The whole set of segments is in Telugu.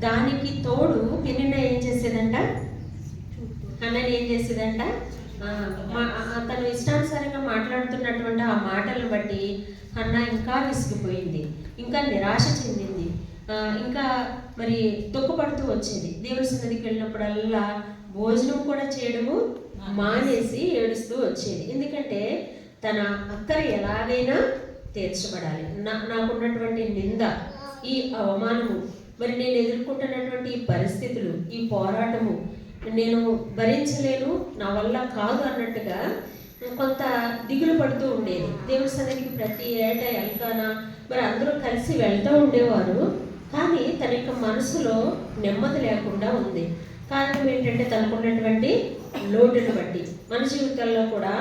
దానికి తోడు పెనిన్న ఏం చేసేదంట, అన్నని ఏం చేసేదంట, తను ఇష్టానుసారంగా మాట్లాడుతున్నటువంటి ఆ మాటలను బట్టి అన్న ఇంకా విసిగిపోయింది, ఇంకా నిరాశ చెందింది, ఇంకా మరి దుఃఖపడుతూ వచ్చేది. దేవుని సన్నిధికి వెళ్ళినప్పుడల్లా భోజనం కూడా చేయడము మానేసి ఏడుస్తూ వచ్చేది. ఎందుకంటే తన అక్కర ఎలాగైనా తీర్చబడాలి, నాకున్నటువంటి నింద, ఈ అవమానము, మరి నేను ఎదుర్కొంటున్నటువంటి ఈ పరిస్థితులు, ఈ పోరాటము నేను భరించలేను, నా వల్ల కాదు అన్నట్టుగా కొంత దిగులు పడుతూ ఉండేది. దేవుని సన్నిధికి ప్రతి ఏటా ఎల్కానా మరి అందరూ కలిసి వెళ్తూ ఉండేవారు. కానీ తన యొక్క మనసులో నెమ్మది లేకుండా ఉంది. కారణం ఏంటంటే తనకున్నటువంటి లోటును బట్టి. మన జీవితాల్లో కూడా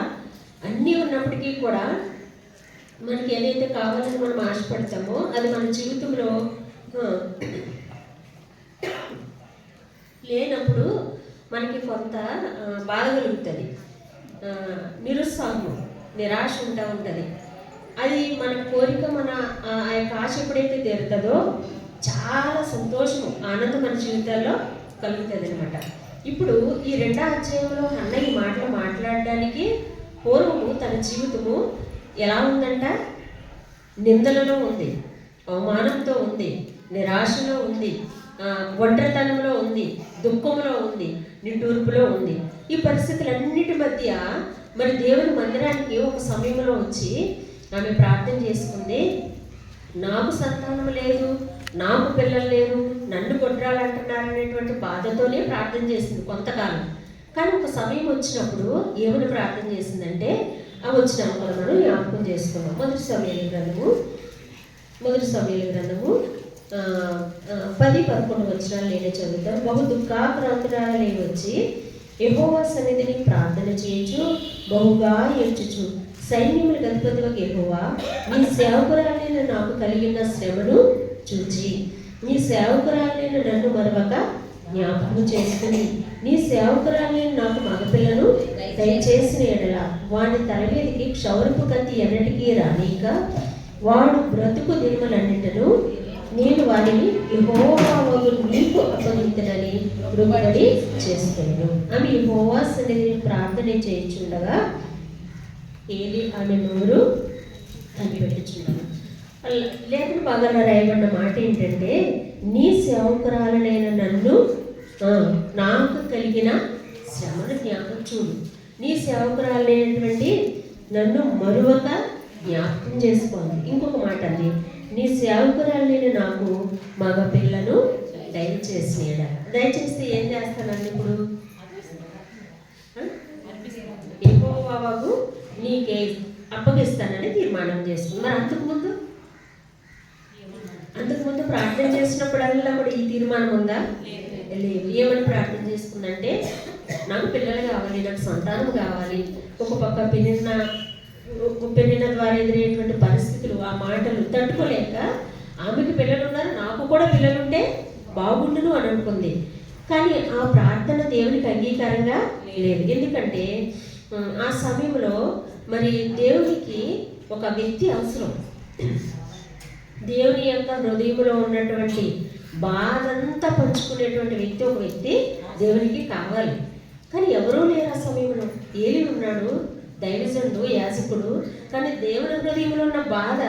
అన్నీ ఉన్నప్పటికీ కూడా మనకి ఏదైతే కావాలని మనం ఆశపడతామో అది మన జీవితంలో లేనప్పుడు మనకి కొంత బాధ కలుగుతుంది, నిరుత్సాహం, నిరాశ ఉంటుంది. అది మన కోరిక, మన ఆ యొక్క ఆశ ఎప్పుడైతే తీరుతుందో చాలా సంతోషము, ఆనందం మన జీవితాల్లో కలుగుతుంది అనమాట. ఇప్పుడు ఈ 2వ అధ్యాయంలో అన్న ఈ మాటలు మాట్లాడడానికి పూర్వము తన జీవితము ఎలా ఉందంట, నిందలలో ఉంది, అవమానంతో ఉంది, నిరాశలో ఉంది, ఒంటరితనంలో ఉంది, దుఃఖంలో ఉంది, నిట్టూర్పులో ఉంది. ఈ పరిస్థితులన్నిటి మధ్య మరి దేవుని మందిరానికి ఒక సమయంలో వచ్చి ఆమె ప్రార్థన చేసుకుంది. నాకు సంతానం లేదు, నాకు పిల్లలు లేరు, నన్ను కొట్టాలంటున్నారనేటువంటి బాధతోనే ప్రార్థన చేసింది కొంతకాలం. కానీ ఒక సమయం వచ్చినప్పుడు ఏమని ప్రార్థన చేసిందంటే, వచ్చిన మనం జ్ఞాపకం చేసుకున్నాం. మొదటి సమయాల గ్రంథము 10-11 వచనాలు నేనే చదువుతాను. బహు దుఃఖాక్రాంతురాలై వచ్చి యెహోవా సన్నిధిని ప్రార్థన చేయొచ్చు, బహుగా ఏడ్చుచు, సైన్యములకు అధిపతివగు యెహోవా, నీ సేవకురాలైన నాకు కలిగిన శ్రమను చూచి నీ సేవకురాలైన నన్ను మరొక జ్ఞాపకం చేసుకుని నీ సేవకురాలైన నాకు మగపిల్లను దయచేసిన ఎడల వాడి తల మీదకి క్షౌరపు కత్తి ఎన్నటికీ రానీక వాడు బ్రతుకు దినములన్నిటను నేను వారిని యెహోవా నీకు అప్పగించనని రుగబడి చేస్తాను. ఆమె యెహోవా సన్నిధిని ప్రార్థన చేయించుండగా ఏలి ఆమె నోరు కనిపెట్టుచున్నాను. లేఖన భాగంలో రాయబడిన మాట ఏంటంటే, నీ సేవకురాలనైన నన్ను నాకు కలిగిన శ్రమను జ్ఞాపకం చూడు. నీ సేవకురాలైనటువంటి నన్ను మరొక జ్ఞాపకం చేసుకోవాలి. ఇంకొక మాట అండి, నీ సేవకురాలైన నాకు మగ పిల్లను దయచేసి దయచేస్తే ఏం చేస్తానండి? ఇప్పుడు యెహోవాకు నీకే అప్పగిస్తానని తీర్మానం చేసుకుంది. మరి అంతకుముందు ప్రార్థన చేసినప్పుడల్లా కూడా ఈ తీర్మానం ఉందా? లేదు. ఏమని ప్రార్థన చేసుకుందంటే, నాకు పిల్లలు కావాలి, నాకు సంతానం కావాలి. ఒక పక్క పెళ్ళిన ద్వారా ఎదురయ్యేటువంటి పరిస్థితులు, ఆ మాటలు తట్టుకోలేక ఆమెకి పిల్లలు ఉన్నారు, నాకు కూడా పిల్లలుంటే బాగుండును అని అనుకుంది. కానీ ఆ ప్రార్థన దేవునికి అంగీకారంగా లేదు. ఎందుకంటే ఆ సమయంలో మరి దేవునికి ఒక వ్యక్తి అవసరం. దేవుని యొక్క హృదయంలో ఉన్నటువంటి బాధంతా పంచుకునేటువంటి ఒక వ్యక్తి దేవునికి కావాలి. కానీ ఎవరూ లేరు ఆ సమయంలో. ఏలి ఉన్నాడు, దైవజనుడు, యాజకుడు. కానీ దేవుని హృదయంలో ఉన్న బాధ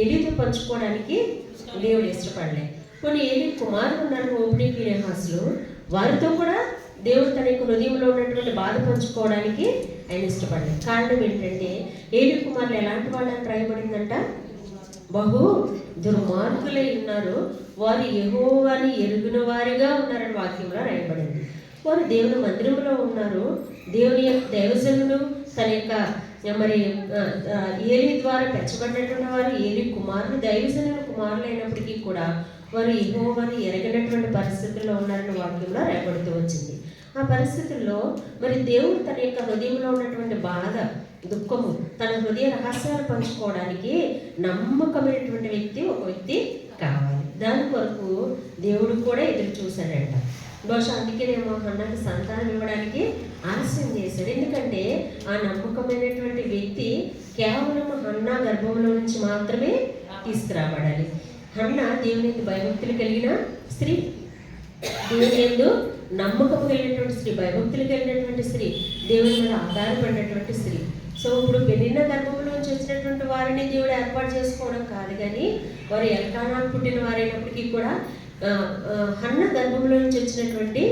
ఏలితో పంచుకోవడానికి దేవుడు ఇష్టపడలేదు. కొన్ని ఏలి కుమారులు ఉన్నారు, ఓపిని ఫీనెహాసులు. వారితో కూడా దేవుడు తన యొక్క హృదయంలో ఉన్నటువంటి బాధ పంచుకోవడానికి ఆయన ఇష్టపడలేదు. కారణం ఏంటంటే, ఏలి కుమారులు ఎలాంటి వాళ్ళని రాయబడిందంట, బహు దుర్మార్గులై ఉన్నారు, వారు యెహోవాని ఎరుగున వారిగా ఉన్నారని వాక్యంలో రాయబడింది. వారు దేవుని మందిరంలో ఉన్నారు. దేవుని యొక్క దైవజనుడు తన యొక్క మరి ఏలి ద్వారా పెంచబడినటువంటి వారు ఏలి కుమారులు, దైవజనుల కుమారులు అయినప్పటికీ కూడా వారు యెహోవాని ఎరగనటువంటి పరిస్థితుల్లో ఉన్నారని వాక్యంలో రాయబడుతూ వచ్చింది. ఆ పరిస్థితుల్లో మరి దేవుడు తన యొక్క హృదయంలో ఉన్నటువంటి బాధ, దుఃఖము, తన హృదయ రహస్యాలు పంచుకోవడానికి నమ్మకమైనటువంటి ఒక వ్యక్తి కావాలి. దాని కొరకు దేవుడు కూడా ఎదురు చూశాడంట. బహుశా అందుకేనేమో హన్నాకి సంతానం ఇవ్వడానికి ఆలస్యం చేశాడు. ఎందుకంటే ఆ నమ్మకమైనటువంటి వ్యక్తి కేవలం హన్నా గర్భంలో నుంచి మాత్రమే తీసుకురాబడాలి. హన్నా దేవునికి భయభక్తులు కలిగిన స్త్రీ. దేవుని యందు నమ్మకం కలిగినటువంటి స్త్రీ, భయభక్తులు కలిగినటువంటి స్త్రీ, దేవుని మీద ఆధారపడినటువంటి స్త్రీ. సో ఇప్పుడు పెరిగిన గర్భంలోంచి వచ్చినటువంటి వారిని దేవుడు ఏర్పాటు చేసుకోవడం కాదు, కానీ వారు ఎల్కానాకు పుట్టిన వారైనప్పటికీ కూడా హన్న గర్భంలో నుంచి వచ్చినటువంటి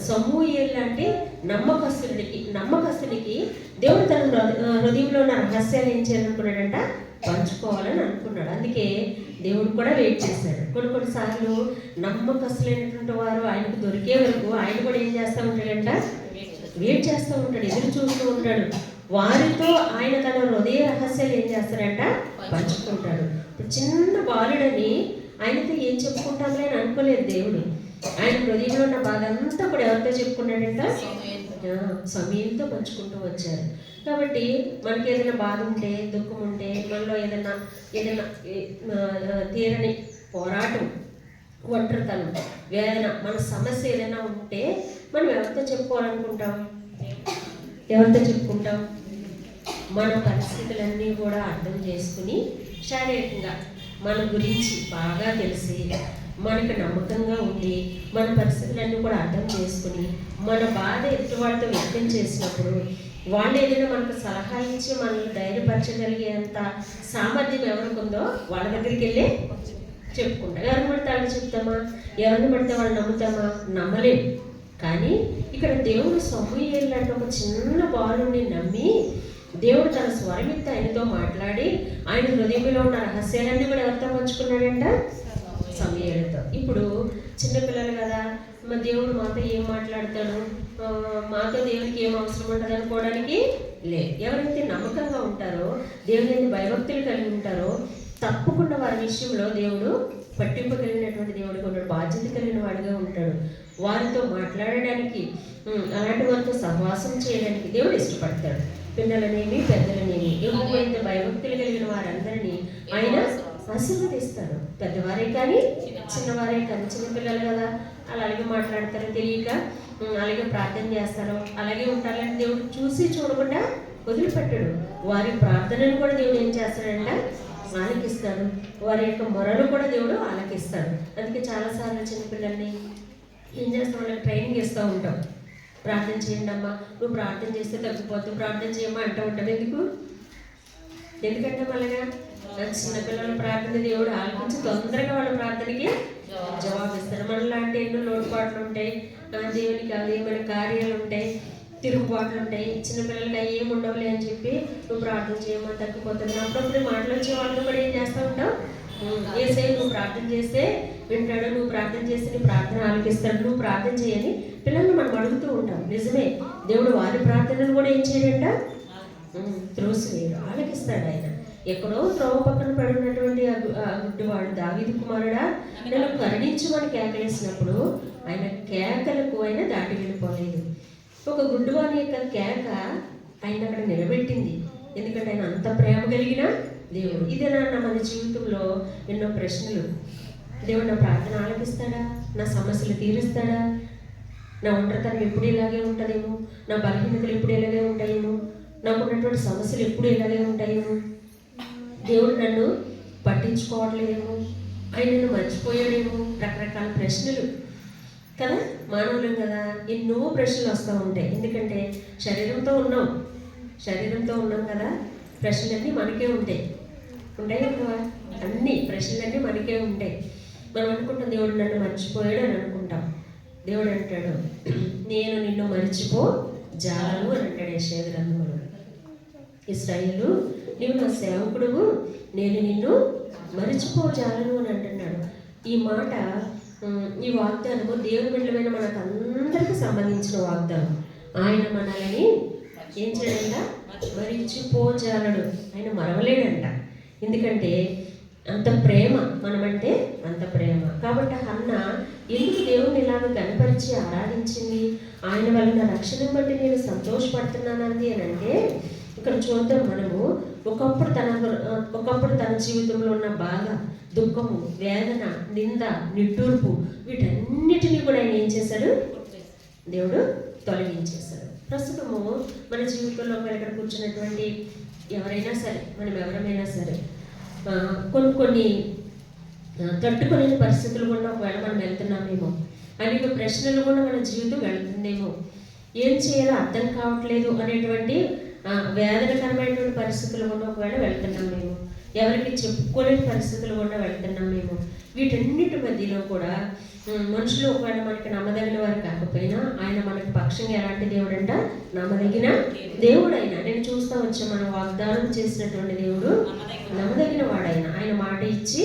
సమూయేలు లాంటి నమ్మకస్తుడికి దేవుడు తన హృదయంలో ఉన్న రహస్యాలు ఏం చేయాలనుకున్నాడంట, పంచుకోవాలని అనుకున్నాడు. అందుకే దేవుడు కూడా వెయిట్ చేశాడు. కొన్నిసార్లు నమ్మకస్తులైనటువంటి వారు ఆయనకు దొరికే వరకు ఆయన కూడా ఏం చేస్తూ ఉంటాడంట, వెయిట్ చేస్తూ ఉంటాడు, ఎదురు చూస్తూ ఉంటాడు. వారితో ఆయన తన హృదయ రహస్యాలు ఏం చేస్తాడంట, పంచుకుంటాడు. ఇప్పుడు చిన్న బాలుడని ఆయనతో ఏం చెప్పుకుంటామని ఆయన అనుకోలేదు దేవుడు. ఆయన హృదయంలో ఉన్న బాధ అంతా కూడా ఎవరితో చెప్పుకున్నాడంట, సమయంతో పంచుకుంటూ వచ్చారు. కాబట్టి మనకి ఏదైనా బాధ ఉంటే, దుఃఖం ఉంటే, మనలో ఏదైనా తీరని పోరాటం, ఒంటరితనం, వేదన, మన సమస్య ఏదైనా ఉంటే మనం ఎవరితో చెప్పుకోవాలనుకుంటాం, ఎవరితో చెప్పుకుంటాం? మన పరిస్థితులన్నీ కూడా అర్థం చేసుకుని, శారీరకంగా మన గురించి బాగా తెలిసి, మనకు నమ్మకంగా ఉండి, మన పరిస్థితులన్నీ కూడా అర్థం చేసుకుని, మన బాధ ఎదుటివాడితో వ్యక్తం చేసినప్పుడు వాళ్ళు ఏదైనా మనకు సలహా ఇచ్చి మనల్ని ధైర్యపరచగలిగేంత సామర్థ్యం ఎవరికి ఉందో వాళ్ళ దగ్గరికి వెళ్ళి చెప్పుకుంటాం. ఎవరిని పడితే వాళ్ళు చెప్తామా, ఎవరిని పడితే వాళ్ళు నమ్ముతామా? నమ్మలేము. కానీ ఇక్కడ దేవుడు సమూయేలు లాంటి ఒక చిన్న బాలుని నమ్మి, దేవుడు తన స్వరమిత్త ఆయనతో మాట్లాడి, ఆయన హృదయంలో ఉన్న రహస్యాలన్నీ కూడా ఎవరితో పంచుకున్నాడంట, సమూయేలుతో. ఇప్పుడు చిన్నపిల్లలు కదా, మా దేవుడు మాతో ఏం మాట్లాడతాడు, మాతో దేవునికి ఏం అవసరం ఉంటుంది అనుకోవడానికి లేదు. ఎవరైతే నమ్మకంగా ఉంటారో, దేవుని భయభక్తులు కలిగి ఉంటారో, తప్పకుండా వారి విషయంలో దేవుడు పట్టింపు కలిగినటువంటి దేవుడిగా ఉంటాడు, బాధ్యత కలిగిన వాడిగా ఉంటాడు. వారితో మాట్లాడడానికి, అలాంటి వారితో సహవాసం చేయడానికి దేవుడు ఇష్టపడతాడు. పిల్లలనేమి పెద్దలనేమి, ఎక్కువైతే భయభక్తులు కలిగిన వారందరినీ ఆయన ఆశీర్వదిస్తాడు. పెద్దవారే కానీ చిన్నవారే కానీ, చిన్నపిల్లలు కదా అలాగే మాట్లాడతారో తెలియక అలాగే ప్రార్థన చేస్తారో అలాగే ఉంటారంటే దేవుడు చూసి చూడకుండా వదిలిపెట్టాడు. వారి ప్రార్థనను కూడా దేవుడు ఏం చేస్తాడంట, ఆలకిస్తాడు. వారి యొక్క మొరలు కూడా దేవుడు ఆలకిస్తాడు. అందుకే చాలాసార్లు చిన్నపిల్లల్ని ఏం చేస్తాం, వాళ్ళకి ట్రైనింగ్ ఇస్తూ ఉంటాం. ప్రార్థన చేయండి అమ్మా, నువ్వు ప్రార్థన చేస్తే తగ్గిపోతుంది, ప్రార్థన చేయమ్మా అంటూ ఉంటాం. ఎందుకంటే మళ్ళగా చిన్నపిల్లల ప్రార్థన దేవుడు ఆలకించి తొందరగా వాళ్ళ ప్రార్థనకి జవాబిస్తాడు. మనలాంటి ఎన్నో లోటుపాట్లు ఉంటాయి, దేవునికి అది ఏమైనా కార్యాలు ఉంటాయి, తిరుగుబాట్లు ఉంటాయి. చిన్నపిల్లలకి అవి ఏమి ఉండవులే అని చెప్పి నువ్వు ప్రార్థన చేయమా తగ్గిపోతుంది. అప్పుడప్పుడు మాటలు వచ్చే వాళ్ళని కూడా ఏం చేస్తూ ఉంటావు, ఏసై నువ్వు ప్రార్థన చేస్తే వింటాడు, నువ్వు ప్రార్థన చేస్తే నీ ప్రార్థన ఆలకిస్తాడు, నువ్వు ప్రార్థన చేయని పిల్లల్ని మనం అడుగుతూ ఉంటాం. నిజమే, దేవుడు వారి ప్రార్థనలు కూడా ఏం చేయడంట, త్రోసివేయడు, ఆలకిస్తాడు. ఆయన ఎక్కడో త్రోవ పక్కన పడినటువంటి ఆ గుడ్డివాడు, దావీదు కుమారుడా నన్ను కరుణించమని కేకలేసినప్పుడు ఆయన కేకలకు ఆయన దాటి వెళ్ళిపోలేదు. ఒక గుడ్డివాని యొక్క కేక ఆయన అక్కడ నిలబెట్టింది. ఎందుకంటే ఆయన అంత ప్రేమ కలిగిన దేవుడు. ఇదేనా మన జీవితంలో ఎన్నో ప్రశ్నలు. దేవుడు నా ప్రార్థన ఆలకిస్తాడా, నా సమస్యలు తీరుస్తాడా, నా ఒంటరితనం ఎప్పుడు ఇలాగే ఉంటుందేమో, నా బలహీనతలు ఎప్పుడు ఇలాగే ఉంటాయేమో, నాకు ఉన్నటువంటి సమస్యలు ఎప్పుడు ఇలాగే ఉంటాయేమో, దేవుడు నన్ను పట్టించుకోవట్లేదేమో, ఆయన నన్ను మర్చిపోయాడేమో, రకరకాల ప్రశ్నలు కదా. మానవులం కదా, ఎన్నో ప్రశ్నలు వస్తూ ఉంటాయి. ఎందుకంటే శరీరంతో ఉన్నాం కదా, ప్రశ్నలన్నీ మనకే ఉంటాయి కదా, అన్ని ప్రశ్నలన్నీ మనకే ఉంటాయి. మనం అనుకుంటాం దేవుడు నన్ను మర్చిపోయాడు అని అనుకుంటాం. దేవుడు అంటాడు, నేను నిన్ను మర్చిపో జాలను అని అంటాడు యెషయా గ్రంథంలో. ఇశ్రాయేలు, నీవు నా సేవకుడు, నేను నిన్ను మరిచిపోజాలను అని అంటున్నాడు. ఈ మాట, ఈ వాగ్దానము దేవుని బిడ్డలమైన మనకు అందరికీ సంబంధించిన వాగ్దానం. ఆయన మనల్ని ఏం చేయడంట, మరిచిపోజాలడు, ఆయన మరవలేడంట. ఎందుకంటే అంత ప్రేమ, మనమంటే అంత ప్రేమ. కాబట్టి హన్న ఎందుకు దేవుని ఇలాగ కనపరిచి ఆరాధించింది, ఆయన వలన రక్షణ బట్టి నేను సంతోషపడుతున్నానంది అని అంటే, ఇక్కడ చూద్దాం మనము. ఒకప్పుడు తన జీవితంలో ఉన్న బాధ, దుఃఖము, వేదన, నింద, నిట్టూర్పు, వీటన్నిటినీ కూడా ఆయన ఏం చేశాడు, దేవుడు తొలగించేశాడు. ప్రస్తుతము మన జీవితంలో ఇక్కడ కూర్చున్నటువంటి ఎవరైనా సరే, మనం ఎవరైనా సరే కొన్ని తట్టుకునే పరిస్థితులు కూడా ఒకవేళ మనం వెళ్తున్నామేమో, అనేక ప్రశ్నలు కూడా మన జీవితం వెళ్తుందేమో. ఏం చేయాలో అర్థం కావట్లేదు అనేటువంటి వేదనకరమైనటువంటి పరిస్థితులు కూడా ఒకవేళ వెళ్తున్నాం మేము. ఎవరికి చెప్పుకోలేని పరిస్థితులు కూడా వెళ్తున్నాం మేము. వీటన్నిటి మధ్యలో కూడా మనుషులు ఒకవేళ మనకి నమ్మదగిన వారు కాకపోయినా ఆయన మనకి పక్షంగా ఎలాంటి దేవుడు అంట? నమ్మదగిన దేవుడైనా. నేను చూస్తూ వచ్చా మన వాగ్దానం చేసినటువంటి దేవుడు నమ్మదగిన వాడైనా, ఆయన మాట ఇచ్చి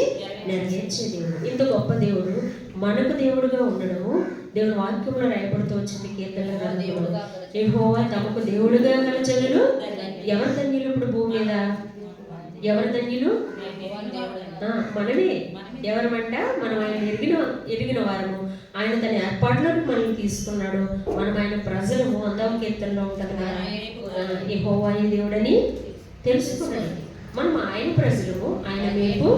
నెరవేర్చే దేవుడు. ఇంత గొప్ప దేవుడు మనకు దేవుడుగా ఉండడము దేవుని వాక్యంలో రాయబడుతూ వచ్చింది. కీర్తనల గ్రంథంలో యెహోవా తమకు దేవుడుగా గల జనులు ఎవరు ధన్యులు? ఇప్పుడు భూమి మీద ఎవరు ధన్యులు? మనమే. ఎవరమంట? మనం ఆయన ఎరిగిన వారము. ఆయన తన ఏర్పాట్లను మనల్ని తీసుకున్నాడు. మనం ఆయన ప్రజలము. 100వ కీర్తనలో ఉంటుంది కదా, యెహోవా దేవుడని తెలుసుకున్నాడు. మనం ఆయన ప్రజలము, ఆయన మేపు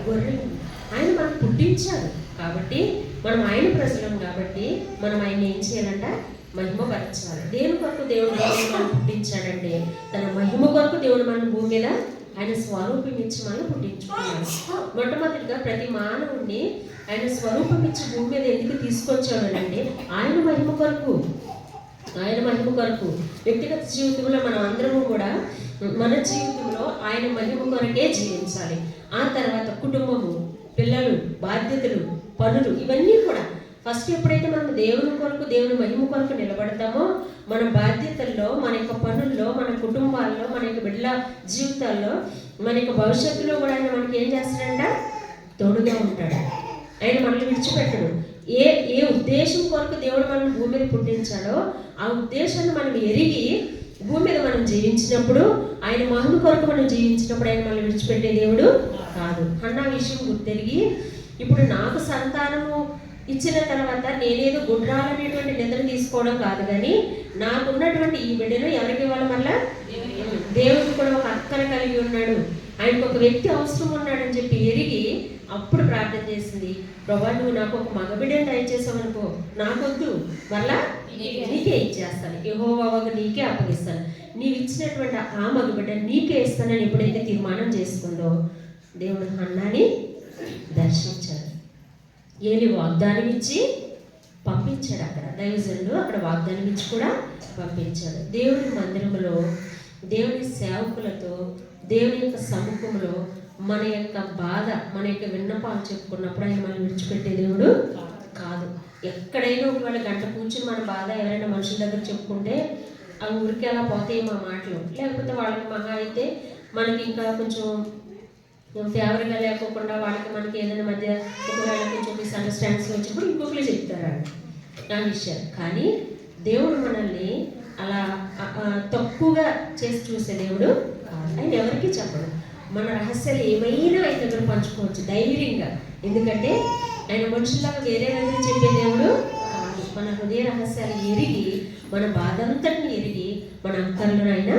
గొర్రెలు. ఆయన మనం పుట్టించాడు కాబట్టి మనం ఆయన ప్రజలం కాబట్టి మనం ఆయన ఏం చేయాలంట? మహిమపరచాలి. దేని కొరకు దేవుడు మనం పుట్టించాడంటే తన మహిమ కొరకు దేవుడు మన భూమి మీద ఆయన స్వరూపం ఇచ్చి మనం పుట్టించుకున్నాడు. మొట్టమొదటిగా ప్రతి మానవుడిని ఆయన స్వరూపం ఇచ్చి భూమి మీద ఎందుకు తీసుకొచ్చాడు అంటే ఆయన మహిమ కొరకు. ఆయన మహిమ కొరకు. వ్యక్తిగత జీవితంలో మనం అందరము కూడా మన జీవితంలో ఆయన మహిమ కొరకే జీవించాలి. ఆ తర్వాత కుటుంబము, పిల్లలు, బాధ్యతలు, పనులు, ఇవన్నీ కూడా ఫస్ట్ ఎప్పుడైతే మనం దేవుని కొరకు, దేవుని మహిమ కొరకు నిలబడతామో మన బాధ్యతల్లో, మన యొక్క పనుల్లో, మన కుటుంబాల్లో, మన యొక్క బిడ్డల జీవితాల్లో, మన యొక్క భవిష్యత్తులో కూడా ఆయన మనకి ఏం చేస్తాడంట? తోడుగా ఉంటాడు. ఆయన మనల్ని విడిచిపెట్టడు. ఏ ఉద్దేశం కొరకు దేవుడు మనల్ని భూమి మీద పుట్టించాడో ఆ ఉద్దేశాన్ని మనం ఎరిగి భూమి మీద మనం జీవించినప్పుడు, ఆయన మహిమ కొరకు మనం జీవించినప్పుడు ఆయన మనల్ని విడిచిపెట్టే దేవుడు కాదు. హన్నా విషయం గుర్తెరిగి ఇప్పుడు నాకు సంతానము ఇచ్చిన తర్వాత నేనేదో గుడ్రాలనేటువంటి నిద్ర తీసుకోవడం కాదు, కానీ నాకున్నటువంటి ఈ బిడ్డను ఎవరికి ఇవ్వాలి? మళ్ళా దేవుడికి కూడా ఒక అక్కర కలిగి ఉన్నాడు, ఆయనకు ఒక వ్యక్తి అవసరం ఉన్నాడని చెప్పి ఎరిగి అప్పుడు ప్రార్థన చేసింది. ప్రభా, నువ్వు నాకు ఒక మగబిడ్డను దయచేసావు అనుకో, నాకొద్దు, మళ్ళా నీకే ఇచ్చేస్తాను, యెహోవాకు నీకే అప్పగిస్తాను, నీవు ఇచ్చినటువంటి ఆ మగబిడ్డ నీకే ఇస్తానని ఎప్పుడైతే తీర్మానం చేసుకుందో దేవుడు హన్నాని దర్శించాడు. ఏలి వాగ్దానం ఇచ్చి పంపించాడు. అక్కడ దైవజనులు అక్కడ వాగ్దానం ఇచ్చి కూడా పంపించాడు. దేవుని మందిరంలో దేవుని సేవకులతో దేవుని యొక్క సముఖంలో మన యొక్క బాధ, మన యొక్క విన్నపాలు చెప్పుకున్నప్పుడు ఆయన మనం విడిచిపెట్టే దేవుడు కాదు. ఎక్కడైనా ఒకవేళ గంట కూర్చుని మన బాధ ఎవరైనా మనుషుల దగ్గర చెప్పుకుంటే ఆ ఊరికి అలా పోతాయి మా మాటలు. లేకపోతే వాళ్ళకి మహా అయితే మనకి ఇంకా కొంచెం ఫేవర్గా లేకోకుండా వాళ్ళకి మనకి ఏదైనా మధ్య ఒకవేళ కొంచెం మిస్అండర్స్టాండ్స్ వచ్చినప్పుడు ఇంకొకరు చెప్తారు ఆ విషయాలు. కానీ దేవుడు మనల్ని అలా తక్కువగా చేసి చూసే దేవుడు కాదు. ఆయన ఎవరికి చెప్పడు. మన రహస్యాలు ఏమైనా ఆయన దగ్గర పంచుకోవచ్చు ధైర్యంగా. ఎందుకంటే ఆయన మనుషుల్లాగా వేరే దగ్గర చెప్పే దేవుడు కాదు. మన హృదయ రహస్యాలు ఎరిగి, మన బాధ అంతటిని ఎరిగి, మన అంతర్లను ఆయన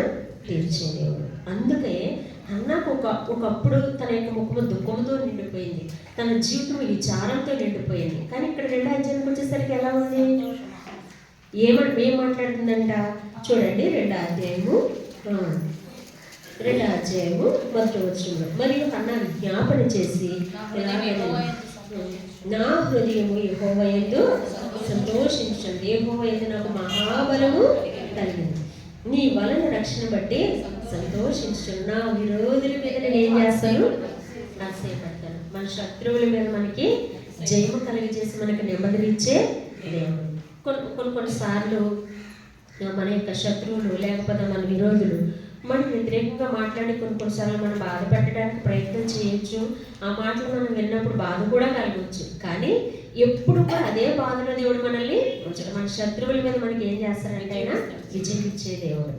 తీర్చే దేవుడు. అందుకే అన్నాకు ఒకప్పుడు తన యొక్క ముఖము దుఃఖంతో నిండిపోయింది, తన జీవితం విచారంతో నిండిపోయింది. కానీ ఇక్కడ 2వ అధ్యాయానికి వచ్చేసరికి ఎలా ఉంది? ఏం మాట్లాడుతుందంట చూడండి. 2వ అధ్యాయము 1వ వచనంలో, మరియు హన్నా విజ్ఞాపన చేసి నా హృదయము యెహోవా యందు సంతోషించండి, యెహోవా యందు నాకు మహాబలము కలిగింది, నీ వలన రక్షణ బట్టి సంతోషించు, నా విరోధుల మీద నేను ఏం చేస్తాను? ఆశయపడతాను. మన శత్రువుల మీద మనకి జయము కలిగజేసి మనకి నెమ్మదినిచ్చే దేవుడు. కొన్నిసార్లు మన యొక్క శత్రువులు లేకపోతే మన విరోధులు మనకు వ్యతిరేకంగా మాట్లాడి కొన్నిసార్లు మనం బాధ పెట్టడానికి ప్రయత్నం చేయొచ్చు. ఆ మాటలు మనం విన్నప్పుడు బాధ కూడా కలగవచ్చు. కానీ ఎప్పుడు కూడా అదే బాధలో దేవుడు మనల్ని ఉంచడు. మన శత్రువుల మీద మనకి ఏం చేస్తారంటే ఆయన విజయం ఇచ్చే దేవుడు.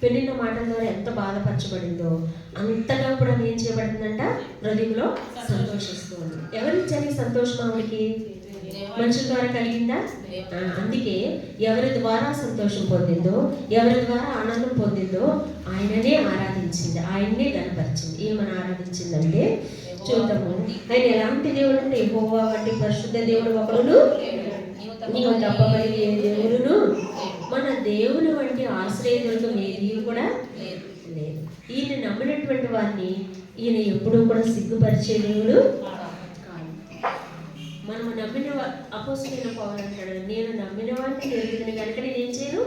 పెళ్ళిన మాటల ద్వారా ఎంత బాధపరచబడిందో అంతగా కూడా ఏం చేయబడిందంట? హృదయంలో సంతోషిస్తూ ఉంది. ఎవరిచ్చారు సంతోషం? ఆవిడికి మనుషుల ద్వారా కలిగిందా? అందుకే ఎవరి ద్వారా సంతోషం పొందిందో, ఎవరి ద్వారా ఆనందం పొందిందో ఆయననే ఆరాధించింది, ఆయన్నే గణపరిచింది. ఏమని ఆరాధించిందంటే చూద్దాము. ఆయన ఎలాంటి దేవుడు అంటే యెహోవా వంటి పరిశుద్ధ దేవుడు ఒకడును నీవు తప్ప మరి ఏ దేవుడును మన దేవుని వంటి ఆశ్రయదుర్గం ఏది కూడా లేదు. ఈయన నమ్మినటువంటి వారిని ఈయన ఎప్పుడూ కూడా సిగ్గుపరిచే దేవుడు కాదు. మనము నమ్మిన అపోస్తలుడైన పౌలు అంటాడు, నేను నమ్మిన వాడిని ఎరుగుదును కనుక నేనేం చేయను,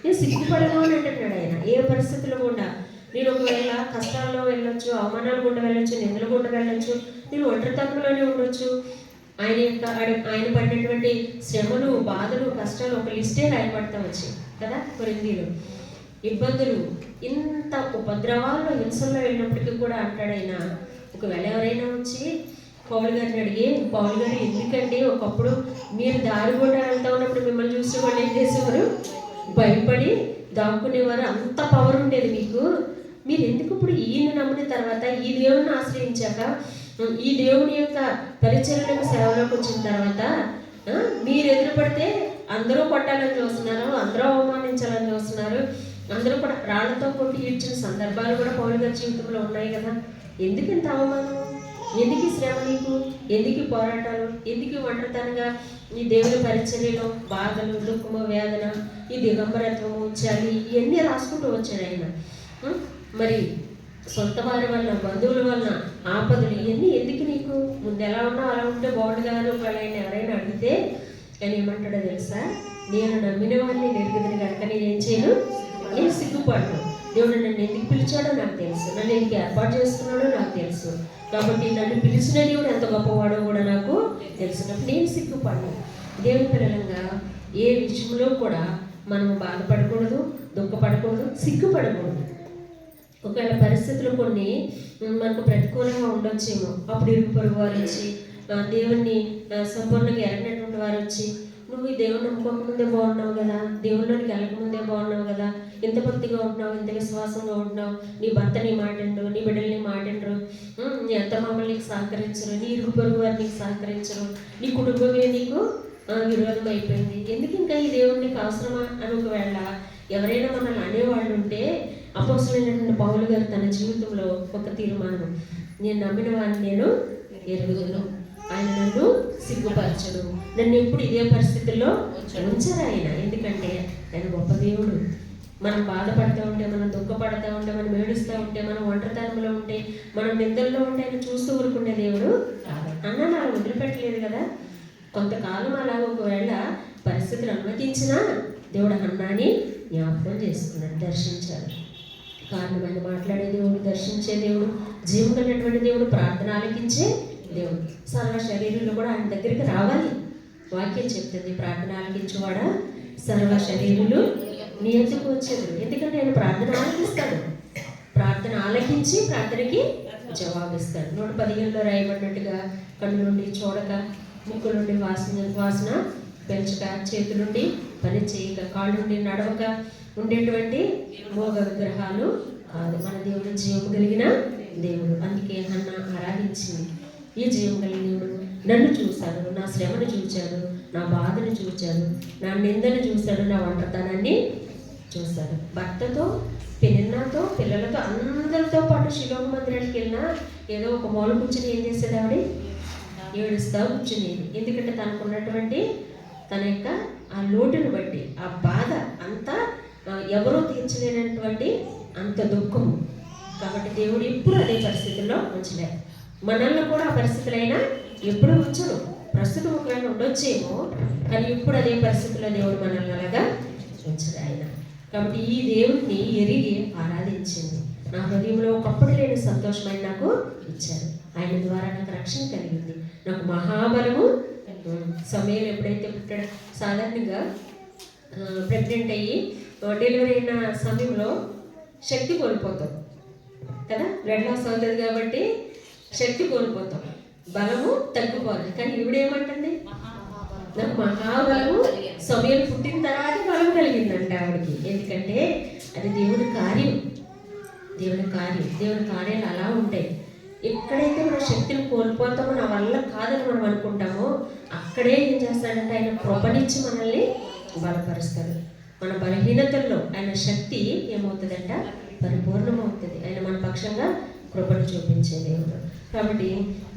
నేను సిగ్గుపడను అని అంటున్నాడు ఆయన. ఏ పరిస్థితుల్లో కూడా నేను ఒకవేళ కష్టాల్లో వెళ్ళొచ్చు, అవమానాలు గుండా వెళ్ళొచ్చు, నిందలు గుండా వెళ్ళొచ్చు, నేను ఒంటరితనంలోనే ఉండొచ్చు. ఆయన పడినటువంటి శ్రమలు, బాధలు, కష్టాలు ఒక లిస్టే రాయబడతా వచ్చాయి కదా కొరింథీలో. ఇబ్బందులు, ఇంత ఉపద్రవాల్లో, హింసల్లో వెళ్ళినప్పటికీ కూడా అంటాడు ఆయన, ఒకవేళ ఎవరైనా వచ్చి పౌలు గారిని అడిగి, పౌలు గారు ఎందుకండి ఒకప్పుడు మీరు దారి కూడా వెళ్తా ఉన్నప్పుడు మిమ్మల్ని చూసి వాళ్ళు ఏం చేసేవారు, భయపడి దాక్కునేవారు, అంత పవర్ ఉండేది మీకు, మీరు ఎందుకు ఇప్పుడు ఈయన నమ్మిన తర్వాత, ఈ దేవుని ఆశ్రయించాక, ఈ దేవుని యొక్క పరిచర్యలకు సేవలోకి వచ్చిన తర్వాత మీరు ఎదురుపడితే అందరూ కొట్టాలని చూస్తున్నారు, అందరూ అవమానించాలని చూస్తున్నారు, అందరూ కూడా రాళ్లతో కొట్టి ఈడ్చిన సందర్భాలు కూడా పౌలు గారి జీవితంలో ఉన్నాయి కదా. ఎందుకు ఇంత అవమానం, ఎందుకు శ్రమ నీకు, ఎందుకు పోరాటాలు, ఎందుకు ఒంటరితనంగా ఈ దేవుని పరిచర్యలో బాధలు, దుఃఖము, వేదన, ఈ దిగంబరత్వము, చలి, ఇవన్నీ రాసుకుంటూ వచ్చాడు ఆయన. మరి సొంత వారి వల్ల, బంధువుల వల్ల ఆపదలు, ఇవన్నీ ఎందుకు నీకు, ముందు ఎలా ఉన్నావు అలా ఉంటే బాగుండు కదా అని ఒకవేళ ఆయన ఎవరైనా అడిగితే ఆయన ఏమంటాడో తెలుసా, నేను నమ్మిన వాడిని నెరుగుదని కనుక నేనేం చేయను, నేను సిగ్గుపడను. దేవుడు నన్ను ఎందుకు పిలిచాడో నాకు తెలుసు, నన్ను ఎందుకు ఏర్పాటు చేస్తున్నాడో నాకు తెలుసు, కాబట్టి నన్ను పిలిచిన దేవుడు ఎంత గొప్పవాడో కూడా నాకు తెలిసినప్పుడు నేను సిగ్గుపడను. దేవుని పిల్లలంగా ఏ విషయంలో కూడా మనం బాధపడకూడదు, దుఃఖపడకూడదు, సిగ్గుపడకూడదు. ఒకవేళ పరిస్థితులు కొన్ని మనకు ప్రతికూలంగా ఉండొచ్చేమో, అప్పుడు ఇరుగు పొరుగు వారు వచ్చి, దేవుణ్ణి సంపూర్ణంగా ఎరగినటువంటి వారు వచ్చి, నువ్వు ఈ దేవుని నమ్ముకోకముందే బాగున్నావు కదా, దేవుళ్ళలోనికి వెళ్ళకముందే బాగున్నావు కదా, ఇంత భక్తిగా ఉంటున్నావు, ఇంత విశ్వాసంగా ఉంటున్నావు, నీ భర్త నీ మాటిండ్రు, నీ బిడ్డలు నీ మాటిండ్రు, నీ అత్త మామలు నీకు సహకరించరు, నీ ఇరుగు పొరుగు వారు నీకు సహకరించరు, నీ కుటుంబమే నీకు విరోధం అయిపోయింది, ఎందుకు ఇంకా ఈ దేవుడు నీకు అవసరమా అని ఒకవేళ ఎవరైనా మనల్ని అనేవాళ్ళు ఉంటే, అపోస్తలుడైనటువంటి పౌలు గారు తన జీవితంలో ఒక తీర్మానం, నేను నమ్మిన వాడిని నేను ఎరుగుదును, ఆయన నన్ను సిగ్గుపరచడు, నన్ను ఎప్పుడు ఇదే పరిస్థితుల్లో ఉంచరు ఆయన, ఎందుకంటే ఆయన గొప్ప దేవుడు. మనం బాధపడుతూ ఉంటే, మనం దుఃఖపడుతూ ఉంటే, మనం ఏడుస్తూ ఉంటే, మనం ఒంటరితనంలో ఉంటే, మనం నిద్రలో ఉంటే ఆయన చూస్తూ ఊరుకునే దేవుడు అన్న నాకు వదిలిపెట్టలేదు కదా. కొంతకాలం అలా ఒకవేళ పరిస్థితులు అనుమతించినా దేవుడు అన్నాని జ్ఞాపకం చేసుకున్నాడు, దర్శించాడు. కారణమైన మాట్లాడే దేవుడు, దర్శించే దేవుడు, జీవం కలిగినటువంటి దేవుడు, ప్రార్థన ఆలకించే దేవుడు. సర్వ శరీరంలో కూడా ఆయన దగ్గరికి రావాలి. వాక్యం చెప్తుంది, ప్రార్థన ఆలకించువాడా సర్వ శరీరులు నీ ఎదుకు వచ్చేది. ఎందుకంటే ఆయన ప్రార్థన ఆలకిస్తాడు, ప్రార్థన ఆలకించి ప్రార్థనకి జవాబిస్తాడు. 115లో రాయబడినట్టుగా కన్ను నుండి చూడక, ముక్కు నుండి వాసన పెంచక, చేతి నుండి పని చేయక, కాళ్ళు నుండి నడవక ఉండేటువంటి మోగ విగ్రహాలు కాదు. మన దేవుడు జీవం కలిగిన దేవుడు. అందుకే హన్న ఆరాధించింది. ఈ జీవం కలిగిన దేవుడు నన్ను చూశాడు, నా శ్రమను చూశాడు, నా బాధను చూశాడు, నా నిందను చూశాడు, నా ఒంటరితనాన్ని చూశాడు. భర్తతో, పెనిన్నాతో, పిల్లలతో, అందరితో పాటు శిలోక మందిరానికి వెళ్ళినా ఏదో ఒక మూల కూర్చుని ఏం చేసేది, ఆవిడ ఏడుస్తా కూర్చునేది. ఎందుకంటే తనకు ఉన్నటువంటి తన యొక్క ఆ లోటును బట్టి, ఆ బాధ అంతా ఎవరో తీర్చలేనటువంటి అంత దుఃఖము. కాబట్టి దేవుడు ఎప్పుడు అదే పరిస్థితుల్లో ఉంచలే. మనల్ని కూడా ఆ పరిస్థితులైనా ఎప్పుడు ఉంచడు. ప్రస్తుతం ఒకవేళ ఉండొచ్చేమో, కానీ ఇప్పుడు అదే పరిస్థితుల్లో దేవుడు మనల్ని అలాగా ఉంచడు ఆయన. కాబట్టి ఈ దేవుడిని ఎరిగి ఆరాధించింది. నా హృదయంలో ఒకప్పుడు లేని సంతోషమైన నాకు ఇచ్చారు. ఆయన ద్వారా నాకు రక్షణ కలిగింది, నాకు మహాబలము. సమయం ఎప్పుడైతే పుట్టాడు, సాధారణంగా ప్రెగ్నెంట్ అయ్యి డెలివరీ అయిన సమయంలో శక్తి కోల్పోతాం కదా, బ్లడ్ లాస్ అవుతుంది కాబట్టి శక్తి కోల్పోతాం, బలము తగ్గిపోవాలి. కానీ ఈవిడేమంటుంది, నాకు మహాబలము సమయం పుట్టిన తర్వాత బలం కలిగిందంట ఆవిడకి. ఎందుకంటే అది దేవుని కార్యం, దేవుని కార్యాలు అలా ఉంటాయి. ఎక్కడైతే మనం శక్తిని కోల్పోతామో, నా వల్ల కాదని మనం అనుకుంటామో, అక్కడే ఏం చేస్తాడంటే ఆయన కృపనిచ్చి మనల్ని బలపరుస్తాడు. మన బలహీనతల్లో ఆయన శక్తి ఏమవుతుందంట, పరిపూర్ణమవుతుంది. ఆయన మన పక్షంగా కృపను చూపించే దేవుడు. కాబట్టి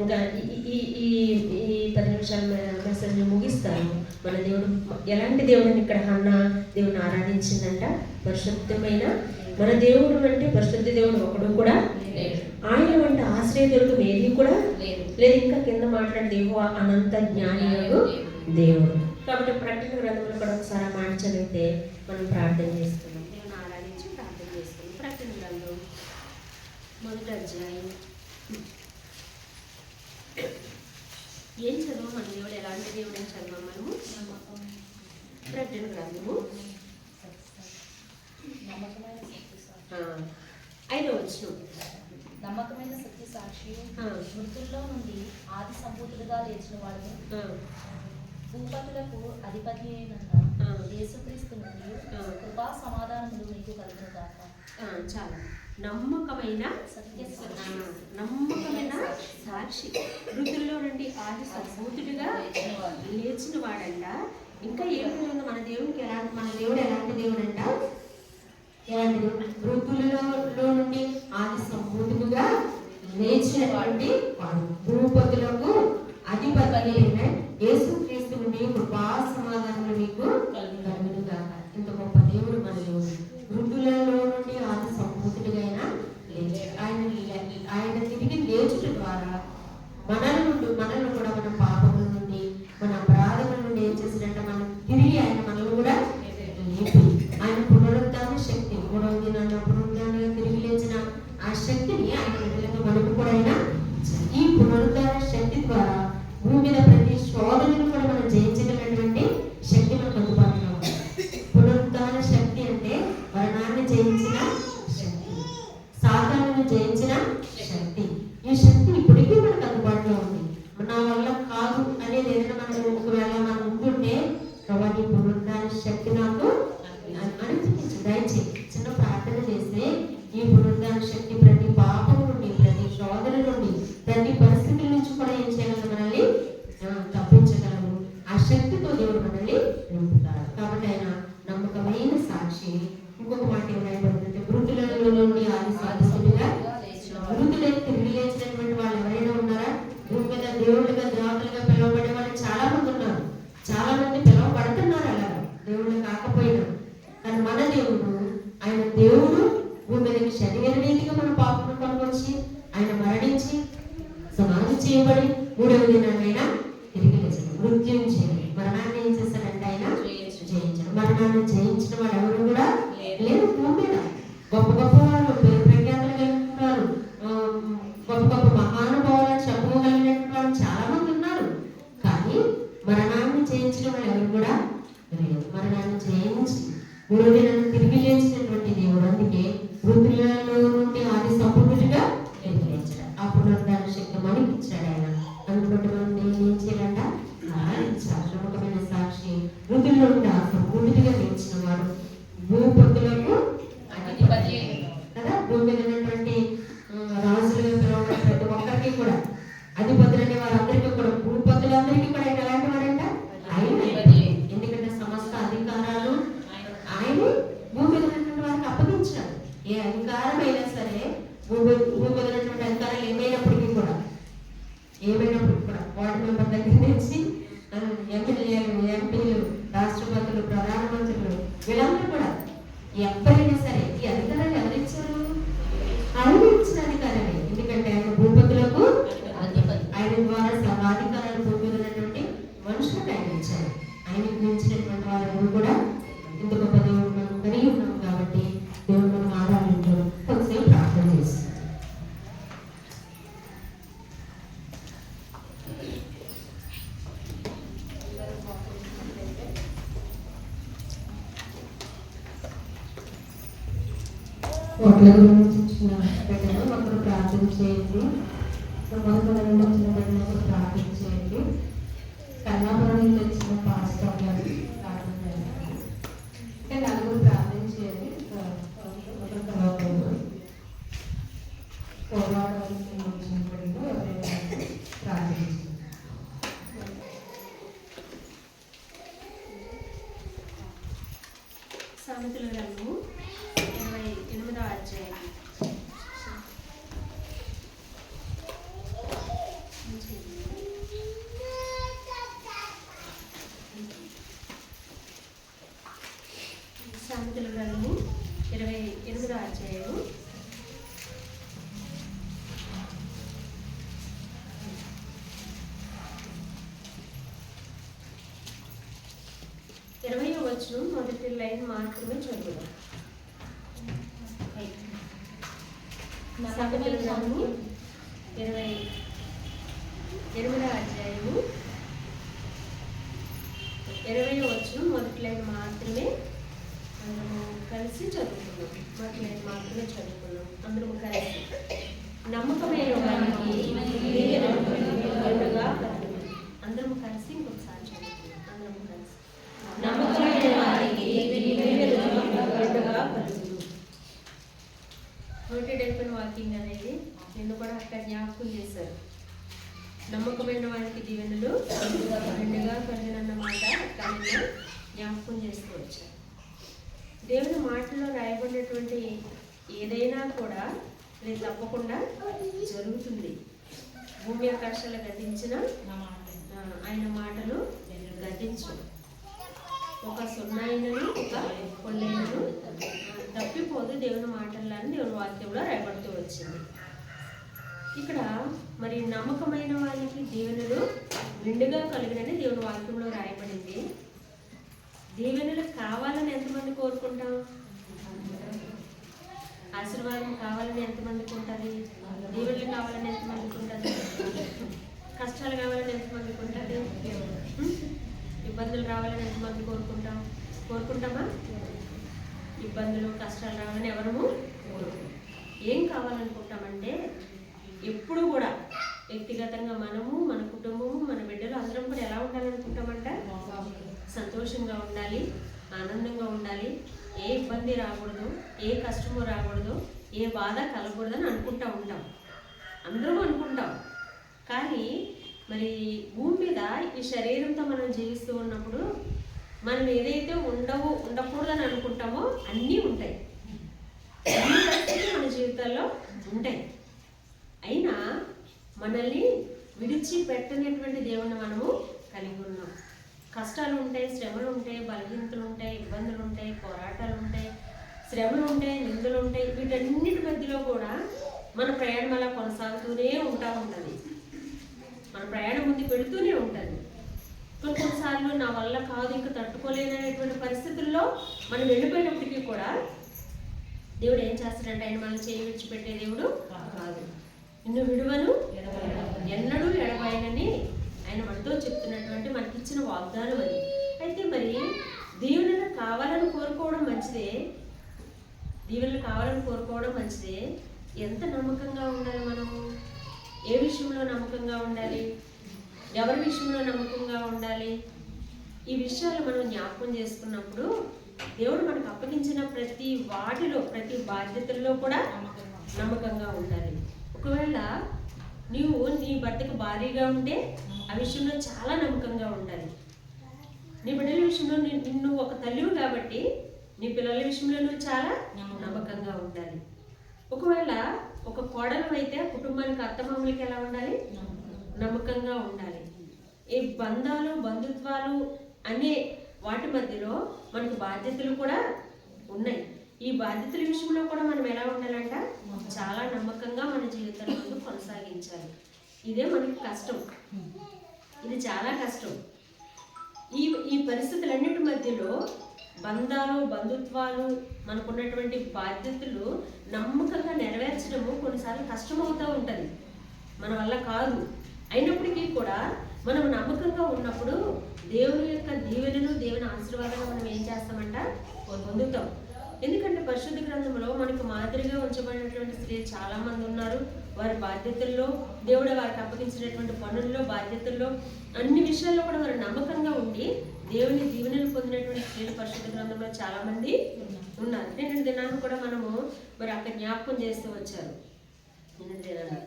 ఇంకా ఈ 10 నిమిషాల మెసేజ్ ముగిస్తాను. మన దేవుడు ఎలాంటి దేవుడిని ఇక్కడ హన్నా దేవుని ఆరాధించిందంట, పరిశుద్ధమైన మన దేవుడు అంటే పరిశుద్ధ దేవుడు ఒకడు కూడా ఆయన వంటి ఆశ్రయ దేవుడు ఏది కూడా లేదు ఇంకా కింద మాట్లాడే యెహోవా అనంత జ్ఞానియగు దేవుడు. కాబట్టి ప్రకటన గ్రంథంలో కూడా ఒకసారి ఆ మాట చదివితే మనం ప్రార్థన చేస్తున్నాం, దేవుని ఆరాధించి ప్రార్థన చేస్తున్నాం. ప్రకటన గ్రంథం 1వ అధ్యాయం. ఏం చదువు మన దేవుడు ఎలాంటి దేవుడు అని చదవం మనము? ప్రకటన గ్రంథము 5వ వచనం. నమ్మకమైన సత్య సాక్షి, మృతుల్లో నుండి ఆది సంపూతుడుగా లేచిన వాడు, భూపతులకు అధిపతి అయిన యేసుక్రీస్తు నుండి కృపా సమాధానములు మీకు కలుగును గాక. చాలా నమ్మకమైన నమ్మకమైన సాక్షి, మృతుల్లో నుండి ఆది సంపూతుడుగా లేచిన వాడంట. ఇంకా ఏమి మన దేవుడికి మన దేవుడు ఎలాంటి దేవుడు అంట? మృతులలో నుండి ఆది సంపూతుడుగా లేచినటువంటి వాడు, భూపతులకు అధిపతి అయిన యేసుక్రీస్తు నుండి కృపా సమాధానములు మీకు కలుగును గాక. ఇంత గొప్ప దేవుడు మన దేవుడు. మృతులలో నుండి ఆది సంపూతుడుగా ఆయన తిరిగి లేచుట ద్వారా మనల్ని కూడా మన పాపముల నుండి మన అపరాధముల నుండి ఏం చేసినట్టు మనం తిరిగి మనల్ని కూడా లేపి ఆయన పునరుద్ధాన శక్తి, 3వ దినాన పునరుద్ధానంగా తిరిగి లేచిన ఆ శక్తిని ఆయన బిడ్డలకు మనకు కూడా ఈ పునరుద్ధాన శక్తి ద్వారా భూమి మీద ప్రతి శోధనను కూడా మనం జయించగలిగినటువంటి శక్తి మనకు అందుబాటులో ఉంది. పునరుద్ధాన శక్తి అంటే మరణాన్ని జయించిన శక్తి, సాతానుని జయించిన శక్తి. ఈ శక్తి ఇప్పటికీ మనకు అందుబాటులో ఉంది. నా వల్ల కాదు అనేది ఏదైనా మనం ఒకవేళ మనం ఉంటుంటే కాబట్టి పునరుద్ధాన శక్తి నాకు అనుమతించు, దయచేసి చిన్న ప్రార్థన చేస్తే ఈ పునరుద్ధాన శక్తి ప్రతి పాపం నుండి, ప్రతి శోధన నుండి, ప్రతి పరిస్థితుల నుంచి కూడా ఏం చేయగలరు? మనల్ని తప్పించగలరు. ఆ శక్తితో దేవుడు మనల్ని నింపుతాడు. కాబట్టి ఆయన నమ్మకమైన సాక్షి. ఇంకొక మాట ఏమైపోతుందంటే మృతులలో నుండి ఆది సాధిస్తుగా మృతులై తిరిగి లేచినటువంటి వాళ్ళు ఎవరైనా ఉన్నారా? భూమి మీద దేవుళ్ళుగా దేవతలుగా పిలువబడే వాళ్ళు చాలా మంది ఉన్నారు. చాలా మంది పిలువబడుతున్నారు అలా దేవుళ్ళు కాకపోయినా. కానీ మన దేవుడు, ఆయన దేవుడు భూమి మీదకి శరీర రీతిగా మన పాపను కొనుకొచ్చి ఆయన మరణించి సమాధి చేయబడి 3వ దినాన్నైనా తిరిగి లేచాడు. మృత్యుంజయుడు. మరణాన్ని ఏం చేశాడంటే ఆయన జయించాడు. మరణాన్ని జయించిన వాడు ఎవరు కూడా లేదు భూమి మీద. గొప్ప గొప్ప వాళ్ళు, పేరు ప్రఖ్యాతలు కలిగినారు, గొప్ప గొప్ప మహానుభావులను చెప్పగలిగినటువంటి వాళ్ళు చాలా మంది ఉన్నారు. కానీ మరణాన్ని జయించిన వాళ్ళు ఎవరు కూడా లేదు. మరణాన్ని జయించి 3వ దినాన్ని తిరిగి లేచినటువంటి దేవుడు. అందుకే మృతులలో నుండి ఆది సంపూర్ణుడిగా తిరిగి లేచాడు. ఆ పునరుద్ధాన శక్తి మనకి ఇచ్చాడు ఆయన. అందుబట్టి మనం దేవుని ఏం చేయాలంట? ఆరాధించాలి. నమ్మకమైన సాక్షి, మృతుల్లో నుండి ఆ సంపూర్ణుడిగా లేచిన వాడు, భూపతులకు అధిపతి కదా. భూమి మీద ఉన్నటువంటి రాజులుగా పిలవబడే ప్రతి ఒక్కరికి కూడా అధిపతులు అనే వారందరికీ కూడా, భూపతులందరికీ కూడా ఆయన ఎలాంటి వాడంట? ఆయన. ఎందుకంటే సమస్త అధికారాలు ఆయన భూమి మీద ఉన్నటువంటి వారికి అప్పగించాడు. ఏ అధికారం అయినా సరే, భూమి మీద ఉన్నటువంటి అధికారాలు ఏమైనప్పటికీ కూడా వార్డు మెంబర్ దగ్గర నుంచి ఎమ్మెల్యేలు, ఎంపీలు, రాష్ట్రపతులు, ప్రధానమంత్రులు, వీళ్ళందరూ కూడా ఎవరైనా సరే ఈ అధికారాలు ఎవరిచ్చారు? ఆయన ఇచ్చిన అధికారమే. ఎందుకంటే ఆయన భూపతులకు ఆయన ద్వారా సర్వాధికారాలు భూమి మీద ఉన్నటువంటి మనుషులకు ఆయన ఇచ్చారు. ఆయనకు మించినటువంటి వారు కూడా ఇంత గొప్ప దేవుడు మనం కలిగి ఉన్నాం. కాబట్టి దేవుడు మనం ఆరాధించడం కొంతసేపు ప్రార్థన చేస్తాం. ఒకరి గురించి చిన్న పెట్టాను, ఒకరు ప్రార్థన చేయండి. మొదటి చిన్న పెట్టిన ఒకరు ప్రార్థన చేయండి. కన్నాపురం నుంచి వచ్చిన పాస్టర్ గారు ప్రార్థన చేయండి. అంటే నలుగురు ప్రార్థన చేయండి. ఒకరు కన్నాపురం పోరాటానికి వచ్చినప్పుడు ఎవరైనా ప్రార్థించండి. సామెతల గ్రంథము 28వ అధ్యాయం. సామెతల గ్రంథము 28వ అధ్యాయము. వచనం మొదటి లైన్ మాత్రమే చదువుదాం. సామెతల గ్రంథము 28వ అధ్యాయము 20వ వచనం మొదటి లైన్ మాత్రమే అందరము కలిసి చదువుకున్నాం. మొదటి లైన్ మాత్రమే చదువుకున్నాం అందరము కలిసి. నమ్మకమైన వారికి మెండుగా కలుగును. అందరము కలిసి ఇంకొకసారి చదువుకున్నాం. అందరము కలిసి. నమ్మకమైన వారికి మెండుగా కలుగును. నోటెడ్ అయిపోయిన వాకింగ్ అనేది నిన్ను కూడా అక్కడ జ్ఞాపకం చేశారు. నమ్మకమైన వారికి దీవెనలు మెండుగా కలిగినన్నమాట అక్కడ జ్ఞాపకం చేస్తూ వచ్చారు. దేవుని మాటల్లో రాయబడినటువంటి ఏదైనా కూడా ఇది తప్పకుండా జరుగుతుంది. భూమి ఆకాశాలు గతించిన ఆయన మాటలు గతించు. ఒక సున్నాయినను ఒక కొల్లైనను తప్పిపోదు దేవుని మాటల్లో అని దేవుని వాక్యంలో రాయబడుతూ వచ్చింది. ఇక్కడ మరి నమ్మకమైన వారికి దీవెనలు నిండుగా కలిగినని దేవుని వాక్యంలో రాయబడింది. దీవెనలు కావాలని ఎంతమంది కోరుకుంటాం? ఆశీర్వాదం కావాలని ఎంతమందికి ఉంటుంది? దీవెనలు కావాలని ఎంతమందికి ఉంటుంది? కష్టాలు కావాలని ఎంతమందికి ఉంటుంది? ఇబ్బందులు రావాలని ఎంతమంది కోరుకుంటామా? ఇబ్బందులు కష్టాలు రావాలని ఎవరము కోరుకుంటాం. ఏం కావాలనుకుంటామంటే ఎప్పుడు కూడా వ్యక్తిగతంగా మనము, మన కుటుంబము, మన బిడ్డలు అందరం కూడా ఎలా ఉండాలనుకుంటామంట? సంతోషంగా ఉండాలి, ఆనందంగా ఉండాలి, ఏ ఇబ్బంది రాకూడదు, ఏ కష్టము రాకూడదు, ఏ బాధ కలగకూడదు అని అనుకుంటూ ఉంటాం. అందరూ అనుకుంటాం. కానీ మరి భూమి మీద ఈ శరీరంతో మనం జీవిస్తూ ఉన్నప్పుడు మనం ఏదైతే ఉండకూడదని అనుకుంటామో అన్నీ ఉంటాయి. అన్ని పరిస్థితులు మన జీవితాల్లో ఉంటాయి. అయినా మనల్ని విడిచిపెట్టనటువంటి దేవుని మనము కలిగి ఉన్నాం. కష్టాలు ఉంటాయి, శ్రమలు ఉంటాయి, బలహీనతలు ఉంటాయి, ఇబ్బందులు ఉంటాయి, పోరాటాలు ఉంటాయి, శ్రమలు ఉంటాయి, నిందలు ఉంటాయి. వీటన్నిటి మధ్యలో కూడా మన ప్రయాణం అలా కొనసాగుతూనే ఉంటుంది. మన ప్రయాణం ముందు పెడుతూనే ఉంటుంది. కొన్నిసార్లు నా వల్ల కాదు, ఇంకా తట్టుకోలేనటువంటి పరిస్థితుల్లో మనం వెళ్ళిపోయినప్పటికీ కూడా దేవుడు ఏం చేస్తాడంటే ఆయన మనల్ని చేయి విడిచిపెట్టే దేవుడు కాదు. నిన్ను విడువను ఎన్నడూ ఎడబాయనని ఆయన మనతో చెప్తున్నటువంటి మనకిచ్చిన వాగ్దానం అది. అయితే మరి దీవెనలు కావాలని కోరుకోవడం మంచిదే, ఎంత నమ్మకంగా ఉండాలి? మనము ఏ విషయంలో నమ్మకంగా ఉండాలి? ఎవరి విషయంలో నమ్మకంగా ఉండాలి? ఈ విషయాలు మనం జ్ఞాపకం చేసుకున్నప్పుడు దేవుడు మనకు అప్పగించిన ప్రతి వాటిలో, ప్రతి బాధ్యతల్లో కూడా నమ్మకంగా ఉండాలి. ఒకవేళ నీవు నీ భర్తకు భారీగా ఉంటే ఆ విషయంలో చాలా నమ్మకంగా ఉండాలి. నీ బిడ్డల విషయంలో నిన్ను ఒక తల్లివి కాబట్టి నీ పిల్లల విషయంలో నువ్వు చాలా నమ్మకంగా ఉండాలి. ఒకవేళ ఒక కోడలు అయితే కుటుంబానికి అత్తమామలకి ఎలా ఉండాలి? నమ్మకంగా ఉండాలి. ఈ బంధాలు, బంధుత్వాలు అనే వాటి మధ్యలో మనకు బాధ్యతలు కూడా ఉన్నాయి. ఈ బాధ్యతల విషయంలో కూడా మనం ఎలా ఉండాలంట? చాలా నమ్మకంగా మన జీవితంలో కొనసాగించాలి. ఇదే మనకి కష్టం, ఇది చాలా కష్టం. ఈ పరిస్థితులన్నిటి మధ్యలో బంధాలు, బంధుత్వాలు, మనకున్నటువంటి బాధ్యతలు నమ్మకంగా నెరవేర్చడము కొన్నిసార్లు కష్టమవుతూ ఉంటుంది, మన వల్ల కాదు. అయినప్పటికీ కూడా మనం నమ్మకంగా ఉన్నప్పుడు దేవుని యొక్క దీవెనను, దేవుని ఆశీర్వాదాలు మనం ఏం చేస్తామంట? పొందుతాం. ఎందుకంటే పరిశుద్ధ గ్రంథంలో మనకు మాదిరిగా ఉంచబడినటువంటి స్త్రీలు చాలా మంది ఉన్నారు. వారి బాధ్యతల్లో, దేవుడు వారికి అప్పగించినటువంటి పనుల్లో, బాధ్యతల్లో, అన్ని విషయాల్లో కూడా వారు నమ్మకంగా ఉండి దేవుని దీవెనలు పొందినటువంటి స్త్రీలు పరిశుద్ధ గ్రంథంలో చాలా మంది ఉన్నారు. నిన్న దినాన్ని కూడా మనము మరి అక్కడ జ్ఞాపకం చేస్తూ వచ్చారు. నిన్న దినాన్ని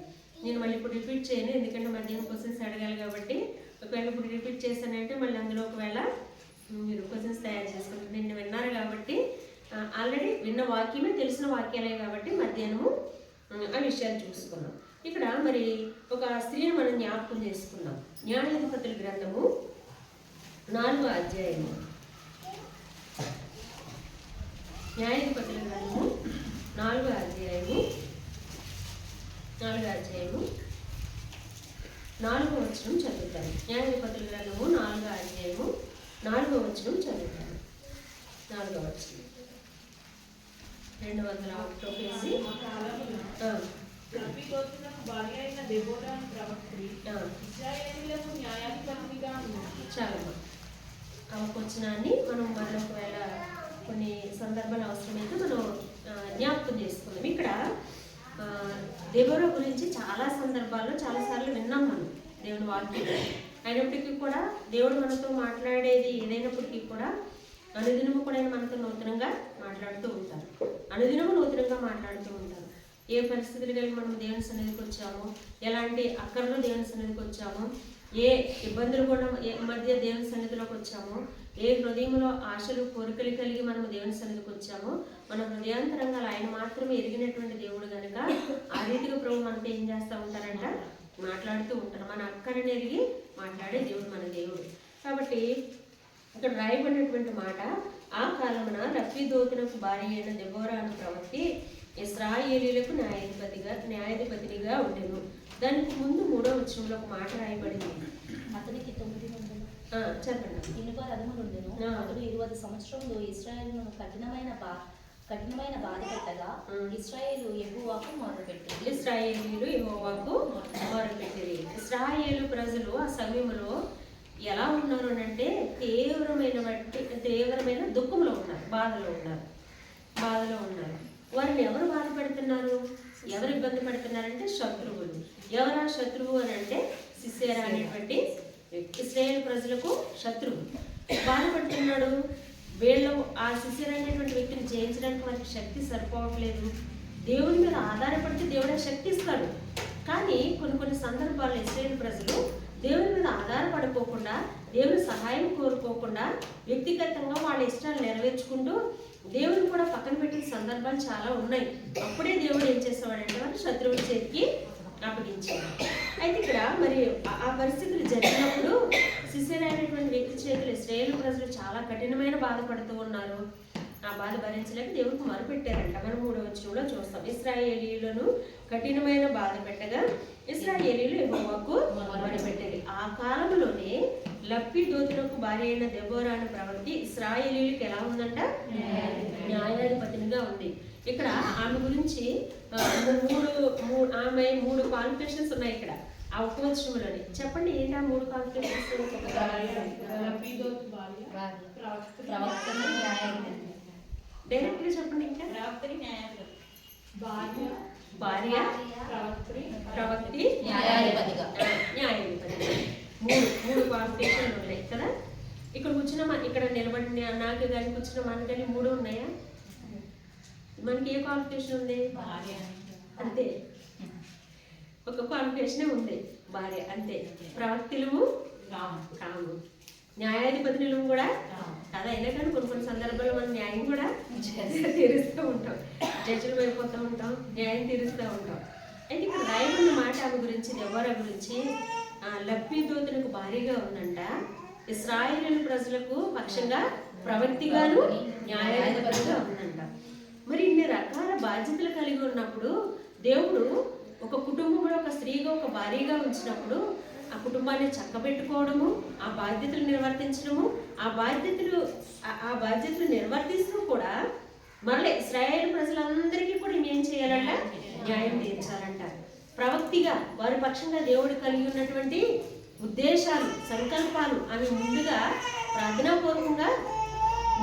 నేను మళ్ళీ ఇప్పుడు రిపీట్ చేయను, ఎందుకంటే మధ్యాహ్నం క్వశ్చన్స్ అడగాలి కాబట్టి. ఒకవేళ ఇప్పుడు రిపీట్ చేశానంటే మళ్ళీ అందులో ఒకవేళ మీరు క్వశ్చన్స్ తయారు చేసుకుంటారు. నిన్న విన్నారు కాబట్టి, ఆల్రెడీ విన్న వాక్యమే, తెలిసిన వాక్యాలే కాబట్టి మధ్యాహ్నము ఆ విషయాలు చూసుకున్నాం. ఇక్కడ మరి ఒక స్త్రీని మనం జ్ఞాపకం చేసుకున్నాం. న్యాయాధిపతుల గ్రంథము 4వ అధ్యాయము. న్యాయాధిపతుల గ్రంథము 4వ అధ్యాయము 4వ వచనం చదువుతాను. న్యాయాధిపతుల గ్రంథము 4వ అధ్యాయము 4వ వచనం చదువుతాను. 4వ వచనం 201 పేజీ. లబ్బీదోతునకు భార్య అయిన దెబోరా అను ప్రవక్త్రి ఇశ్రాయేలీయులకు న్యాయాధిపతినిగా ఉన్నది. చాలా అవకొచ్చినాన్ని మనం మరి ఒకవేళ కొన్ని సందర్భాలు అవసరమైతే మనం జ్ఞాపకం చేసుకుందాం. ఇక్కడ దెబోరా గురించి చాలా సందర్భాల్లో చాలాసార్లు విన్నాం మనం దేవుని వాక్యం. అయినప్పటికీ కూడా దేవుడు మనతో మాట్లాడేది ఏదైనప్పటికీ కూడా అనుదినము కూడా మనతో నూతనంగా మాట్లాడుతూ ఉంటారు. అనుదినము నూతనంగా మాట్లాడుతూ ఉంటారు. ఏ పరిస్థితులు కలిగి మనం దేవుని సన్నిధికి వచ్చామో, ఎలాంటి అక్కర్లు దేవుని సన్నిధికి వచ్చామో, ఏ ఇబ్బందులు కూడా మధ్య దేవుని సన్నిధిలోకి వచ్చామో, ఏ హృదయంలో ఆశలు కోరికలు కలిగి మనం దేవుని సన్నిధికి వచ్చామో, మన హృదయాంతరంగా ఆయన మాత్రమే ఎరిగినటువంటి దేవుడు కనుక ఆ రీతిగా ప్రభు మనతో ఏం చేస్తూ ఉంటారంట, మాట్లాడుతూ ఉంటారు. మన అక్కరని ఎరిగి మాట్లాడే దేవుడు మన దేవుడు. కాబట్టి ఇక్కడ రాయబడినటువంటి మాట, ఆ కాలమున లబ్బీదోతునకు భార్య అయిన దెబోరా అను ప్రవక్తి ఇశ్రాయేలీయులకు న్యాయాధిపతినిగా ఉండెను. దానికి ముందు 3వ వచనంలో ఒక మాట రాయబడింది. అతనికి 9 మంది చెప్పండి. ఇనుప రథములు ఉండెను. అతడు 20 సంవత్సరంలో ఇశ్రాయేలును కఠినమైన బాధ పెట్టగా ఇశ్రాయేలు యెహోవాకు మొరపెట్టింది. ఇశ్రాయేలీయులు యెహోవాకు మొరపెట్టిరి. ఇశ్రాయేలు ప్రజలు ఆ సమయంలో ఎలా ఉన్నారు అంటే తీవ్రమైన దుఃఖంలో ఉన్నారు, బాధలో ఉన్నారు. వారిని ఎవరు బాధ పెడుతున్నారు, ఎవరు ఇబ్బంది పెడుతున్నారంటే శత్రువులు. ఎవరు ఆ శత్రువు అని అంటే సిసేరా అనేటువంటి ఇశ్రాయేలు ప్రజలకు శత్రువు బాధపడుతున్నాడు. వీళ్ళు ఆ సిసేరా అనేటువంటి వ్యక్తిని జయించడానికి వారికి శక్తి సరిపోవట్లేదు. దేవుని మీద ఆధారపడితే దేవుడే శక్తి ఇస్తాడు. కానీ కొన్ని సందర్భాల్లో ఇశ్రాయేలు ప్రజలు దేవుని మీద ఆధారపడిపోకుండా, దేవుని సహాయం కోరుకోకుండా వ్యక్తిగతంగా వాళ్ళ ఇష్టాలు నెరవేర్చుకుంటూ దేవుని కూడా పక్కన పెట్టిన సందర్భాలు చాలా ఉన్నాయి. అప్పుడే దేవుడు ఏం చేసేవాడంటే వాడు శత్రువుల చేతికి అప్పగించాడు. అయితే ఇక్కడ మరి ఆ పరిస్థితులు జరిగినప్పుడు సిసేరా అనేటువంటి వ్యక్తి చేతులు ఇశ్రాయేలు ప్రజలు చాలా కఠినమైన బాధపడుతూ ఉన్నారు. ఆ బాధ భరించలేక దేవుడికి మొరపెట్టారంట. మనం 3వ వచనంలో చూస్తాం. ఇశ్రాయేలీయులను కఠినమైన బాధ పెట్టగా ఇశ్రాయేలీయులు యెహోవాకు మొరపెట్టారు. ఆ కాలంలోనే లబ్బీదోతునకు భార్య అయిన దెబోరా అను ప్రవక్తి ఇశ్రాయేలీయులకు ఎలా ఉందంట, న్యాయాధిపతినిగా ఉంది. ఇక్కడ ఆమె గురించి ఆమె 3 క్వాలిఫికేషన్స్ ఉన్నాయి ఇక్కడ ఆ ఉపవచనంలోనే. చెప్పండి ఏంటి ఆ 3 క్వాలిఫికేషన్స్? లబ్బీదోతు భార్య ప్రవక్తను న్యాయాధిపతి. డైరెక్ట్ గా చెప్పండి. ఇంకా ప్రవక్తని న్యాయాధిపతి, భార్య ప్రవక్తి న్యాయాధిపతిగా. 3 క్వాలిఫికేషన్లు ఉన్నాయి కదా. ఇక్కడ ఇక్కడ నిలబడిన నాకు కానీ కూర్చున్న మనకు కానీ 3 ఉన్నాయా? మనకి ఏ క్వాలిఫికేషన్ ఉంది? అంతే, ఒక క్వాలిఫికేషనే ఉంది, భార్య అంతే. ప్రవక్తులు కాము, న్యాయాధిపతులు కూడా కదా. అయినా కానీ కొన్ని సందర్భాల్లో మనం న్యాయం కూడా తీరుస్తూ ఉంటాం, జడ్జిలు అయిపోతూ ఉంటాం, న్యాయం తీరుస్తూ ఉంటాం. అయితే ఇక్కడ రాయబడిన మాట ఆమె గురించి, దెబోరా గురించి, లబ్బీదోతునకు భారీగా ఉందంట. ఇశ్రాయేలు ప్రజలకు పక్షంగా ప్రవక్తిగాను న్యాయాధిపతిగా ఉందంట. మరి ఇన్ని రకాల బాధ్యతలు కలిగి ఉన్నప్పుడు దేవుడు ఒక కుటుంబంలో ఒక స్త్రీగా ఒక భార్యగా ఉంచినప్పుడు ఆ కుటుంబాన్ని చక్కబెట్టుకోవడము, ఆ బాధ్యతలు నిర్వర్తించడము, ఆ బాధ్యతలు నిర్వర్తిస్తూ కూడా మరలే ఇశ్రాయేలు ప్రజలందరికీ కూడా ఏం చేయాలంట, న్యాయం తీర్చాలంట. ప్రవక్తిగా వారి పక్షంగా దేవుడు కలిగి ఉన్నటువంటి ఉద్దేశాలు, సంకల్పాలు ఆమె ముందుగా ప్రార్థనాపూర్వకంగా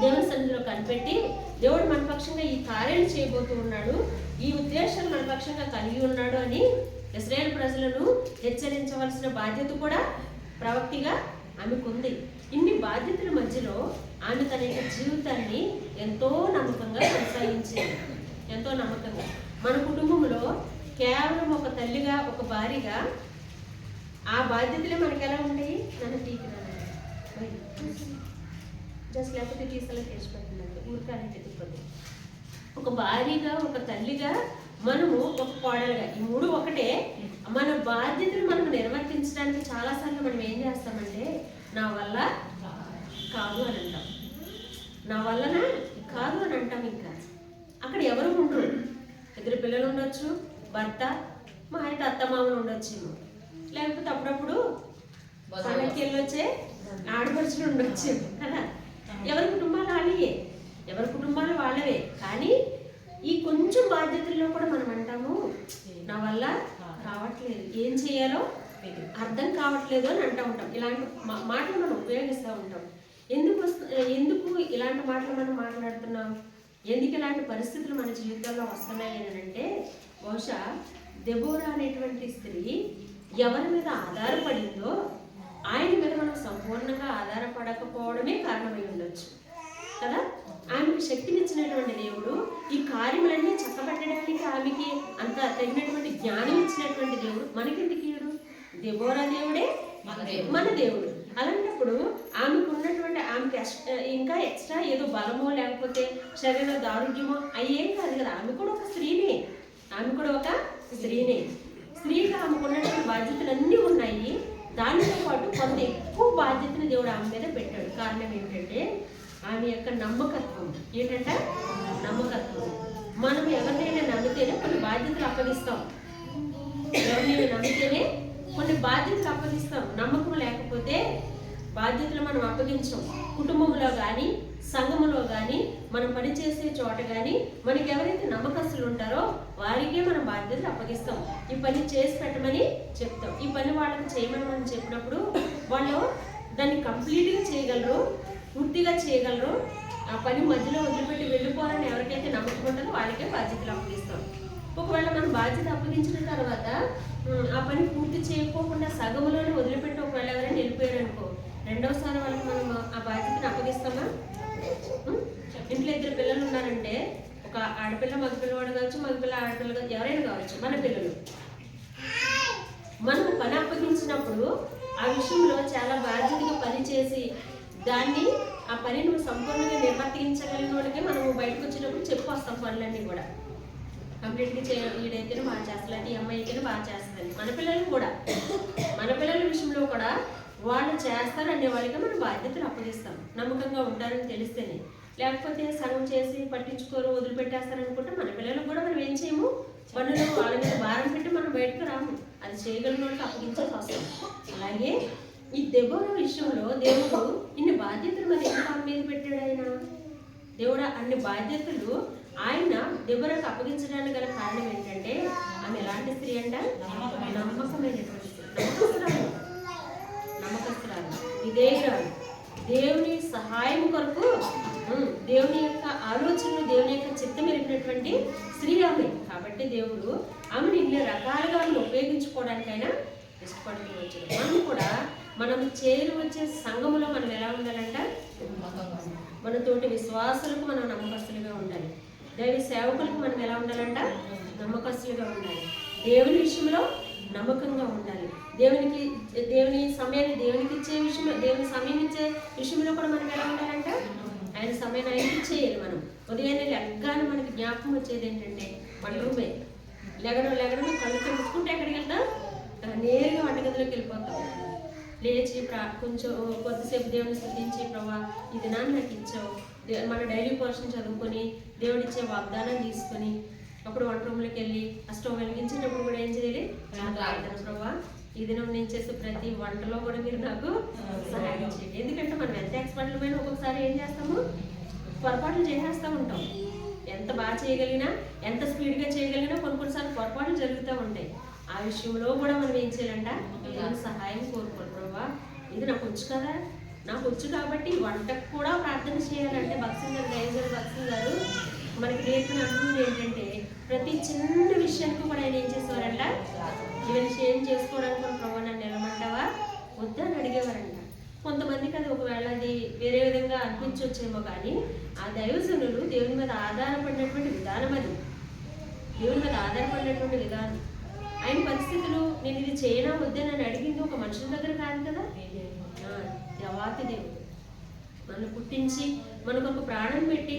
దేవుని సన్నిధిలో కనిపెట్టి, దేవుడు మన పక్షంగా ఈ కార్యాలు చేయబోతూ ఉన్నాడు, ఈ ఉద్దేశాలు మన పక్షంగా కలిగి ఉన్నాడు అని ఇశ్రాయేలు ప్రజలను హెచ్చరించవలసిన బాధ్యత కూడా ప్రవక్తిగా ఆమెకుంది. ఇన్ని బాధ్యతల మధ్యలో ఆమె తన యొక్క జీవితాన్ని ఎంతో నమ్మకంగా కొనసాగించింది. ఎంతో నమ్మకంగా మన కుటుంబంలో కేవలం ఒక తల్లిగా, ఒక భార్యగా ఆ బాధ్యతలే మనకి ఎలా ఉంటాయి? నన్ను జస్ట్ లేకపోతే తీసుకెళ్ళి తెచ్చిపెట్టిందండి ఊరికాలంటే తిప్పదు. ఒక భార్యగా, ఒక తల్లిగా, మనము ఒక కోడలుగా, ఈ 3 ఒకటే. మన బాధ్యతలు మనకు నిర్వర్తించడానికి చాలాసార్లు మనం ఏం చేస్తామంటే నా వల్ల కాదు అని అంటాం, నా వలన కాదు అని అంటాం. ఇంకా అక్కడ ఎవరు ఉండరు, 2 పిల్లలు ఉండొచ్చు, భర్త, మా అయితే అత్తమామలు ఉండొచ్చేమో, లేకపోతే అప్పుడప్పుడు పండక్కి వెళ్ళొచ్చే ఆడపడుచులు ఉండొచ్చేమో కదా. ఎవరి కుటుంబాలు వాళ్ళే, ఎవరి కుటుంబాలు వాళ్ళవే. కానీ ఈ కొంచెం బాధ్యతల్లో కూడా మనం అంటాము, నా వల్ల కావట్లేదు, ఏం చేయాలో అర్థం కావట్లేదు అని అంటూ ఉంటాం. ఇలాంటి మాటలు మనం ఉపయోగిస్తూ ఉంటాం. ఎందుకు ఇలాంటి మాటలు మనం మాట్లాడుతున్నాం? ఎందుకు ఇలాంటి పరిస్థితులు మన జీవితంలో వస్తున్నాయి అని అంటే, బహుశా దెబోరా అనేటువంటి స్త్రీ ఎవరి మీద ఆధారపడిందో ఆయన మీద మనం సంపూర్ణంగా ఆధారపడకపోవడమే కారణమై ఉండొచ్చు కదా. ఆమెకు శక్తినిచ్చినటువంటి దేవుడు ఈ కార్యములన్నీ చక్కబెట్టడానికి ఆమెకి అంత తగినటువంటి జ్ఞానం ఇచ్చినటువంటి దేవుడు మనకెందుకు ఇయ్యడు? దెబోరా దేవుడే మన దేవుడు. అలాంటప్పుడు ఆమెకు ఉన్నటువంటి ఇంకా ఎక్స్ట్రా ఏదో బలమో లేకపోతే శరీర దారుఢ్యమో అయ్యేం కాదు కదా. ఆమె కూడా ఒక స్త్రీనే. స్త్రీగా ఆమెకు ఉన్నటువంటి బాధ్యతలు అన్నీ ఉన్నాయి. దానితో పాటు కొంత ఎక్కువ బాధ్యతను దేవుడు ఆమె మీద పెట్టాడు. కారణం ఏంటంటే ఆమె యొక్క నమ్మకత్వం. ఏంటంటే నమ్మకత్వం. మనం ఎవరినైనా నమ్మితేనే కొన్ని బాధ్యతలు అప్పగిస్తాం. ఎవరినైనా నమ్మితేనే కొన్ని బాధ్యతలు అప్పగిస్తాం. నమ్మకం లేకపోతే బాధ్యతలు మనం అప్పగించాం. కుటుంబంలో కానీ, సంఘంలో కానీ, మనం పనిచేసే చోట కానీ మనకి ఎవరైతే నమ్మకస్తులు ఉంటారో వారికే మనం బాధ్యతలు అప్పగిస్తాం. ఈ పని చేసి పెట్టమని చెప్తాం. ఈ పని వాళ్ళకి చేయమని మనం చెప్పినప్పుడు వాళ్ళు దాన్ని కంప్లీట్గా చేయగలరు, పూర్తిగా చేయగలరు. ఆ పని మధ్యలో వదిలిపెట్టి వెళ్ళిపోవాలని ఎవరికైతే నమ్మకం ఉంటుందో వాళ్ళకే బాధ్యతలు అప్పగిస్తాం. ఒకవేళ మనం బాధ్యత అప్పగించిన తర్వాత ఆ పని పూర్తి చేయకపోకుండా సగంలోనే వదిలిపెట్టి ఒకవేళ ఎవరైనా వెళ్ళిపోయారు అనుకో, రెండోసారి వాళ్ళకి మనం ఆ బాధ్యతను అప్పగిస్తామా? ఇంట్లో 2 పిల్లలు ఉన్నారంటే, ఒక ఆడపిల్ల మగపిల్లవాడు కావచ్చు, మగపిల్ల ఆడపిల్ల కావచ్చు, ఎవరైనా కావచ్చు, మన పిల్లలు. మనం పని అప్పగించినప్పుడు ఆ విషయంలో చాలా బాధ్యతగా పని చేసి దాన్ని ఆ పని నువ్వు సంపూర్ణంగా నిర్వర్తించగలిగిన వాళ్ళకి మనం బయటకు వచ్చినప్పుడు చెప్పొస్తాం పనులన్నీ కూడా. కంప్లీట్గా వీడైతేనే బాగా చేస్తారు, ఈ అమ్మాయి అయితేనే బాగా చేస్తుంది. మన పిల్లల విషయంలో కూడా వాళ్ళు చేస్తారు అనే వాళ్ళకి మనం బాధ్యతలు అప్పగిస్తాం. నమ్మకంగా ఉంటారని తెలిస్తేనే. లేకపోతే సగం చేసి పట్టించుకోరు, వదిలిపెట్టేస్తారు అనుకుంటే మన పిల్లలకు కూడా మనం ఏం చేయము, పనులు వాళ్ళ మీద భారం పెట్టి మనం బయటకు రాము. అది చేయగలిగిన వాళ్ళకి అప్పగించాల్సి వస్తాం. అలాగే ఈ దెబోరా విషయంలో దేవుడు ఇన్ని బాధ్యతలు మరి ఎందుకు ఆమె మీద పెట్టాడు? దేవుడు అన్ని బాధ్యతలు ఆయన దెబోరాకు అప్పగించడానికి గల కారణం ఏంటంటే, ఆమె ఎలాంటి స్త్రీ అంట? నమ్మకమైనటువంటి స్త్రీ, నమ్మకస్తురాలు, విధేయురాలు, దేవుని సహాయం కొరకు దేవుని యొక్క ఆలోచనలు, దేవుని యొక్క చిత్తం ఎరిగినటువంటి స్త్రీ ఆమె. కాబట్టి దేవుడు ఆమెను ఇన్ని రకాలుగా ఆమెను ఉపయోగించుకోవడానికైనా ఇష్టపడుతూ వచ్చాడు. మనం కూడా మనం చేరి వచ్చే సంఘములో మనం ఎలా ఉండాలంట? మన తోటి విశ్వాసులకు మనం నమ్మకస్తులుగా ఉండాలి. దైవ సేవకులకు మనం ఎలా ఉండాలంట? నమ్మకస్తులుగా ఉండాలి. దేవుని విషయంలో నమ్మకంగా ఉండాలి. దేవుని సమయాన్ని దేవునికి ఇచ్చే విషయంలో, దేవుని సమయం ఇచ్చే విషయంలో కూడా మనం ఎలా ఉండాలంట? ఆయన సమయాన్ని ఆయన ఇచ్చేయాలి. మనం ఉదయాన్నే లెగ్గానే మనకి జ్ఞాపకం వచ్చేది ఏంటంటే వంటరూమే. లెగడమే కళ్ళు తెలుసుకుంటే ఎక్కడికి వెళ్తాం? నేరుగా వంటగదిలోకి వెళ్ళిపోతాం. లేచి కొంచెం కొద్దిసేపు దేవుని స్తుతించి, ప్రభా ఈ దినాన్ని నాకు ఇచ్చావు, మన డైలీ పోర్షన్ చదువుకొని దేవుడిచ్చే వాగ్దానం తీసుకొని అప్పుడు వంట రూమ్లోకి వెళ్ళి ఆ స్టవ్ వెలిగించేటప్పుడు కూడా ఏం చేయాలి? ప్రభా ఈ దినం నేను చేసే ప్రతి వంటలో కూడా మీరు నాకు సహాయం చేయండి. ఎందుకంటే మనం ఎంత ఎక్స్పర్ట్ల పైన ఒక్కొక్కసారి ఏం చేస్తాము, పొరపాట్లు చేసేస్తూ ఉంటాం. ఎంత బాగా చేయగలిగినా, ఎంత స్పీడ్గా చేయగలిగినా కొన్నిసార్లు పొరపాట్లు జరుగుతూ ఉంటాయి. ఆ విషయంలో కూడా మనం ఏం చేయాలంట? దేవుని సహాయం కోరుకోవాలి. ప్రభా ఇది నాకు వచ్చు కదా, నాకు వచ్చు కాబట్టి వంటకు కూడా ప్రార్థన చేయాలంటే భక్సింగ్ గారు, దైవజనుడు భక్సింగ్ గారు మనకి నేర్పిన అనుభవం ఏంటంటే, ప్రతి చిన్న విషయానికి కూడా ఆయన ఏం చేసేవారంట? ఈవెన్ షేర్ చేసుకోవడానికి కూడా ప్రభా నన్ను నిలమంటావా వద్దా అని అడిగేవారంట. కొంతమందికి అది ఒకవేళ అది వేరే విధంగా అనిపించవచ్చేమో, కానీ ఆ దైవజనులు దేవుని మీద ఆధారపడినటువంటి విధానం, అది దేవుని మీద ఆధారపడినటువంటి విధానం. ఆయన పరిస్థితులు నేను ఇది చేయనా వద్దని అడిగింది ఒక మనుషుల దగ్గర కాదు కదా, దేవాతి దేవుడు మనల్ని పుట్టించి మనకు ఒక ప్రాణం పెట్టి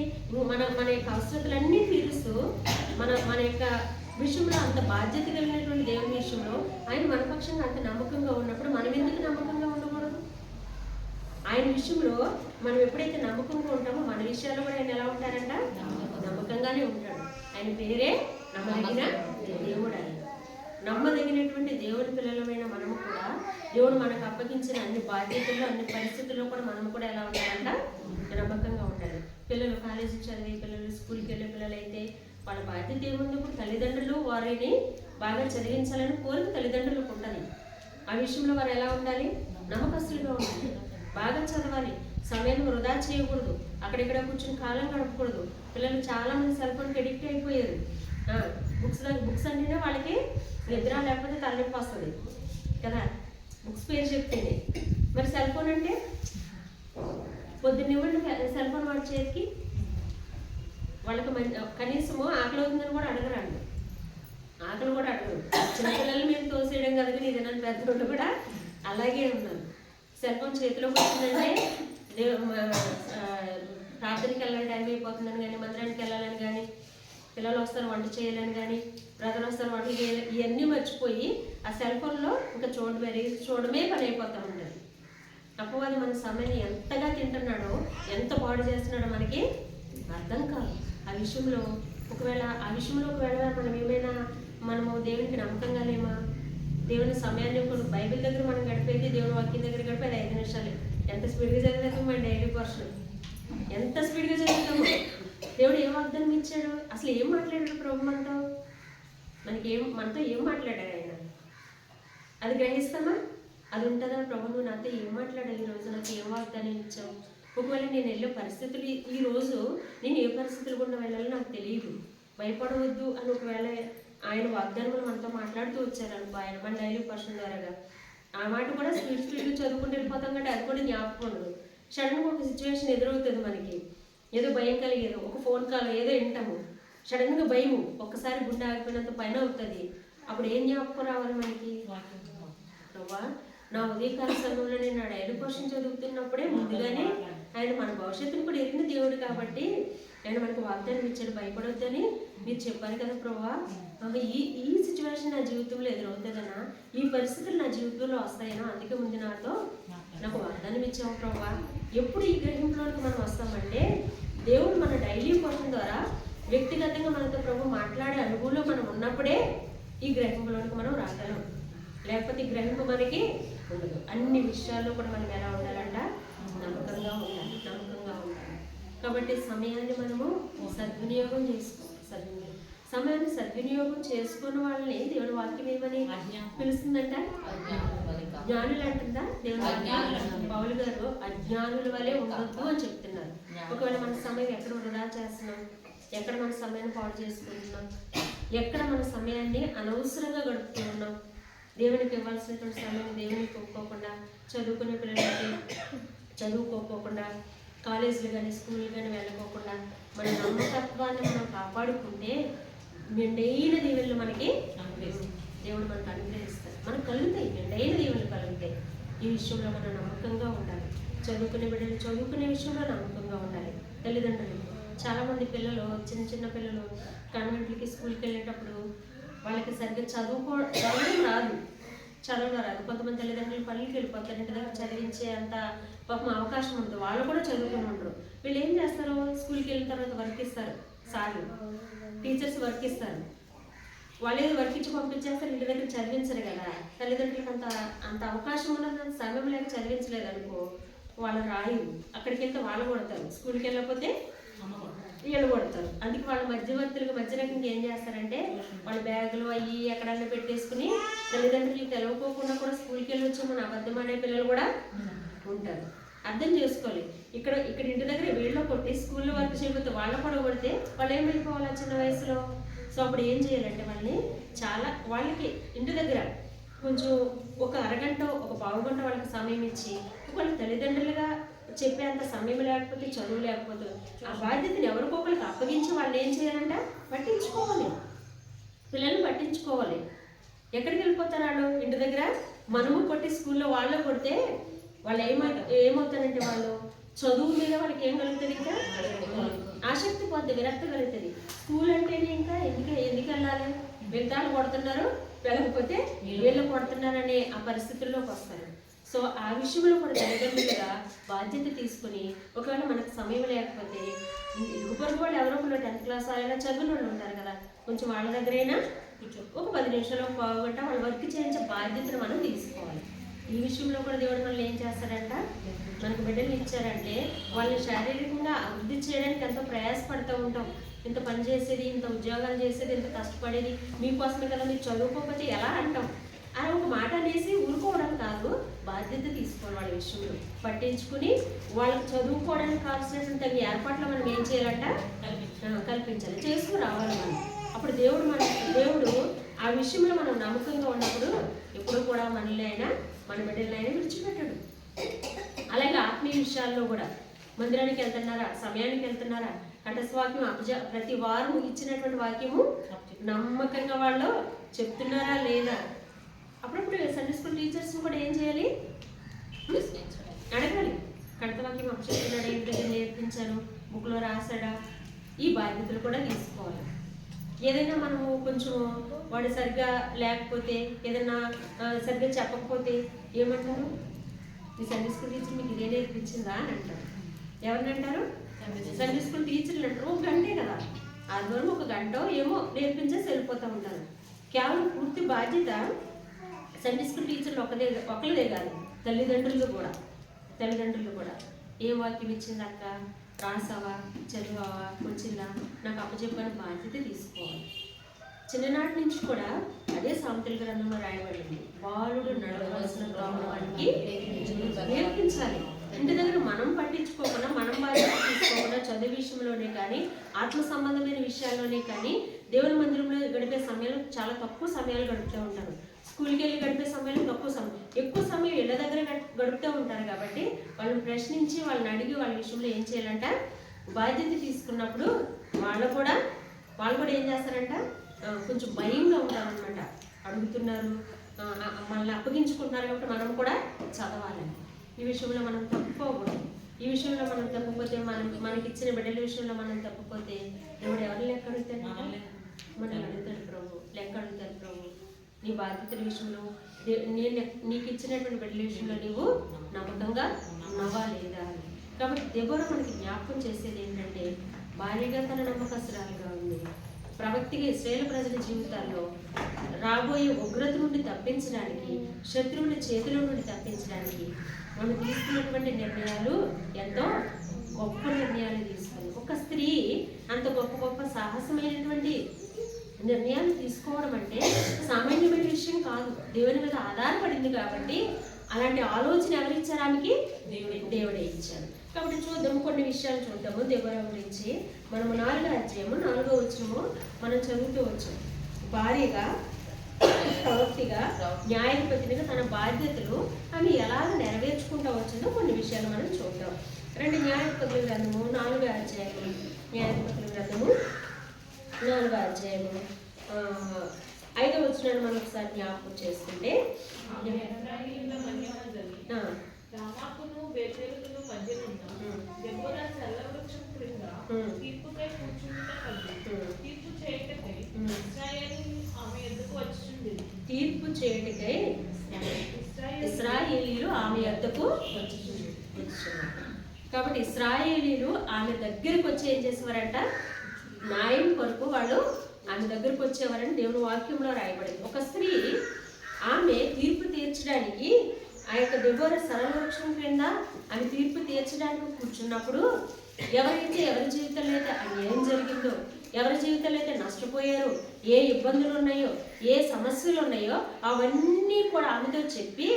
మన యొక్క అవసరతలన్నీ తీరుస్తూ మన యొక్క విషయంలో అంత బాధ్యత కలిగినటువంటి దేవుని విషయంలో ఆయన మన పక్షంగా అంత నమ్మకంగా ఉన్నప్పుడు మనం ఎందుకు నమ్మకంగా ఉండకూడదు? ఆయన విషయంలో మనం ఎప్పుడైతే నమ్మకంగా ఉంటామో మన విషయాల్లో కూడా ఆయన ఎలా ఉంటారంట? నమ్మకంగానే ఉంటాడు. ఆయన పేరే నమ్మదగిన దేవుడు. ఆయన నమ్మదగినటువంటి దేవుని పిల్లలమైన మనము కూడా దేవుడు మనకు అప్పగించిన అన్ని బాధ్యతల్లో, అన్ని పరిస్థితుల్లో కూడా మనము కూడా ఎలా ఉండాలంట? నమ్మకంగా ఉండాలి. పిల్లలు పిల్లలు కాలేజీ చదివే పిల్లలు, స్కూల్కి వెళ్ళే పిల్లలు అయితే వాళ్ళ బాధ్యత ఏముంది? ఇప్పుడు తల్లిదండ్రులు వారిని బాగా చదివించాలని కోరిక తల్లిదండ్రులకు ఉంటుంది. ఆ విషయంలో వారు ఎలా ఉండాలి? నమ్మకస్తులుగా ఉండాలి, బాగా చదవాలి, సమయాన్ని వృధా చేయకూడదు, అక్కడిక్కడ కూర్చొని కాలం గడపకూడదు. పిల్లలు చాలామంది సెల్ ఫోన్కి ఎడిక్ట్ అయిపోయారు. బుక్స్ అంటేనే వాళ్ళకి నిద్ర లేకపోతే తలనొప్పి వస్తుంది కదా, బుక్స్ పేరు చెప్తేనే. మరి సెల్ ఫోన్ అంటే పొద్దున్నివ్వండి సెల్ ఫోన్ వాడి చేతికి, వాళ్ళకి కనీసము ఆకలి అవుతుందని కూడా అడగరండి, ఆకలి కూడా అడగరు. చిన్నపిల్లలు మీరు తోసేయడం కదా, ఇదేనా పెద్దోళ్ళు కూడా అలాగే ఉన్నారు. సెల్ ఫోన్ చేతిలోకి వచ్చిందంటే ప్రార్థనకి వెళ్ళాలని టైం అయిపోతుందని కానీ, మందిరానికి వెళ్ళాలని కానీ, పిల్లలు వస్తారు వంట చేయాలని కానీ, బ్రదర్ వస్తారు వంట చేయాలి, ఇవన్నీ మర్చిపోయి ఆ సెల్ ఫోన్లో ఇంకా చూడమే పని అయిపోతూ ఉంటుంది. అపవాది మన సమయాన్ని ఎంతగా తింటున్నాడో, ఎంత పాడు చేస్తున్నాడో మనకి అర్థం కాదు. ఆ విషయంలో ఒకవేళ మనము దేవునికి నమ్మకంగా లేమా? దేవుని సమయాన్ని ఇప్పుడు బైబిల్ దగ్గర మనం గడిపేది, దేవుని వాక్యం దగ్గర గడిపేది 5 నిమిషాలే. ఎంత స్పీడ్గా చదివేస్తాము మన డైలీ పర్సన్, ఎంత స్పీడ్గా చదువుతాము. దేవుడు ఏం వాగ్దానం ఇచ్చాడు? అసలు ఏం మాట్లాడాడు ప్రభు మనతో? మనతో ఏం మాట్లాడాడు ఆయన? అది గ్రహిస్తామా? అది ఉంటుందా? ప్రభు నువ్వు నాతో ఏం మాట్లాడాలి ఈరోజు, నాకు ఏం వాగ్దానం ఇచ్చావు? ఒకవేళ నేను వెళ్ళే పరిస్థితులు, ఈరోజు నేను ఏ పరిస్థితులు గుండా వెళ్ళాలో నాకు తెలియదు, భయపడవద్దు అని ఒకవేళ ఆయన వాగ్దానములు మనతో మాట్లాడుతూ వచ్చారనుకో, ఆయన మన డైలీ పర్సన్ ద్వారాగా, ఆ మాట కూడా స్పీడ్గా చదువుకుంటూ వెళ్ళిపోతాం కాబట్టి అది కూడా జ్ఞాపకం ఉండదు. సడన్గా ఒక సిచ్యువేషన్ ఎదురవుతుంది మనకి, ఏదో భయం కలిగేదో, ఒక ఫోన్ కాల్ ఏదో వింటాము, సడన్గా భయము, ఒక్కసారి గుండె ఆగిపోయినంత పైన అవుతుంది. అప్పుడు ఏం జ్ఞాపకం రావాలి మనకి? ప్రభా నా ఉదయకాల సమయంలో నేను నా డైలీ పర్సన్ చదువుతున్నప్పుడే ముందుగానే ఆయన మన భవిష్యత్తును కూడా ఎరిగిన దేవుడు కాబట్టి ఆయన మనకు వాగ్దానం ఇచ్చాడు, భయపడొద్దని మీరు చెప్పారు కదా ప్రభా. ఈ సిచ్యువేషన్ నా జీవితంలో ఎదురవుతుందనా, ఈ పరిస్థితులు నా జీవితంలో వస్తాయనో, అందుకే ముందు నాకు వాగ్దానం ఇచ్చాము ప్రభా. ఎప్పుడు ఈ గ్రహింపులోకి మనం వస్తామంటే, దేవుడు మన డైలీ పర్సన్ ద్వారా వ్యక్తిగతంగా మనతో ప్రభు మాట్లాడే అనుభవంలో మనం ఉన్నప్పుడే ఈ గ్రహింపులోకి మనం రాగలం. లేకపోతే ఈ గ్రహింపు మనకి ఉండదు. అన్ని విషయాల్లో కూడా మనం ఎలా ఉండాలంట? నమ్మకంగా ఉండాలి. కాబట్టి సమయాన్ని మనము సద్వినియోగం చేసుకోవాలి. సమయాన్ని సద్వినియోగం చేసుకున్న వాళ్ళని దేవుడి వాక్యం ఏమని పిలుస్తుందంట? జ్ఞానులు అంటుందా దేవుడు? పౌలు గారు అజ్ఞానుల వలె ఉండొద్దు అని చెప్తున్నారు. ఒకవేళ మన సమయం ఎక్కడ వృధా చేస్తున్నాం, ఎక్కడ మన సమయాన్ని పాడు చేసుకుంటున్నాం, ఎక్కడ మన సమయాన్ని అనవసరంగా గడుపుతున్నాం, దేవునికి ఇవ్వాల్సినటువంటి సమయం దేవునికి ఒప్పుకోకుండా, చదువుకునే పిల్లలకి చదువుకోకుండా, కాలేజీలు కానీ స్కూల్ కానీ వెళ్ళకోకుండా మన నమ్మకత్వాన్ని మనం కాపాడుకుంటే మెండైన దీవెనలు మనకి దేవుడు మనకు అనుగ్రహిస్తారు. మనకు కలుగుతాయి, మెండైన దీవెనలు కలుగుతాయి. ఈ విషయంలో మనం నమ్మకంగా ఉండాలి. చదువుకునే బిడ్డలు చదువుకునే విషయంలో నమ్మకంగా ఉండాలి. తల్లిదండ్రులు చాలామంది పిల్లలు, చిన్న పిల్లలు కాన్వెంట్లకి స్కూల్కి వెళ్ళేటప్పుడు వాళ్ళకి సరిగ్గా చదవడం రాదు. కొంతమంది తల్లిదండ్రులు పల్లెకి వెళ్ళిపోతారు, ఇంటి దగ్గర చదివించే అంత పాపం అవకాశం ఉంటుంది, వాళ్ళు కూడా చదువుకుని ఉండరు. వీళ్ళు ఏం చేస్తారు? స్కూల్కి వెళ్ళిన తర్వాత వర్క్ ఇస్తారు, సార్లు టీచర్స్ వర్క్ ఇస్తారు, వాళ్ళు ఏదో వర్క్ ఇచ్చి పంపించేస్తారు, ఇంటి దగ్గర చదివించరు కదా. తల్లిదండ్రులకు అంత అవకాశం ఉన్నంత సమయం లేక చదివించలేదు అనుకో, వాళ్ళు రాయు, అక్కడికి వెళ్తే వాళ్ళు కొడతారు, స్కూల్కి వెళ్ళకపోతే వీళ్ళు కొడతారు. అందుకే వాళ్ళ మధ్యవర్తులకు మధ్య రకంగా ఏం చేస్తారంటే, వాళ్ళ బ్యాగులు అవి ఎక్కడన్నా పెట్టేసుకుని తల్లిదండ్రులకు తెలవకోకుండా కూడా స్కూల్కి వెళ్ళి వచ్చి మన అబద్ధమాడే పిల్లలు కూడా ఉంటారు. అర్థం చేసుకోవాలి. ఇక్కడ ఇంటి దగ్గర వీళ్ళు కొట్టి స్కూల్లో వర్క్ చేయకపోతే వాళ్ళ కూడా కొడితే వాళ్ళు ఏం వెళ్ళిపోవాలి చిన్న వయసులో. సో అప్పుడు ఏం చేయాలంటే వాళ్ళకి ఇంటి దగ్గర కొంచెం ఒక అరగంట, ఒక పావుగంట వాళ్ళకి సమయం ఇచ్చి, ఒకవేళ తల్లిదండ్రులుగా చెప్పేంత సమయం లేకపోతే, చదువు లేకపోతే, ఆ బాధ్యతను ఎవరికొకరికి అప్పగించి వాళ్ళు ఏం చేయాలంట? పట్టించుకోవాలి, పిల్లల్ని పట్టించుకోవాలి. ఎక్కడికి వెళ్ళిపోతారు వాళ్ళు? ఇంటి దగ్గర మనము కొట్టి స్కూల్లో వాళ్ళు కొడితే వాళ్ళు ఏమవుతారంటే, వాళ్ళు చదువు మీద వాళ్ళకి ఏం కలుగుతుంది? ఇంకా ఆసక్తి పోద్ది, విరక్తి కలుగుతుంది. స్కూల్ అంటేనే ఇంకా ఎందుకు వెళ్ళాలి? మిగతాలు కొడుతున్నారు, వెళ్ళకపోతే వీళ్ళు కొడుతున్నారనే ఆ పరిస్థితుల్లోకి వస్తారు. సో ఆ విషయంలో కూడా తల్లిదండ్రులుగా బాధ్యత తీసుకుని, ఒకవేళ మనకు సమయం లేకపోతే ఇరుగు వాళ్ళు ఎవరో ఒకరు 10th క్లాస్ అలా చదివిన వాళ్ళు ఉంటారు కదా, కొంచెం వాళ్ళ దగ్గరైనా ఒక 10 నిమిషాలు, ఒక పావుగంట వాళ్ళ వర్క్ చేయించే బాధ్యతను మనం తీసుకోవాలి. ఈ విషయంలో కూడా దేవుడు మనల్ని ఏం చేస్తాడంట, మనకు బిడ్డలు ఇచ్చారంటే వాళ్ళని శారీరకంగా అభివృద్ధి చేయడానికి ఎంతో ప్రయాసపడుతూ ఉంటాం. ఇంత పని చేసేది, ఇంత ఉద్యోగాలు చేసేది, ఇంత కష్టపడేది మీకోసమే కదా, మీరు చదువుకోకపోతే ఎలా అంటాం. అలా ఒక మాట అనేసి ఊరుకోవడం కాదు, బాధ్యత తీసుకోవాలి. వాళ్ళ విషయంలో పట్టించుకుని వాళ్ళకి చదువుకోవడానికి కావాల్సినటువంటి తగిన ఏర్పాట్లు మనం ఏం చేయాలంట, కల్పించాలి, చేసుకుని రావాలి మనం. అప్పుడు దేవుడు ఆ విషయంలో మనం నమ్మకంగా ఉన్నప్పుడు ఎప్పుడు కూడా మనల్ని అయినా మన బిడ్డలైనా విడిచిపెట్టాడు. అలాగే ఆత్మీయ విషయాల్లో కూడా మందిరానికి వెళ్తున్నారా, సమయానికి వెళ్తున్నారా, కంఠస్వాక్యం ప్రతి వారం ఇచ్చినటువంటి వాక్యము నమ్మకంగా వాళ్ళు చెప్తున్నారా లేదా. అప్పుడప్పుడు సండే స్కూల్ టీచర్స్ కూడా ఏం చేయాలి, అడగాలి. కంఠవాక్యం చెప్తున్నాడా, ఏంటో నేర్పించాను, బుక్లో రాశాడా, ఈ బాధ్యతలు కూడా తీసుకోవాలి. ఏదైనా మనము కొంచెం వాడు సరిగ్గా లేకపోతే, ఏదైనా సరిగ్గా చెప్పకపోతే ఏమంటారు, ఈ సండే స్కూల్ టీచర్ మీకు ఇదే నేర్పించిందా అని అంటారు. ఎవరిని అంటారు, సండే స్కూల్ టీచర్లు అంటారు. ఒక గంటే కదా, ఆదివారం ఒక గంట ఏమో నేర్పించేసి వెళ్ళిపోతూ ఉంటారు. కేవలం పూర్తి బాధ్యత సండే స్కూల్ టీచర్లు ఒకరిదే కాదు, తల్లిదండ్రులు కూడా ఏ వాక్యం ఇచ్చింది అక్క, రాసావా, చదివావా, వచ్చిందా, నాకు అప్పచెప్పని బాధ్యత తీసుకోవాలి. చిన్ననాటి నుంచి కూడా అదే సామెతల గ్రంథంలో రాయబడింది, బాలుడు నడవలసిన త్రోవకి నేర్పించాలి. ఇంటి దగ్గర మనం పట్టించుకోకుండా, మనం బాధ్యత తీసుకోకుండా, చదువు విషయంలోనే కానీ, ఆత్మ సంబంధమైన విషయాల్లోనే కానీ, దేవుని మందిరంలో గడిపే సమయంలో చాలా తక్కువ సమయాలు గడుపుతూ ఉంటారు. స్కూల్కి వెళ్ళి గడిపే సమయంలో తక్కువ సమయం, ఎక్కువ సమయం ఇళ్ళ దగ్గర గడుపుతూ ఉంటారు. కాబట్టి వాళ్ళని ప్రశ్నించి, వాళ్ళని అడిగి, వాళ్ళ విషయంలో ఏం చేయాలంట, బాధ్యత తీసుకున్నప్పుడు వాళ్ళు కూడా ఏం చేస్తారంట, కొంచెం భయంగా ఉంటారనమాట. అడుగుతున్నారు, మనల్ని అప్పగించుకుంటున్నారు కాబట్టి మనం కూడా చదవాలని. ఈ విషయంలో మనం తప్పుకోకూడదు. ఈ విషయంలో మనం తప్పిపోతే, మనకి ఇచ్చిన బిడ్డల విషయంలో మనం తప్పిపోతే దేవుడు ఎవరు లెక్క అడుగుతాడు, మనం అడుగుతాడు ప్రభు, లెక్క అడుగుతాడు ప్రభు. నీ బాధ్యతల విషయంలో, నేను నీకు ఇచ్చినటువంటి బిడ్డల విషయంలో నీవు నమ్మకంగా ఉన్నావా లేదా. కాబట్టి దెబోరా మనకి జ్ఞాపకం చేసేది ఏంటంటే, భారీగా తన నమ్మకస్తురాలుగా ఉంది. ప్రవక్తిగా ఇశ్రాయేలు ప్రజల జీవితాల్లో రాబోయే ఉగ్రత నుండి తప్పించడానికి, శత్రువుల చేతుల నుండి తప్పించడానికి మనం తీసుకున్నటువంటి నిర్ణయాలు ఎంతో గొప్ప నిర్ణయాలు తీసుకుంది. ఒక స్త్రీ అంత గొప్ప సాహసమైనటువంటి నిర్ణయాలు తీసుకోవడం అంటే సామాన్యమైన విషయం కాదు. దేవుని మీద ఆధారపడింది కాబట్టి అలాంటి ఆలోచన ఎవరిచ్చారు ఆమెకి, దేవుడే ఇచ్చారు. కాబట్టి చూద్దాము, కొన్ని విషయాలు చూద్దాము దెబోరా గురించి. మనము 4వ అధ్యాయము 4వ వచనము మనం చదువుతూ వచ్చాము. భార్యగా, ప్రవక్తిగా, న్యాయాధిపతిగా తన బాధ్యతలు ఆమె ఎలాగ నెరవేర్చుకుంటూ వచ్చిందో కొన్ని విషయాలు మనం చూద్దాం. న్యాయాధిపతుల గ్రంథము 4వ అధ్యాయము, న్యాయాధిపతుల గ్రంథము 4వ అధ్యాయము 5వ వచనాన్ని మనం ఒకసారి జ్ఞాపకం చేసుకుంటే, రామాకును బేతేలుకును మధ్యనున్న దెబోరా చల్ల వృక్షం క్రింద తీర్పుకై కూర్చుండుట కలదు. తీర్పు చేయుటకై ఇశ్రాయేలీయులు ఆమె యొద్దకు వచ్చుచుండిరి. తీర్పు చేయుటకై ఇశ్రాయేలీయులు ఆమె యొద్దకు వచ్చుచుండిరి. కాబట్టి ఇశ్రాయేలీయులు ఆమె దగ్గరకు వచ్చి ఏం చేసేవారంట, న్యాయం కొరకు వాళ్ళు ఆమె దగ్గరకు వచ్చేవారని దేవుని వాక్యంలో రాయబడింది. ఒక స్త్రీ ఆమె తీర్పు తీర్చడానికి, ఆ యొక్క దెబోరా సరళ వృక్షం క్రింద ఆమె తీర్పు తీర్చడానికి కూర్చున్నప్పుడు, ఎవరి జీవితంలో అయితే అన్యాయం జరిగిందో, ఎవరి జీవితంలో అయితే నష్టపోయారో, ఏ ఇబ్బందులు ఉన్నాయో, ఏ సమస్యలు ఉన్నాయో అవన్నీ కూడా ఆమెతో చెప్పి,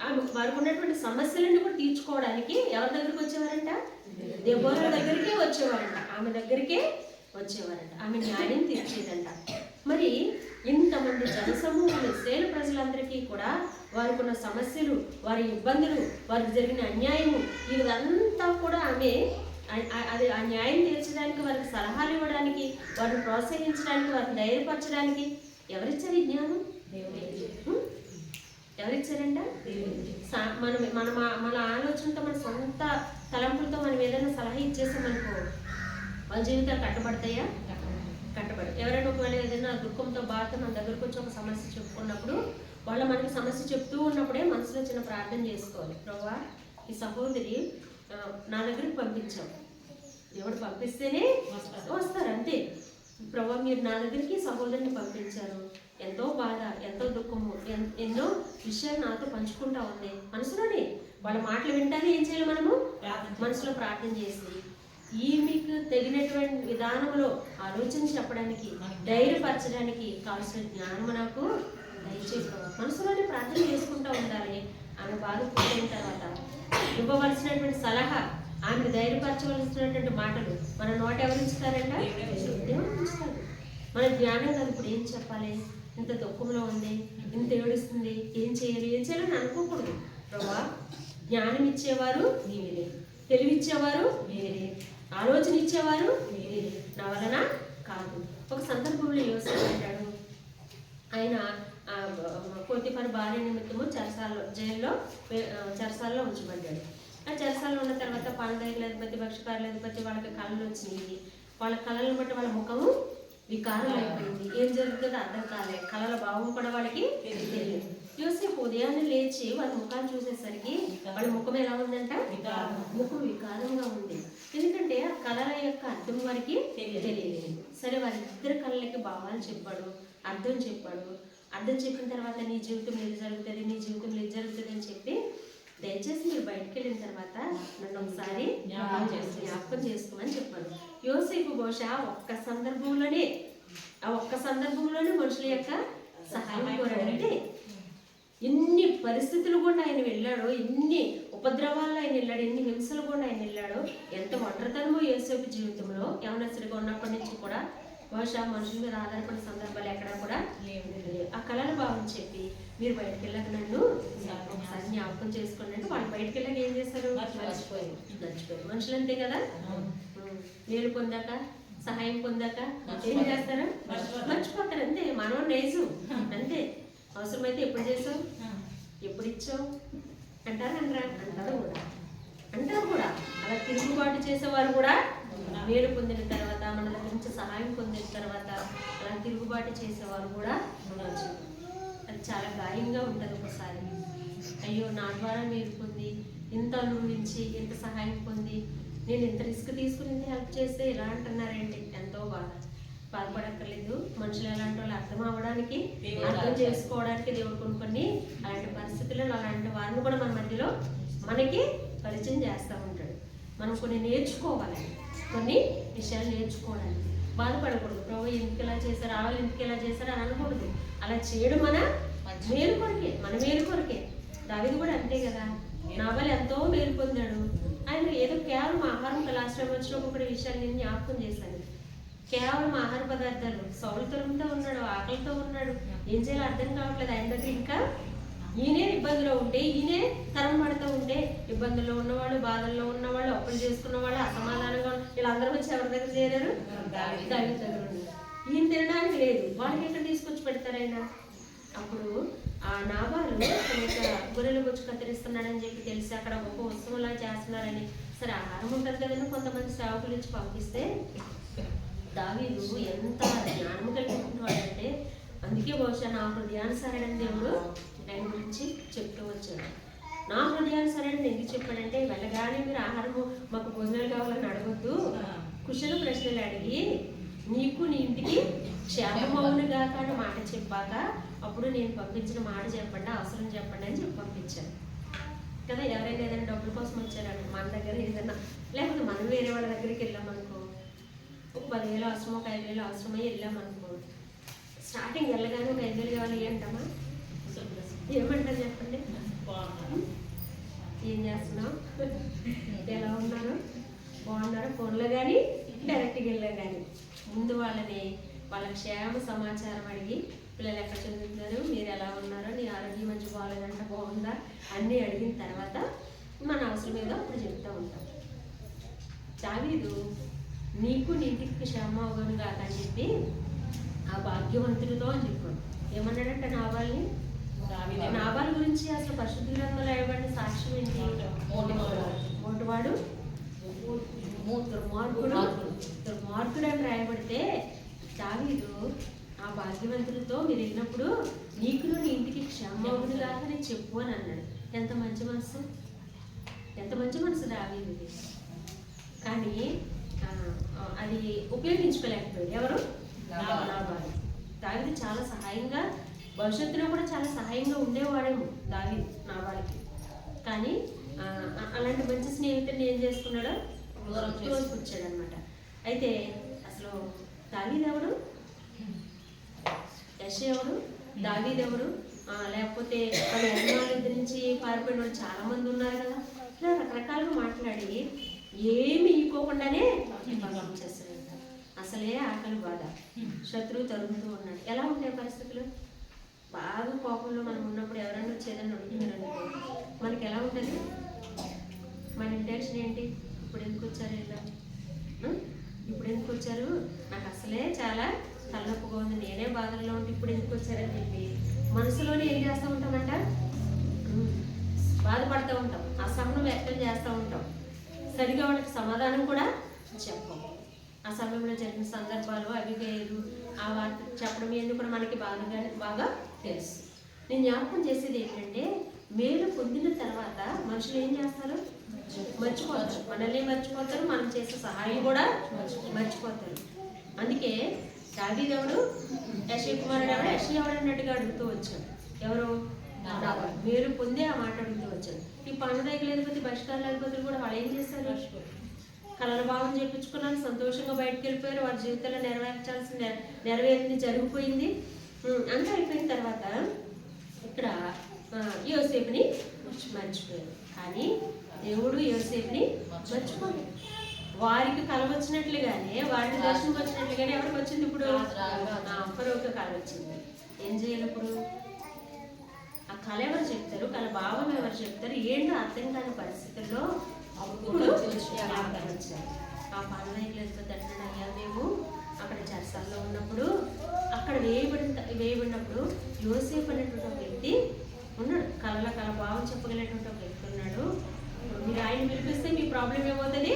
ఆమె వారికి ఉన్నటువంటి సమస్యలన్నీ కూడా తీర్చుకోవడానికి ఎవరి దగ్గరికి వచ్చేవారంట, దెబోరా దగ్గరికే వచ్చేవారంట. ఆమె దగ్గరికే వచ్చేవారంట. ఆమె న్యాయం తీర్చేదంట. మరి ఇంతమంది జనసమూహాలు, ఇశ్రాయేలు ప్రజలందరికీ కూడా వారికి ఉన్న సమస్యలు, వారి ఇబ్బందులు, వారికి జరిగిన అన్యాయము, ఇదంతా కూడా ఆమె అది ఆ న్యాయం తీర్చడానికి, వారికి సలహాలు ఇవ్వడానికి, వారిని ప్రోత్సహించడానికి, వారిని ధైర్యపరచడానికి ఎవరిచ్చారు ఈ జ్ఞానం? ఎవరిచ్చారంట? మన ఆలోచనతో, మన సొంత తలంపులతో మనం ఏదైనా సలహా ఇచ్చేసామనుకో, వాళ్ళ జీవితాలు కట్టబడతాయా? కట్టబడు. ఎవరైనా ఒకవేళ ఏదైనా దుఃఖంతో బాధతో మన దగ్గరకు వచ్చి ఒక సమస్య చెప్పుకున్నప్పుడు, వాళ్ళు మనకి సమస్య చెప్తూ ఉన్నప్పుడే మనసులో చిన్న ప్రార్థన చేసుకోవాలి. ప్రభువా, ఈ సహోదరి నా దగ్గరికి పంపించావు, ఎవడు పంపిస్తేనే వస్తారు, అంతే. ప్రభా మీరు నా దగ్గరికి సహోదరుని పంపించారు, ఎంతో బాధ, ఎంతో దుఃఖము, ఎన్నో విషయాలు నాతో పంచుకుంటా ఉంది. మనసులోనే వాళ్ళ మాటలు వింటానే ఏం చేయాలి మనము? మనసులో ప్రార్థన చేసి మీకు తగినటువంటి విధానంలో ఆలోచన చెప్పడానికి, ధైర్యపరచడానికి కావాల్సిన జ్ఞానం నాకు దయచేసి మనసులోనే ప్రార్థన చేసుకుంటూ ఉండాలి. ఆమె బాధ పూర్తయిన తర్వాత ఇవ్వవలసినటువంటి సలహా, ఆమెను ధైర్యపరచవలసినటువంటి మాటలు మన నోట ఎవరు ఇస్తారంట? దేవుడు ఇస్తారు. మన జ్ఞానం కాదు. ఇప్పుడు ఏం చెప్పాలి? ఇంత దుఃఖంలో ఉంది, ఇంత ఏడుస్తుంది, ఏం చేయాలని అనుకోకూడదు. ప్రభా జ్ఞానం ఇచ్చేవారు మీరే, తెలివిచ్చేవారు మీరే, ఆలోచన ఇచ్చేవారు మీరే, నా వలన కాదు. ఒక సందర్భంలో యోసేపు అంటాడు, ఆయన పోతీఫర్ భార్య నిమిత్తము చెరసాలలో ఉంచబడ్డాడు. ఆ చెరసాలలో ఉన్న తర్వాత పాండైల అధిపతి, భక్షకారుల అధిపతి వాళ్ళకి కళలు వచ్చినాయి. వాళ్ళ కళలను బట్టి వాళ్ళ ముఖము వికారం అయిపోయింది. ఏం జరుగుతుందో అర్థం కాలే. కళల భావం కూడా వాళ్ళకి తెలియదు. యోసేపు ఉదయాన్నే లేచి వాళ్ళ ముఖాన్ని చూసేసరికి వాళ్ళ ముఖం ఎలా ఉందంట? ముఖం వికారంగా ఉంది. ఎందుకంటే ఆ కళల యొక్క అర్థం వారికి తెలియలేదు. సరే వాళ్ళిద్దరు కళలకి భావాలు చెప్పాడు, అర్థం చెప్పాడు. అర్థం చెప్పిన తర్వాత నీ జీవితం ఏది జరుగుతుంది, నీ జీవితంలో ఏది జరుగుతుంది అని చెప్పి, దయచేసి మీరు బయటకు వెళ్ళిన తర్వాత నన్ను ఒకసారి జ్ఞాపకం చేసుకోమని చెప్పాడు. యోసేపు బహుశా ఆ ఒక్క సందర్భంలోనే మనుషుల యొక్క సహాయం కోరాడంటే, ఎన్ని పరిస్థితులు కూడా ఆయన వెళ్ళాడో, ఎన్ని ఉపద్రవాల్లో ఆయన వెళ్ళాడు, ఎన్ని హింసలు కూడా ఆయన వెళ్ళాడో, ఎంత ఒంటరితనమో యోసేపు జీవితంలో యవనస్తుడిగా ఉన్నప్పటి నుంచి కూడా బహుశా మనుషుల మీద ఆధారపడిన సందర్భాలు ఎక్కడా కూడా లేవు. ఆ కళల భావం చెప్పి మీరు బయటకు వెళ్ళక నన్ను ఒకసారి జ్ఞాపకం చేసుకోండి అంటే, వాళ్ళు బయటకు వెళ్ళక ఏం చేస్తారు? మర్చిపోయారు. మనుషులు అంతే కదా, మేలు పొందాక, సహాయం పొందాక ఏం చేస్తారు? మర్చిపోతారు. అంతే, మనం నైజు అంతే. అవసరమైతే ఎప్పుడు చేసావు, ఎప్పుడు ఇచ్చావు అంటారు కూడా. అలా తిరుగుబాటు చేసేవారు కూడా మేలు పొందిన తర్వాత, మన దగ్గర నుంచి సహాయం పొందిన తర్వాత అలా తిరుగుబాటు చేసేవారు కూడా ఉండవచ్చు. అది చాలా గాయంగా ఉంటుంది ఒకసారి. అయ్యో నా ద్వారా మేలు పొంది, ఇంత అనుభవించి, ఇంత సహాయం పొంది, నేను ఇంత రిస్క్ తీసుకుని ఇంత హెల్ప్ చేస్తే ఇలా అంటున్నారేంటి? ఎంతో బాధపడక్కర్లేదు. మనుషులు ఎలాంటి వాళ్ళు అర్థం అవ్వడానికి, అర్థం చేసుకోవడానికి దేవుడు కొన్ని అలాంటి పరిస్థితుల్లో అలాంటి వారిని కూడా మన మధ్యలో మనకి పరిచయం చేస్తూ ఉంటాడు. మనం కొన్ని నేర్చుకోవాలి, కొన్ని విషయాలు నేర్చుకోవడానికి. బాధపడకూడదు. ప్రభు ఎందుకు ఇలా చేశారు, వాళ్ళు ఎందుకు ఇలా చేశారు అని అనకూడదు. అలా చేయడం మన మేలు కొరకే. దావీదు కూడా అంతే కదా, నావల్ ఎంతో మేలు పొందాడు. ఆయన ఏదో కేవలం ఆహారం లాస్ట్ టైం వచ్చినప్పుడు కూడా విషయాలు నేను జ్ఞాపకం చేశాను. కేవలం ఆహార పదార్థాలు, సౌలు తరంతో ఉన్నాడు, ఆకలితో ఉన్నాడు, ఏం చేయాలో అర్థం కావట్లేదు. ఆయన దగ్గర ఇంకా ఈయనే ఇబ్బందిలో ఉంటే, ఈయనే తరం పడుతూ ఉంటే, ఇబ్బందుల్లో ఉన్నవాళ్ళు, బాధల్లో ఉన్నవాళ్ళు, అప్పులు చేసుకున్న వాళ్ళు, అసమాధానంగా వీళ్ళందరూ వచ్చి ఎవరి దగ్గర చేరారు? దావీదు దగ్గర ఉన్నారు. ఈయన తినడానికి లేదు, వాళ్ళకి ఎక్కడ తీసుకొచ్చి పెడతారైనా? అప్పుడు ఆ నాబాలు గొర్రెలు బొచ్చు కత్తిరిస్తున్నాడని చెప్పి తెలిసి అక్కడ గొప్ప ఉత్సవంలా చేస్తున్నారని, సరే ఆహారం ఉంటుంది కదండి, కొంతమంది సేవకుల నుంచి పంపిస్తే, దావీదు ఎంత జ్ఞానం కలిగినవాడంటే, అందుకే బహుశా నా హృదయానుసారని దేవుడు ఆయన గురించి చెప్తూ వచ్చాడు. నా హృదయానుసారని ఎందుకు చెప్పాడంటే, వెళ్ళగానే మీరు ఆహారము మాకు భోజనాలు కావాలని అడగొద్దు, కుశల ప్రశ్నలు అడిగి నీకు నీ ఇంటికి క్షేమమవునుగా కానీ మాట చెప్పాక అప్పుడు నేను పంపించిన మాట చెప్పండి, అవసరం చెప్పండి అని చెప్పి పంపించాను కదా. ఎవరైనా ఏదైనా డబ్బుల కోసం వచ్చారంటే మన దగ్గర ఏదైనా, లేకపోతే మనం వేరే వాళ్ళ దగ్గరికి వెళ్ళామనుకో, ఒక 10,000 అవసరం, ఒక 5,000 అవసరమై వెళ్ళామనుకో, స్టార్టింగ్ వెళ్ళగానే ఒక 5,000 కావాలి ఏంటమ్మా, ఏమంటారు చెప్పండి? ఏం చేస్తున్నావు, ఎలా ఉన్నారు, బాగున్నారా, ఫోన్లో కానీ డైరెక్ట్గా వెళ్ళా కానీ ముందు వాళ్ళ క్షేమ సమాచారం అడిగి, పిల్లలు ఎక్కడ చదువుతున్నారు, మీరు ఎలా ఉన్నారో, నీ ఆరోగ్యం మంచి బాగాలేదంట, బాగుందా అన్నీ అడిగిన తర్వాత మన అవసరం ఏదో అప్పుడు చెప్తూ ఉంటాం. దావీదు నీకు నీ ఇంటికి క్షేమ అవగాను కాక అని చెప్పి ఆ భాగ్యవంతుడితో అని చెప్పాడు. ఏమన్నాడంటే నాబాల్ గురించి అసలు పరిశుద్ధ గ్రంథంలో రాయబడిన సాక్ష్యం ఏంటి? మోటువాడు, దుర్మార్గుడు అని రాయబడితే, దావీదు ఆ భాగ్యవంతులతో మీరు వెళ్ళినప్పుడు నీకు నీ ఇంటికి క్షేమవును కాక నేను చెప్పు అని అన్నాడు. ఎంత మంచి మనసు దావీదుది. కానీ అది ఉపయోగించుకోలేకపోయాడు. ఎవరు? నాబాలు. దావీదు చాలా సహాయంగా, భవిష్యత్తులో కూడా చాలా సహాయంగా ఉండేవాడేమో దావీదు నాబాలుకి. కానీ అలాంటి మంచి స్నేహితుడిని ఏం చేసుకున్నాడో తోసిపుచ్చాడు అనమాట. అయితే అసలు దావీదు ఎవడు, యెషయా ఎవడు, దావీదు ఎవడు, లేకపోతే వాళ్ళ యజమానుల దగ్గర నుంచి పారిపోయిన వాళ్ళు చాలా మంది ఉన్నారు కదా. ఇలా రకరకాలుగా మాట్లాడి ఏమి ఇవ్వకుండానే పంపించేస్తాడు. అసలే ఆకలి బాధ, శత్రువు తరుగుతూ ఉన్నాడు. ఎలా ఉంటాయి పరిస్థితులు? బాగా కోపంలో మనం ఉన్నప్పుడు ఎవరైనా వచ్చేదని అడుగుతున్నారనుకో, మనకి ఎలా ఉంటుంది? మన ఇంటెన్షన్ ఏంటి? ఇప్పుడు ఎందుకు వచ్చారు ఇలా, ఇప్పుడు ఎందుకు వచ్చారు, నాకు అసలే చాలా తలనొప్పిగా ఉంది, నేనే బాధల్లో ఉంటే ఇప్పుడు ఎందుకు వచ్చారని చెప్పి మనసులోనే ఏం చేస్తూ ఉంటామంట? బాధపడుతూ ఉంటాం, అసహనం వ్యక్తం చేస్తూ ఉంటాం, సరిగా వాళ్ళకి సమాధానం కూడా చెప్పం. ఆ సమయంలో జరిగిన సందర్భాలు అవి వేరు, ఆ వార్త చెప్పడం ఎందుకు కూడా మనకి బాగా తెలుసు. నేను జ్ఞాపకం చేసేది ఏంటంటే, మేలు పొందిన తర్వాత మనుషులు ఏం చేస్తారు? మర్చిపోతారు, మనల్ని మర్చిపోతారు, మనం చేసే సహాయం కూడా మర్చిపోతారు. అందుకే దావీదు ఎవడు, యెషయా కుమారుడు ఎవడు, యెషయా ఎవడు అన్నట్టుగా అడుగుతూ వచ్చాడు. ఎవరు? మేలు పొంది ఆ మాట అడుగుతూ వచ్చాడు. ఈ పండుగ లేకపోతే బహిష్కారాల అధిపతులు కూడా వాళ్ళు ఏం చేస్తారు? కళల భావం చేయించుకున్నారు, సంతోషంగా బయటకు వెళ్ళిపోయారు, వారి జీవితంలో నెరవేరింది, జరిగిపోయింది, అంతా అయిపోయిన తర్వాత ఇక్కడ యోసేపుని మర్చిపోయారు. కానీ దేవుడు యోసేపుని మర్చిపోలేదు. వారికి కళ వచ్చినట్లుగానే, వారికి దర్శనం వచ్చినట్లుగానే ఎవరికి వచ్చింది? ఇప్పుడు ఫరోకు కళ వచ్చింది. ఏం చేయాలి ఇప్పుడు? ఆ కళ ఎవరు చెప్తారు, కళ భావం ఎవరు చెప్తారు, ఏంటో అర్థం కాని పరిస్థితుల్లో అప్పుడు వచ్చారు. ఆ పనులైతే అయ్యా, మేము అక్కడ చర్చల్లో ఉన్నప్పుడు, అక్కడ వేయబడినప్పుడు యోసేపు అనేటువంటి ఒక వ్యక్తి ఉన్నాడు, కళ భావం చెప్పగలిగినటువంటి ఒక వ్యక్తి ఉన్నాడు. మీరు ఆయన పిలిపిస్తే మీ ప్రాబ్లం ఏమవుతుంది?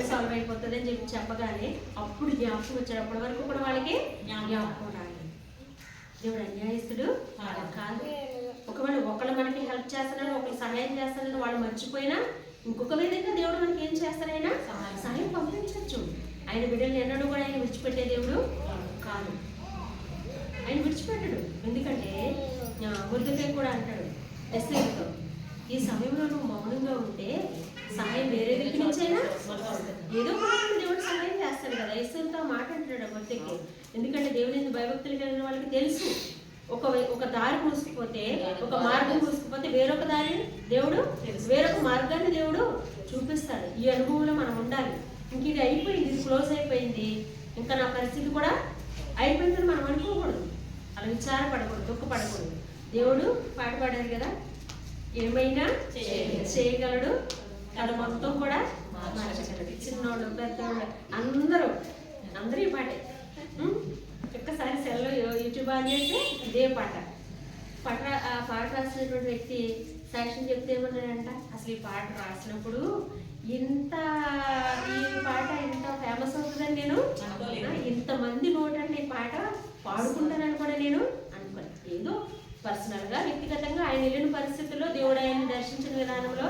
సాల్వ్ అయిపోతుంది అని చెప్పగానే అప్పుడు జ్ఞాపకం వచ్చాడు. అప్పటి వరకు కూడా వాళ్ళకి జ్ఞాపకం రాలేదు. దేవుడు అన్యాయస్తుడు కాదు. ఒకవేళ ఒకళ్ళు మనకి హెల్ప్ చేస్తున్నాడు, ఒకళ్ళు సహాయం చేస్తున్నాడు, వాళ్ళు మర్చిపోయినా ఇంకొక విధంగా దేవుడు మనకి ఏం చేస్తారైనా సహాయం పంపించవచ్చు. ఆయన బిడ్డలు ఎన్నడూ కూడా ఆయన విడిచిపెట్టే దేవుడు కాదు. ఆయన విడిచిపెట్టడు. ఎందుకంటే మొర్దెకై కూడా అంటాడు ఎస్తేరుతో, ఈ సమయంలో నువ్వు మౌనంగా ఉంటే సహాయం వేరే దగ్గర నుంచైనా ఏదో ఒక దేవుడు సహాయం చేస్తాడు కదా. ఎస్తేరుతో మాట అంటున్నాడు మొర్దెకై. ఎందుకంటే దేవుని ఎందుకు భయభక్తులు కలిగిన వాళ్ళకి తెలుసు, ఒక దారి మూసుకుపోతే, ఒక మార్గం మూసుకుపోతే వేరొక దారి దేవుడు, వేరొక మార్గాన్ని దేవుడు చూపిస్తాడు. ఈ అనుభవంలో మనం ఉండాలి. ఇంక ఇది అయిపోయింది, ఇది క్లోజ్ అయిపోయింది, ఇంకా నా పరిస్థితి కూడా అయిపోయిందని మనం అనుకోకూడదు, అలా విచారపడకూడదు, దుఃఖపడకూడదు. దేవుడు పాట పాడారు కదా, ఏమైనా చేయగలడు, తన మొత్తం కూడా మార్చగలడు. చిన్నోళ్ళు పెద్దోళ్ళు అందరూ ఈ పాటే. ఒక్కసారి సెల్లో యూట్యూబ్ ఆన్ చేస్తే ఇదే పాట. ఆ పాట రాసినటువంటి వ్యక్తి సాక్ష్యం చెప్తే ఏమన్నాడంట, అసలు ఈ పాట రాసినప్పుడు ఈ పాట ఇంత ఫేమస్ అవుతుందని నేను ఇంతమంది నోటండి ఈ పాట పాడుకుంటానని కూడా నేను అనుకోను. ఏదో పర్సనల్గా వ్యక్తిగతంగా ఆయన వెళ్ళిన పరిస్థితుల్లో, దేవుడు ఆయన్ని దర్శించిన విధానంలో,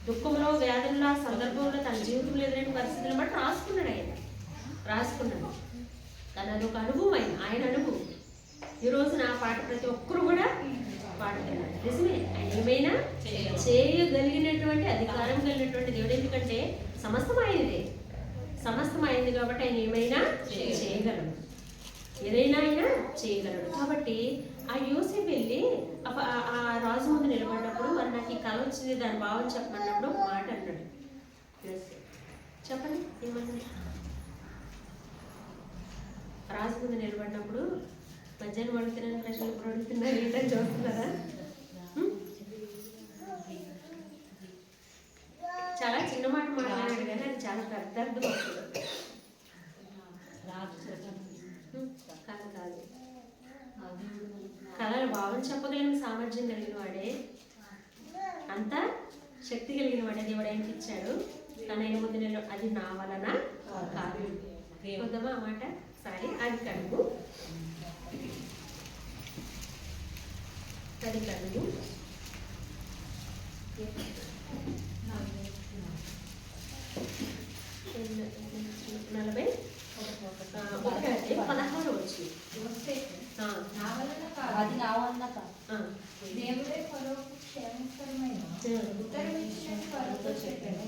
దుఃఖంలో, వ్యాధుల్లో, ఆ సందర్భంలో, తన జీవితంలో ఎదురైన పరిస్థితులను బట్టి రాసుకున్నాడు. కానీ అదొక అనుభవం, ఆయన అనుభవం. ఈరోజు నా పాట ప్రతి ఒక్కరు కూడా పాడుతున్నారు. నిజమే, ఆయన ఏమైనా చేయగలిగినటువంటి అధికారం కలిగినటువంటి దేవుడు. ఎందుకంటే సమస్తం ఆయనది కాబట్టి ఆయన ఏమైనా చేయగలడు, ఏదైనా ఆయన చేయగలడు. కాబట్టి ఆ యోసేపు వెళ్ళి ఆ రాజు ముందు నిలబడినప్పుడు, మరి నాకు ఈ కళ వచ్చింది, దాని భావం చెప్పమన్నప్పుడు ఒక మాట అన్నాడు. చెప్పండి ఏమన్నా? రాజు ముందు నిలబడినప్పుడు మధ్యాహ్నం అడుగుతున్నాను ప్రశ్నలు ఇప్పుడు అడుగుతున్నారు, ఏంటని చూస్తున్నారా? చాలా చిన్న మాట మాట్లాడాడు కానీ అది చాలా పెద్ద అర్థం వస్తుంది. కాదు కళల భావం చెప్పగలిగిన సామర్థ్యం కలిగిన వాడే, అంత శక్తి కలిగిన వాడే దేవుడు ఆయనకి ఇచ్చాడు. కానీ ఆయన ముందు నేను అది నా వలన కాదు. వద్దామా ఆ మాట? సారీ, అది కడుగు 40 16 వచ్చింది. నా వలన కాదు, అది నా వలన కాదు, దేవుడే ఫరోకు క్షేమకరమైన ఉత్తరమిచ్చినట్టు ఫరోతో చెప్పాడు.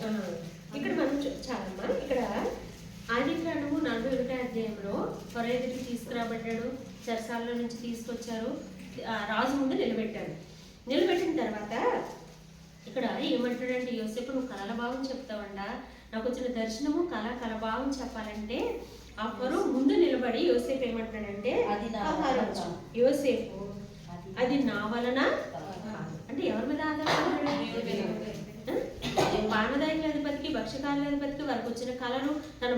ఇక్కడ మనం చాలమ్మా, ఇక్కడ ఆది కాండము 41వ అధ్యాయంలో ఫరో ఎదుటికి తీసుకురాబడ్డాడు, చెరసాలలో నుంచి తీసుకొచ్చారు, రాజు ముందు నిలబెట్టాడు. నిలబెట్టిన తర్వాత ఇక్కడ ఏమంటాడంటే, యోసేపు నువ్వు కళల భావం చెప్తావండా, నాకు వచ్చిన దర్శనము కళభావం చెప్పాలంటే ఆ ఫరో ముందు నిలబడి యోసేపు ఏమంటాడంటే, అది నా 16 వచనం, యోసేపు అది నా వలన కాదు. అంటే ఎవరి మీద ఆధారపడ్డాడు? పానదాయకుల అధిపతికి భక్ష్యకాల అధిపతికి వారికి వచ్చిన కళలు, తన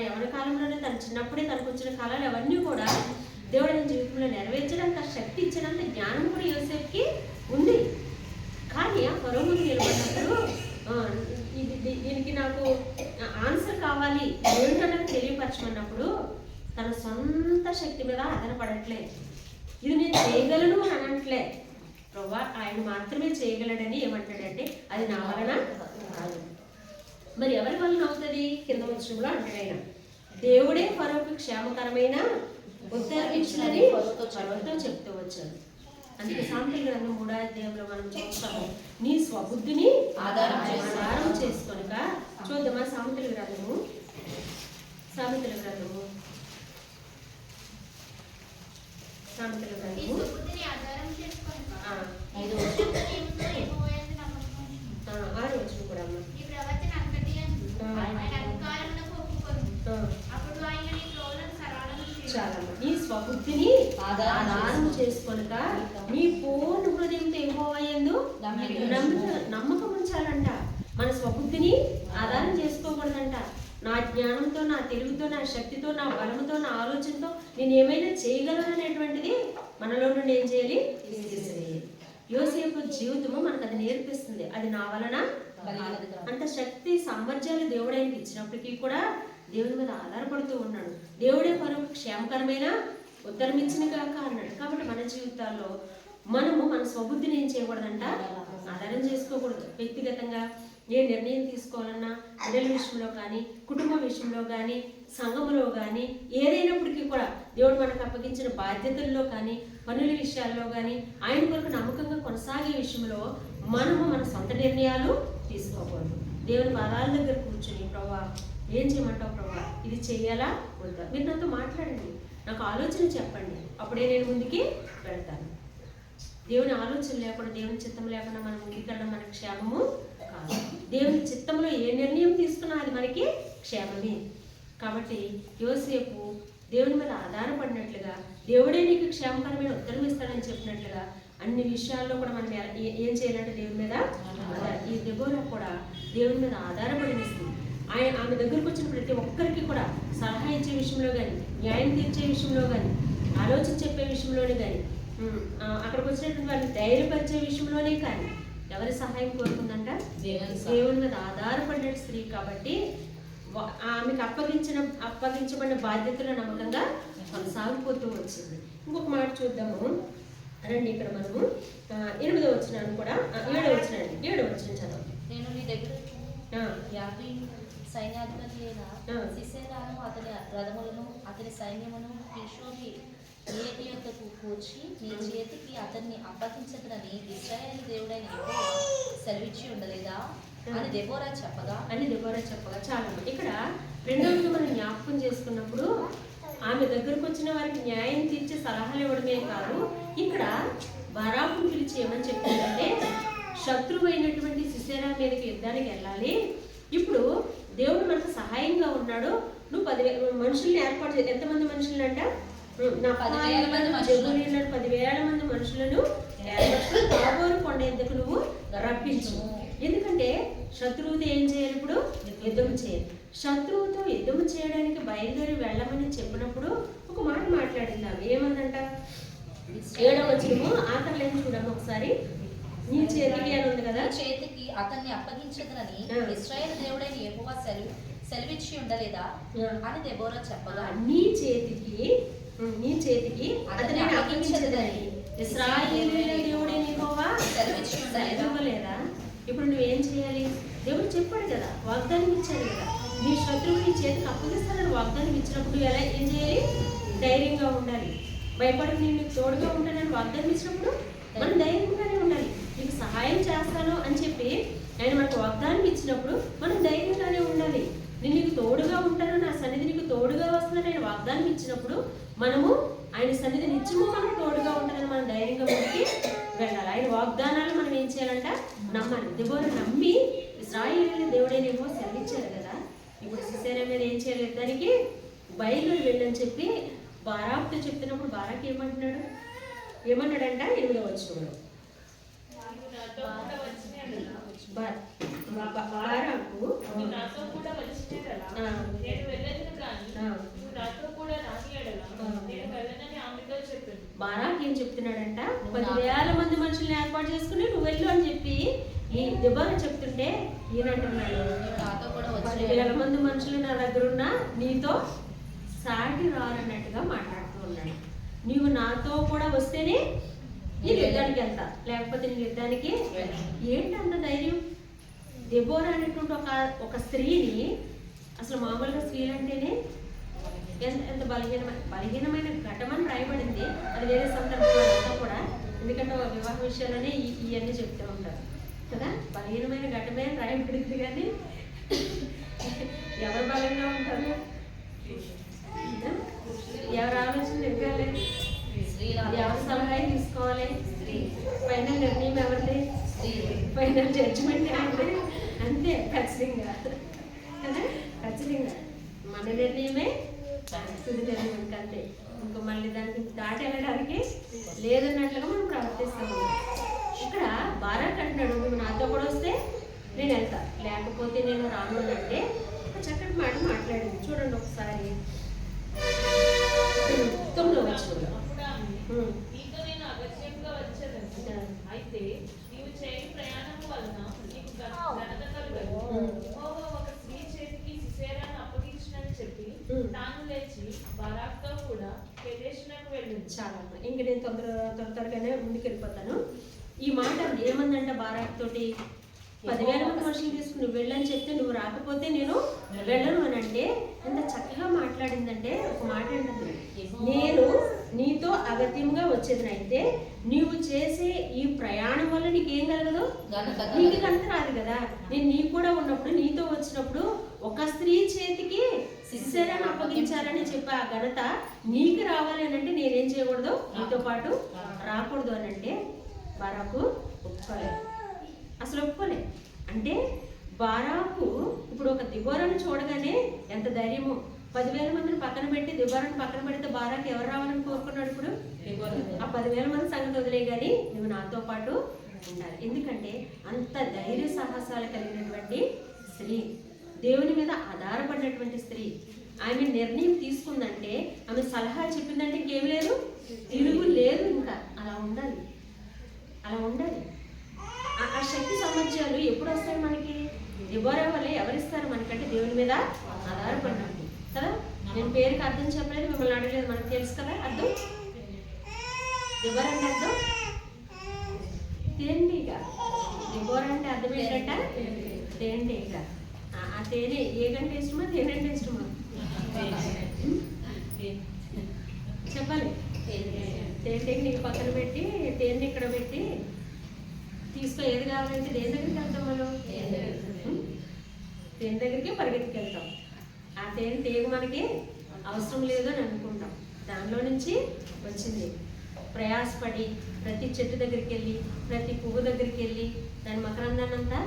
యవన కాలంలోనే తన చిన్నప్పుడే తనకు వచ్చిన కళలు అవన్నీ కూడా దేవుడు ఆయన జీవితంలో నెరవేర్చడానికి ఆ శక్తి ఇచ్చినంత జ్ఞానం కూడా యోసేపుకి ఉంది. కానీ ఆ ఫరో ముందు నిలబడినప్పుడు దీనికి నాకు ఆన్సర్ కావాలి, ఏంటో నాకు తెలియపరచమన్నప్పుడు తన సొంత శక్తి మీద ఆధారపడట్లేదు. ఇది నేను చేయగలను అని అనట్లే, ప్రభా ఆయన మాత్రమే చేయగలడని ఏమంటాడంటే అది నా వలన కాదు. మరి ఎవరి వలన అవుతుంది? కింద వచనంలో అంటాడు ఆయన, దేవుడే ఫరోకు క్షేమకరమైన ఉత్తరమిచ్చినని ఫరోతో చెప్తూ వచ్చాడు. అందుకే సామెతల గ్రంథం 3వ అధ్యాయంలో మనం చూస్తాము, నీ స్వబుద్ధిని ఆధారం చేసుకొనక. చూద్దామా సామెతల గ్రంథము, సామెతల గ్రంథము 6 వచనం కూడా అమ్మ. ఈ ప్రవచన అంతటి ఆయన అధికారమునకు ఒప్పుకొను. అప్పుడు ఆయన నీ త్రోవలను సరళము చేయును. చాలమ్మ, నీ స్వబుద్ధిని ఆధారం చేసుకొనక నీ పూర్ణ హృదయంతో యెహోవా యందు నమ్మకం ఉంచాలంట. మన స్వబుద్ధిని ఆధారం చేసుకోకూడదంట. నా జ్ఞానంతో, నా తెలుగుతో, నా శక్తితో, నా బలంతో, నా ఆలోచనతో నేను ఏమైనా చేయగలను అనేటువంటిది మనలో నుండి ఏం చేయాలి? తీసేయాలి. యోసేపు జీవితము మనకు అది నేర్పిస్తుంది. అది నా వలన అంత శక్తి సామర్థ్యాలు దేవుడు ఆయనకి ఇచ్చినప్పటికీ కూడా దేవుని మీద ఆధారపడుతూ ఉన్నాడు. దేవుడే ఫరోకు క్షేమకరమైన ఉత్తరమిచ్చిన కాక అన్నాడు. కాబట్టి మన జీవితాల్లో మనము మన స్వబుద్ధిని ఏం చేయకూడదంట, ఆధారం చేసుకోకూడదు. వ్యక్తిగతంగా ఏ నిర్ణయం తీసుకోవాలన్నా, పిల్లల విషయంలో కానీ, కుటుంబ విషయంలో కానీ, సంఘంలో కానీ, ఏదైనప్పటికీ కూడా దేవుడు మనకు అప్పగించిన బాధ్యతల్లో కానీ, పనుల విషయాల్లో కానీ, ఆయన కొరకు నమ్మకంగా కొనసాగే విషయంలో మనము మన సొంత నిర్ణయాలు తీసుకోకూడదు. దేవుని పాదాల దగ్గర కూర్చొని, ప్రభా ఏం చేయమంటావు ప్రభా, ఇది చెయ్యాలా వద్దా, మీరు నాతో మాట్లాడండి, నాకు ఆలోచన చెప్పండి, అప్పుడే నేను ముందుకి వెళ్తాను. దేవుని ఆలోచన లేకుండా, దేవుని చిత్తం లేకుండా మనం ముందుకెళ్ళడం మనకి క్షేమము కాదు. దేవుని చిత్తంలో ఏ నిర్ణయం తీసుకున్నా అది మనకి క్షేమమే. కాబట్టి యోసేపు దేవుని మీద ఆధారపడినట్లుగా, దేవుడే నీకు క్షేమకరమైన ఉత్తరం ఇస్తాడని చెప్పినట్లుగా అన్ని విషయాల్లో కూడా మనం ఏం చేయాలంటే దేవుని మీద ఈ దెబోరా కూడా దేవుని మీద ఆధారపడినిస్తుంది. ఆమె దగ్గరకు వచ్చిన ప్రతి ఒక్కరికి కూడా సలహా ఇచ్చే విషయంలో కానీ, న్యాయం తీర్చే విషయంలో కానీ, ఆలోచన చెప్పే విషయంలోనే కానీ, అక్కడికి వచ్చినటువంటి వాళ్ళని ధైర్యపరిచే విషయంలోనే కానీ ఎవరి సహాయం కోరుకుందంట? దేవుని మీద ఆధారపడిన స్త్రీ కాబట్టి ఆమెకు అప్పగించబడిన బాధ్యతలు నమ్మకంగా కొనసాగిపోతూ వచ్చింది. ఇంకొక మాట చూద్దాము రండి. ఇక్కడ మనము 8వ వచనాన్ని కూడా 7వ వచనం చదువు. నేను నీ దగ్గర 50 సైన్యాధిపతి అయిన సిసెరాను, అతని రథములను, అతని సైన్యమును కిషోరి ఏటి యొద్దకు కూర్చి నీ చేతికి అతన్ని అప్పగించదనని ఇశ్రాయేలు దేవుడైన యెహోవా సెలవిచ్చి ఉండలేదా అని దెబోరా చెప్పగా చాలా ఇక్కడ రెండవది మనం జ్ఞాపకం చేసుకున్నప్పుడు ఆమె దగ్గరకు వచ్చిన వారికి న్యాయం తీర్చి సలహాలు ఇవ్వడమే కాదు, ఇక్కడ బరాకును పిలిచి ఏమని చెప్పిందంటే, శత్రువు అయినటువంటి సిసెరా మీదకి యుద్ధానికి వెళ్ళాలి, ఇప్పుడు దేవుడు మనకు సహాయంగా ఉన్నాడు, నువ్వు 10,000 మనుషుల్ని ఏర్పాటు చేసి, ఎంతమంది మనుషులు అంట? నా 10,000 మంది 10,000 మంది మనుషులను ఏర్పరచుకుని తాబోరు కొండ ఎద్దకు నువ్వు రప్పించు. ఎందుకంటే శత్రువుతో ఏం చేయాలి? ఇప్పుడు యుద్ధం చేయాలి. శత్రువుతో యుద్ధం చేయడానికి బయలుదేరి వెళ్ళమని చెప్పినప్పుడు ఒక మాట మాట్లాడింది. ఆమె ఏమందంట? 7వ వచనము ఆఖరి లైన్ చూడము ఒకసారి. నీ చేతికి అని ఉంది కదా, చేతికి అతన్ని అప్పగించదనని ఇశ్రాయేలు దేవుడైన యెహోవా సెలవిచ్చి ఉండలేదా అని దెబోరా చెప్పగా నీ చేతికి అతన్ని అప్పగించదని ఇశ్రాయేలీయుల దేవుడైన యెహోవా సెలవివ్వలేదా? ఇప్పుడు నువ్వేం చేయాలి? దేవుడు చెప్పాడు కదా, వాగ్దానం ఇచ్చాడు కదా, నీ శత్రువు నీ చేతికి అప్పగిస్తానని వాగ్దానం ఇచ్చినప్పుడు ఎలా ఏం చేయాలి? ధైర్యంగా ఉండాలి. భయపడి నేను నీకు తోడుగా ఉంటానని వాగ్దానం ఇచ్చినప్పుడు మనం ధైర్యంగానే ఉండాలి. నీకు సహాయం చేస్తాను అని చెప్పి ఆయన మనకు వాగ్దానం ఇచ్చినప్పుడు మనం ధైర్యంగానే ఉండాలి. నేను నీకు తోడుగా ఉంటాను, నా సన్నిధి నీకు తోడుగా వస్తుందని ఆయన వాగ్దానం ఇచ్చినప్పుడు మనము ఆయన సన్నిధి నిత్యము మనకు తోడుగా ఉంటుందని మనం ధైర్యంగా ముందుకి వెళ్ళాలి. ఆయన వాగ్దానాలు మనం ఏం చేయాలంట? నమ్మాలి. దెబోరా నమ్మి ఇశ్రాయేలు దేవుడేనేమో సెలవిచ్చారు కదా. ఇప్పుడు సిసేరా మీద ఏం చేయలేదు, దానికి బయలుదేరి వెళ్ళని చెప్పి బారాక్తో చెప్తున్నప్పుడు బారాక్ ఏమన్నాడంట? 8వ వచనంలో నాతో కూడా వచ్చినే కదా బారాకు నువ్వు నాతో కూడా వచ్చినే కదా నేను వెళ్ళను కానీ నువ్వు నాతో కూడా రాని ఎడల నేను వెళ్ళనని ఆమెతో చెప్పాను. బారాక్ ఏం చెప్తున్నాడంట? 10,000 మంది మనుషుల్ని ఏర్పాటు చేసుకుని నువ్వు వెళ్ళు అని చెప్పి ఈ దెబోరా చెప్తుంటే ఈయనంటున్నాడు, నాతో కూడా 10,000 మంది మనుషులు నా దగ్గర ఉన్నా నీతో సాటి రారన్నట్టుగా మాట్లాడుతూ ఉన్నాడు. నీవు నాతో కూడా వస్తేనే నేను యుద్ధానికి వెళ్తా, లేకపోతే నేను యుద్ధానికి ఏంటి అంత ధైర్యం? దెబోరా అనేటువంటి ఒక స్త్రీని, అసలు మామూలుగా స్త్రీలు అంటేనే ఎంత బలహీనమైన ఘటమని రాయబడింది. అది వేరే సందర్భంలో కూడా, ఎందుకంటే వివాహ విషయాలనే ఇవన్నీ చెప్తూ ఉంటారు కదా. బలహీనమైన ఘటమే అని రాయబడింది, కానీ ఎవరు బలంగా ఉంటారు? ఎవరు ఆలోచన ఎదగాలి? ఎవరి సలహా తీసుకోవాలి? ఫైనల్ నిర్ణయం ఎవరిది? ఫైనల్ జడ్జిమెంట్ ఎవరిది? అంతే, ఖచ్చితంగా కదా, ఖచ్చితంగా మన నిర్ణయమే తుది నిర్ణయం. అంతే, ఇంకా మళ్ళీ దానికి దాటి వెళ్ళడానికి లేదన్నట్లుగా మనం ప్రవర్తిస్తాము. ఇక్కడ బారాక్ అంటున్నాడు, నువ్వు నాతో కూడా వస్తే నేను వెళ్తా, లేకపోతే నేను రాను అంటే ఒక చక్కటి మాట మాట్లాడింది. చూడండి ఒకసారి 9వ వచనంలో. నీతో నేను అగత్యంగా వచ్చేదని, అయితే నీవు చేయని ప్రయాణం వలన నీకు ఘనత కలుగదు. ఒక స్త్రీ చేతికి సిసేరాను అప్పగించినని చెప్పి తాను లేచి బారాక్తో కూడా కెదేషునకు వెళ్ళింది. చాలా ఇంక నేను త్వరగానే ముందుకు వెళ్ళిపోతాను. ఈ మాట ఏమందంట బారాక్ తోటి? 10,000 మంది మనుషులు తీసుకుని నువ్వు వెళ్ళని చెప్తే నువ్వు రాకపోతే నేను వెళ్ళను అని అంటే ఎంత చక్కగా మాట్లాడిందంటే, ఒక మాట ఏంటంటే, నేను నీతో అగత్యంగా వచ్చేదనైతే నీవు చేసే ఈ ప్రయాణం వల్ల నీకేం కలగదు? నీకు ఘనత రాదు కదా. నేను నీ కూడా ఉన్నప్పుడు, నీతో వచ్చినప్పుడు ఒక స్త్రీ చేతికి సిసేరాను అప్పగించాలని చెప్పి ఆ ఘనత నీకు రావాలి అని అంటే నేనేం చేయకూడదు? నీతో పాటు రాకూడదు అని అంటే బారాకు ఒప్పుకోలేదు, అసలు ఒప్పుకోలే. అంటే బారాకు ఇప్పుడు ఒక దెబోరాను చూడగానే ఎంత ధైర్యము! 10,000 మందిని పక్కన పెట్టి దెబోరాను పక్కన పెడితే బారాకు ఎవరు రావాలని కోరుకున్నాడు? ఇప్పుడు ఆ 10,000 మంది సంగతి వదిలే కానీ నువ్వు నాతో పాటు ఉండాలి. ఎందుకంటే అంత ధైర్య సాహసాలు కలిగినటువంటి స్త్రీ, దేవుని మీద ఆధారపడినటువంటి స్త్రీ. ఆమె నిర్ణయం తీసుకుందంటే, ఆమె సలహా చెప్పిందంటే ఇంకేమి లేదు, తిరుగు లేదు. ఇంకా అలా ఉండాలి, అలా ఉండాలి. ఆ శక్తి సామర్థ్యాలు ఎప్పుడు వస్తాయి మనకి? దెబోరా వల్ల ఎవరిస్తారు మనకంటే? దేవుని మీద ఆధారపడినట్టు కదా. నేను పేరుకి అర్థం చెప్పలేదు, మిమ్మల్ని అడగలేదు, మనకు తెలుసు కదా అర్థం. దెబోరా అంటే అర్థం తేనెటీగ. దెబోరా అంటే అర్థం ఏంటంట? తేనెటీగ. ఆ తేనె ఏ గంట ఇష్టమా, తేనె అంటే ఇష్టమా? చెప్పాలి. తేనెటీగ నీకు పక్కన పెట్టి తేనె ఇక్కడ పెట్టి తీసుకో, ఏది కావాలంటే దేని దగ్గరికి వెళ్తాం మనం? తేనె దగ్గరికి పరిగెత్తుకు వెళ్తాం. ఆ తేనె తీగ మనకి అవసరం లేదు అని అనుకుంటాం. దానిలో నుంచి వచ్చింది. ప్రయాసపడి ప్రతి చెట్టు దగ్గరికి వెళ్ళి, ప్రతి పువ్వు దగ్గరికి వెళ్ళి దాని మకరందాన్నంతా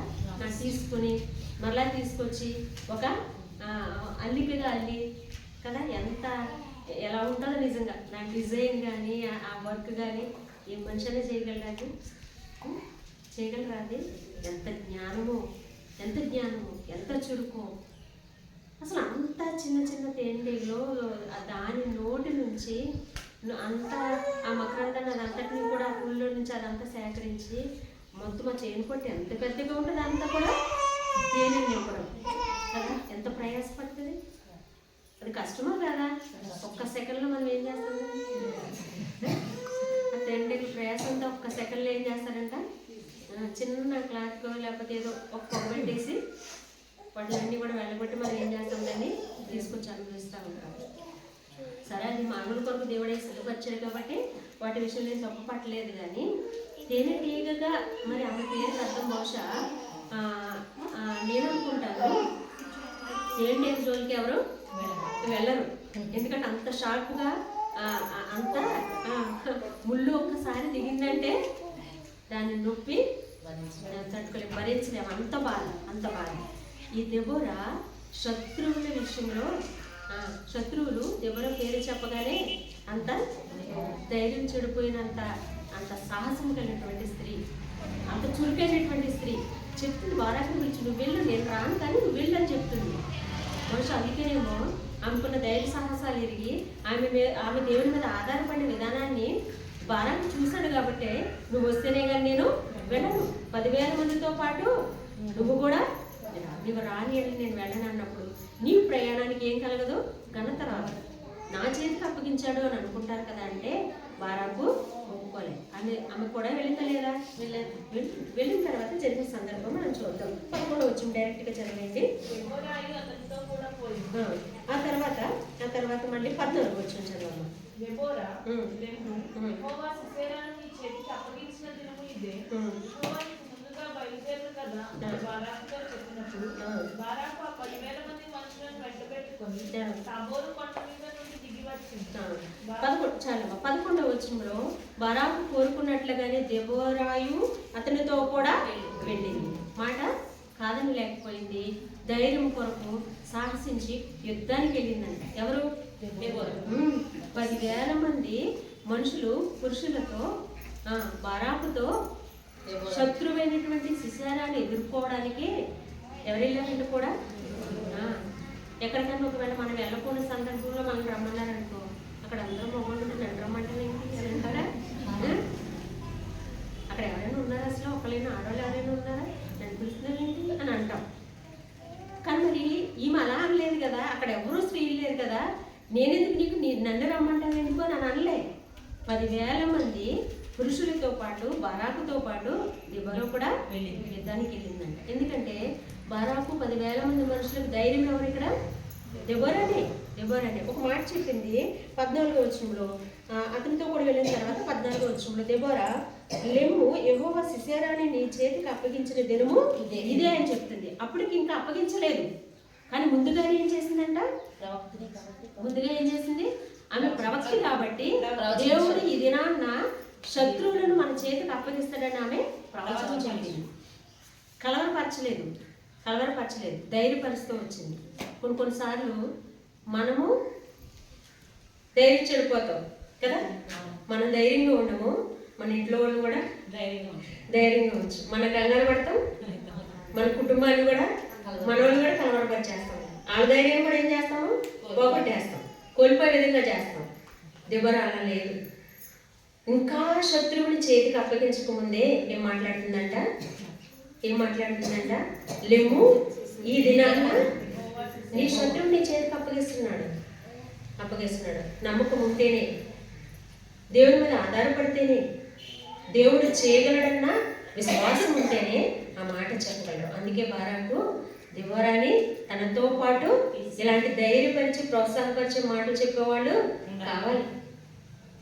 తీసుకుని మరలా తీసుకొచ్చి ఒక అల్లికగా అల్లి కదా. ఎలా ఉంటుందో నిజంగా. నా డిజైన్ కానీ ఆ వర్క్ కానీ ఏ మనిషినే చేయగలరాదు, చేయగలరాది. ఎంత జ్ఞానమో, ఎంత జ్ఞానమో, ఎంత చురుకో. అసలు అంత చిన్న చిన్న తేనెటీగలో దాని నోటి నుంచి అంతా ఆ మకరందాన్ని అదంతటిని కూడా ఆ పుల్లో నుంచి అదంతా సేకరించి మొత్తం ఆ చేను కొట్టి ఎంత పెద్దగా ఉంటుంది అంతా కూడా తేనె నింపడం కదా. ఎంత ప్రయాసపడుతుంది అది, కష్టమో కదా. ఒక్క సెకండ్లో మనం ఏం చేస్తాం? ఆ తేనెటీగ ప్రయాసం అంతా ఒక్క సెకండ్లో ఏం చేస్తారంట? చిన్న క్లాత్లో లేకపోతే ఏదో ఒక పొగ పెట్టేసి వాటిలన్నీ కూడా వెళ్ళగొట్టి మనం ఏం చేస్తాం దాన్ని తీసుకొచ్చి అనుభవిస్తూ ఉంటాం. సరే అది మానవుల కొరకు దేవుడే సిద్ధపరిచాడు కాబట్టి వాటి విషయంలో నేను తప్పు పట్టలేదు. కానీ తేనెటీగగా మరి ఆమె పేరు అర్థం బహుశా నేను అనుకుంటాను తేనెటీగ జోలికి ఎవరు వెళ్ళరు. ఎందుకంటే అంత షార్ప్గా అంత ముళ్ళు ఒక్కసారి దిగిందంటే దాన్ని నొప్పి తట్టుకోలేము, భరించలేము. అంత బాధ. ఈ దెబోరా శత్రువుల విషయంలో శత్రువులు దెబోరా పేరు చెప్పగానే అంత ధైర్యం చెడిపోయినంత అంత సాహసం కలిగినటువంటి స్త్రీ, అంత చురుకైనటువంటి స్త్రీ చెప్తుంది బారాకు గురించి, నువ్వు వెళ్ళు, నేను రాను కానీ నువ్వు వెళ్ళు అని చెప్తుంది. మనిషి అందుకేనేమో ఆమెకున్న ధైర్య సాహసాలు ఎరిగి ఆమె దేవుని మీద ఆధారపడిన విధానాన్ని బారాకు చూశాడు కాబట్టి నువ్వు వస్తేనే కానీ నేను వెళ్ళను, 10,000 మందితో పాటు నువ్వు కూడా నువ్వు రాని అని నేను వెళ్ళను అన్నప్పుడు నీ ప్రయాణానికి ఏం కలగదు, ఘనత రాదు. నా చేతికి అప్పగించాడు అని అనుకుంటారు కదా. అంటే బారాకు ఒప్పుకోలేదు. ఆమె కూడా వెళ్ళిందా లేదా? వెళ్ళిన తర్వాత జరిగిన సందర్భం మనం చూద్దాం. 11 వచ్చింది, డైరెక్ట్గా చదివేయండి. ఆ తర్వాత మళ్ళీ 14 వచ్చింది చదవమ్మా. చాలమ్మా. 11వ వచనంలో బారాకు కోరుకున్నట్లుగానే దెబోరాయు అతనితో కూడా వెళ్ళింది. మాట కాదని లేకపోయింది. ధైర్యం కొరకు సాహసించి యుద్ధానికి వెళ్ళిందంట. ఎవరు? 10,000 మంది మనుషులు పురుషులతో బారాకుతో శత్రువైనటువంటి సిసెరాని ఎదుర్కోవడానికి ఎవరు వెళ్ళారంటే కూడా ఎక్కడికన్నా ఒకవేళ మనం వెళ్ళకూడని సందర్భంలో మనం రమ్మన్నారనుకో, అక్కడ అందరూ మొగోళ్ళు నన్ను రమ్మంటే ఏంటి అంటారా? అక్కడ ఎవరైనా ఉన్నారా? అసలు ఒకళ్ళైనా ఆడవాళ్ళు ఎవరైనా ఉన్నారా? నన్ను పిలుస్తున్నారేంటి అని అంటాం. కానీ మరి ఈమె అలా అనలేదు కదా, అక్కడ ఎవరూ స్త్రీలు లేరు కదా, నేనెందుకు నీకు నన్ను రమ్మంటావు ఎందుకో అని అనలే. 10,000 మంది పురుషులతో పాటు బారాకుతో పాటు దెబోరా కూడా యుద్ధానికి వెళ్ళిందంట. ఎందుకంటే బారాకు 10,000 మంది మనుషులకు ధైర్యం ఎవరు ఇక్కడ? దెబోరానే. ఒక మాట చెప్పింది 14వ వచనంలో. అతనితో కూడా వెళ్ళిన తర్వాత 14వ వచనంలో దెబోరా లెమ్ము, యెహోవా సిసెరాని నీ చేతికి అప్పగించిన దినము ఇదే అని చెప్తుంది. అప్పటికి ఇంకా అప్పగించలేదు, కానీ ముందుగానే ఏం చేసిందంట? ముందుగా ఏం చేసింది? ఆమె ప్రవక్త కాబట్టి దేవుడు ఈ దినాన్న శత్రువులను మన చేతికి అప్పగిస్తాడని ఆమె ప్రవచనం చెప్పింది. కలవరపరచలేదు, ధైర్యపరుస్తూ వచ్చింది. కొన్నిసార్లు మనము ధైర్యం చెడిపోతాం కదా, మనం ధైర్యంగా ఉండము, మన ఇంట్లో వాళ్ళు కూడా ధైర్యంగా ఉంచు, మన కంగారు పడతాం, మన కుటుంబాన్ని కూడా మన వాళ్ళు కూడా కలవరపరిచేస్తాం. వాళ్ళ ధైర్యం కూడా ఏం చేస్తాము? పోగొట్టేస్తాం, కోల్పోయే విధంగా చేస్తాం. దెబోరా అలా లేదు. ఇంకా శత్రువుని చేతికి అప్పగించకముందే ఏం మాట్లాడుతుందంట? లెమ్ము, ఈ దినాన్న నీ శత్రువుని నీ చేతికి అప్పగిస్తున్నాడు. నమ్మకం ఉంటేనే, దేవుని మీద ఆధారపడితేనే, దేవుడు చేయగలడన్న విశ్వాసం ఉంటేనే ఆ మాట చెప్పగలడు. అందుకే బారాకు దెబోరాని తనతో పాటు ఇలాంటి ధైర్యపరిచి ప్రోత్సాహపరిచే మాటలు చెప్పేవాళ్ళు కావాలి.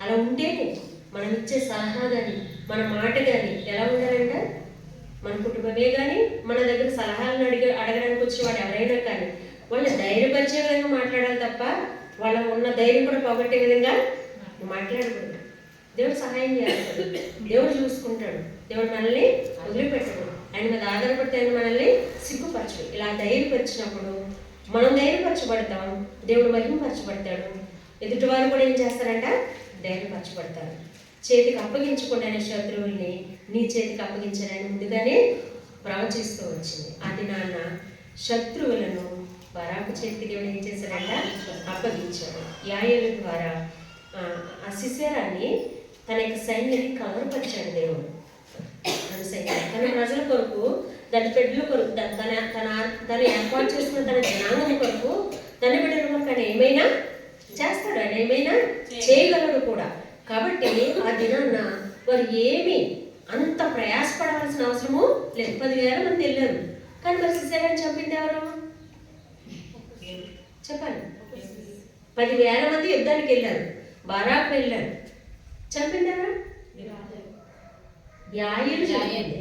అలా ఉంటేనే మనం ఇచ్చే సలహా కానీ మన మాట కానీ ఎలా ఉండాలంట? మన కుటుంబమే కానీ మన దగ్గర సలహాలను అడగడానికి వచ్చేవాడు ఎవరైనా కానీ వాళ్ళని ధైర్యపరిచే విధంగా మాట్లాడాలి తప్ప వాళ్ళ ఉన్న ధైర్యం కూడా పోగొట్టే విధంగా మాట్లాడకూడదు. దేవుడు సహాయం చేస్తాడు, దేవుడు చూసుకుంటాడు, దేవుడు మనల్ని వదిలిపెట్టడు, ఆయన మీద ఆధారపడితే ఆయన మనల్ని సిగ్గుపరచడు. ఇలా ధైర్యపరిచినప్పుడు మనం ధైర్యపరచబడతాం, దేవుడు మహిమపరచబడతాడు. ఎదుటివారు కూడా ఏం చేస్తారంట? ధైర్యపరచబడతారు. చేతికి అప్పగించకుండానే శత్రువుల్ని నీ చేతికి అప్పగించాలని ముందుగానే ప్రవచిస్తూ వచ్చింది. అది నాన్న శత్రువులను బారాకు చేతికి దేవుడు ఏం చేశాడంట? అప్పగించాడు. యాయేలు ద్వారా ఆ సిసెరాని తన యొక్క సైన్యాన్ని కలవరపరిచాడు దేవుడు. తన ప్రజల కొరకు, తన బిడ్డల కొరకు, తన ఏర్పాటు చేసుకున్న తన జనాంగం కొరకు, తన బిడ్డల కొరకు ఆయన ఏమైనా చేస్తాడు, ఆయన ఏమైనా చేయగలడు కూడా. కాబట్టి ఆ దినాన్న వారు ఏమి అంత ప్రయాసపడవలసిన అవసరము లేదు. 10,000 మంది వెళ్ళారు, కానీ మరి సిసేరాని చంపింది ఎవరు చెప్పండి? 10,000 మంది యుద్ధానికి వెళ్ళారు, బారాకు వెళ్ళారు, చంపింది ఎవరు? యాయేలు చంపింది.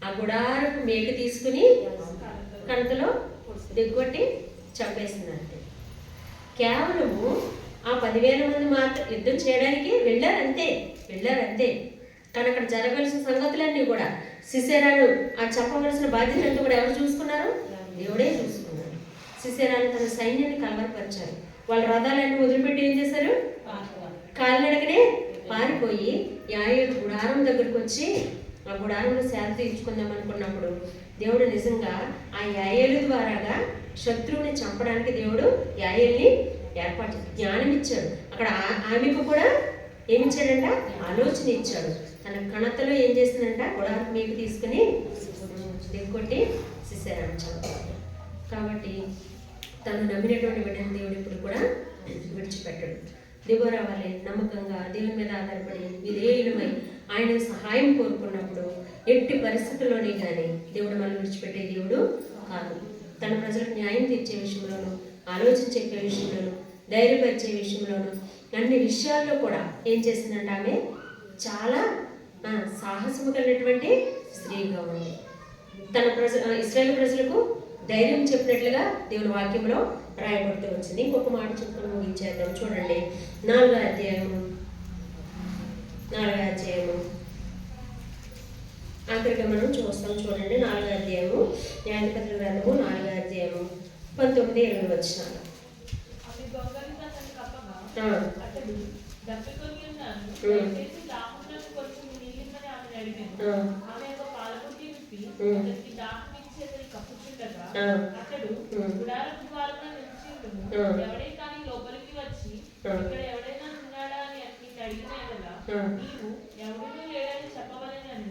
ఆ గుడారపు మేకు తీసుకుని కంతలో దిగ్గొట్టి చంపేసిందంటే కేవలము ఆ 10,000 మంది మాత్రం యుద్ధం చేయడానికి వెళ్ళారంతే. కానీ అక్కడ జరగాల్సిన సంగతులన్నీ కూడా సిసేరాను ఆ చెప్పవలసిన బాధ్యత అంతా కూడా ఎవరు చూసుకున్నారు? దేవుడే చూసుకున్నారు. సిసేరాను తన సైన్యాన్ని కలవరపరిచారు. వాళ్ళ రథాలన్నీ వదిలిపెట్టి ఏం చేశారు? కాలినడకనే పారిపోయి యాయేలు గుడారం దగ్గరకు వచ్చి ఆ గుడారంలో సేద తీర్చుకుందాం అనుకున్నప్పుడు దేవుడు నిజంగా ఆ యాయేలు ద్వారాగా శత్రువుని చంపడానికి దేవుడు యాయేల్ని ఏర్పాటు జ్ఞానం ఇచ్చాడు. అక్కడ ఆమెకు కూడా ఏమిచ్చాడంట? ఆలోచన ఇచ్చాడు. తన కణతలో ఏం చేసిందంట? గుడారం మేకు తీసుకుని దిక్కొట్టి సిసేరాను చంపాడు. కాబట్టి తను నమ్మినటువంటి బిడ్డను దేవుడు ఇప్పుడు కూడా విడిచిపెట్టడు. దెబోరా వలె నమ్మకంగా దేవుని మీద ఆధారపడి విధేయులమై ఆయన సహాయం కోరుకున్నప్పుడు ఎట్టి పరిస్థితుల్లోనే కానీ దేవుడు మనం విడిచిపెట్టే దేవుడు కాదు. తన ప్రజలకు న్యాయం తీర్చే విషయంలోనూ, ఆలోచన చెప్పే విషయంలోనూ, ధైర్యపరిచే విషయంలోనూ, అన్ని విషయాల్లో కూడా ఏం చేసిందంటే ఆమె చాలా సాహసము కలిగినటువంటి స్త్రీగా ఉంది. తన ఇశ్రాయేలు ప్రజలకు ధైర్యం చెప్పినట్లుగా దేవుని వాక్యంలో రాయబడుతూ వచ్చింది. ఇంకొక మాట చెప్పుకొని ముగించేద్దాం. చూడండి 4వ అధ్యాయము ఆఖరిగా మనం చూస్తాం. చూడండి 4వ అధ్యాయము న్యాయాధిపతుల గ్రంథము 4వ అధ్యాయము 19-20 వచనాలు. అవి దొంగలించి అతన్ని కప్పగా అతడు దప్పికొని ఉన్నాను, దయచేసి దాహమునకు కొంచెం నీళ్ళిమ్మని ఆమెను అడిగాను. ఆమె ఒక పాలబుడ్డి విప్పి అతనికి దాహం ఇచ్చి అతని కప్పుచుండగా అతడు గుడారపు ద్వారమున నిలిచి ఉండును. ఎవడే కానీ లోపలికి వచ్చి ఇక్కడ ఎవడైనా ఉన్నాడా అని నీకు అడిగిన ఎడల నీవు ఎవడూ లేడని చెప్పవలని అని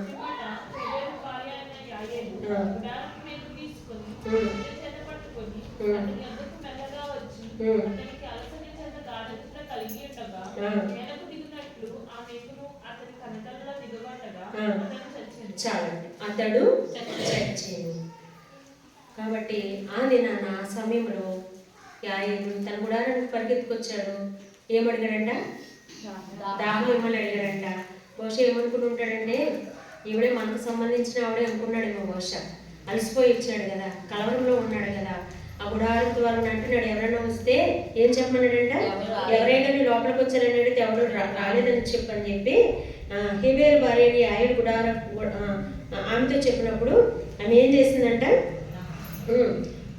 పిమ్మట హెబెరు భార్య అయిన యాయేలు గుడారపు మేకు తీసుకొని చేత పట్టుకొని అతని వద్దకు మెల్లగా వచ్చి అతనికి అలసటి చేత గాఢత కలిగి ఉండగా నేలకు దిగినట్లు ఆ మేకును అతని కనతలలో దిగబట్టగా అతను చచ్చింది. చాలండి, అతడు చచ్చేను. కాబట్టి ఆ దినాన ఆ సమయంలో యాయేలు తన గుడారానికి పరిగెత్తుకొచ్చాడు. ఏమడిగాడంట? దాహం ఏమని అడిగాడంట. బహుశా ఏమనుకుని ఉంటాడంటే ఈవిడే మనకు సంబంధించిన ఆవిడే అనుకున్నాడేమో. బహుశా అలసిపోయి వచ్చాడు కదా, కలవరంలో ఉన్నాడు కదా. ఆ గుడారం ద్వారా అంటున్నాడు, ఎవరైనా వస్తే ఏం చెప్పమన్నాడంట? ఎవరైనా లోపలికి వచ్చారని అడిగితే ఎవరు రాలేదని చెప్పని చెప్పి హెబెరు భార్యని యాయేలు గుడారం ఆమెతో చెప్పినప్పుడు ఆమె ఏం చేసిందంట?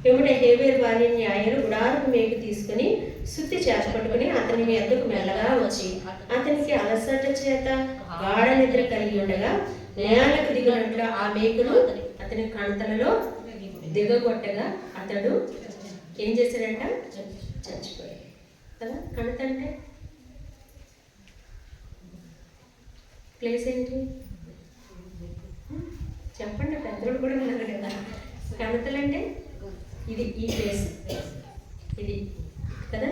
ఏమంటే హెబెరు భార్యని యాయేలు గుడారపు మేకు తీసుకుని సుత్తి చేత పట్టుకుని అతని ఎద్దకు మెల్లగా వచ్చి అతనికి అలసట చేత గాఢ నిద్ర కలిగి ఉండగా నేలకు దిగినట్లు ఆ మేకును అతని కణతలలో దిగగొట్టగా అతడు ఏం చేశాడంట? చచ్చిపోయాడు కదా. కణత అంటే ప్లేస్ ఏంటి చెప్పండి, పెద్దలు కూడా ఉన్నారు కదా. కణతలంటే ఇది, ఈ ప్లేస్ ఇది కదా.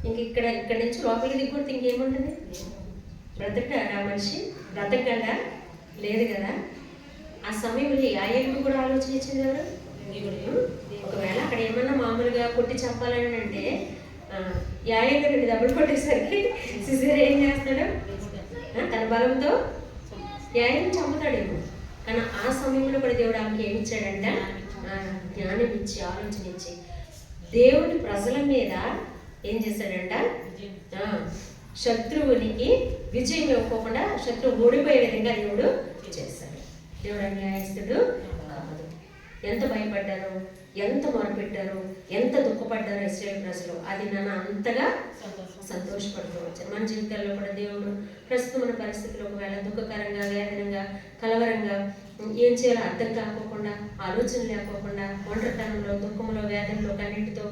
ఇంక ఇక్కడ నుంచి లోపలికి దిగుడితే ఇంకేముంటుంది? బ్రతకడా మనిషి? బ్రతకడా లేదు కదా. ఆ సమయంలో యాయేలుకు కూడా ఆలోచన ఇచ్చింది ఎవరు? ఒకవేళ అక్కడ ఏమన్నా మామూలుగా కొట్టి చెప్పాలని అంటే యాయేలు 2 దెబ్బలు కొట్టేసరికి సిసేరా ఏం చేస్తాడు? తన బలంతో యాయేలుని చంపుతాడేమో. కానీ ఆ సమయంలో కూడా దేవుడు ఆమెకి ఏమి ఇచ్చాడంట? జ్ఞానం ఇచ్చి, ఆలోచన ఇచ్చి దేవుని ప్రజల మీద ఏం చేశాడంట? శత్రువునికి విజయం ఇవ్వకుండా శత్రువు ఓడిపోయే విధంగా దేవుడు చేశాడు. దేవుడు అన్యాయస్తుడు కాదు. ఎంత భయపడ్డారు, ఎంత మొరపెట్టారు, ఎంత దుఃఖపడ్డారు ఇశ్రాయేలు ప్రజలు. అది నన్ను అంతగా సంతోషపడుతూ వచ్చారు. మన జీవితాల్లో కూడా దేవుడు ప్రస్తుతం మన పరిస్థితుల్లో ఒకవేళ దుఃఖకరంగా, వేదనంగా, కలవరంగా, ఏం చేయాలో అర్థం కాకోకుండా, ఆలోచన లేకోకుండా, ఒంటరితనంలో, దుఃఖంలో, వేదనలో, కన్నింటితో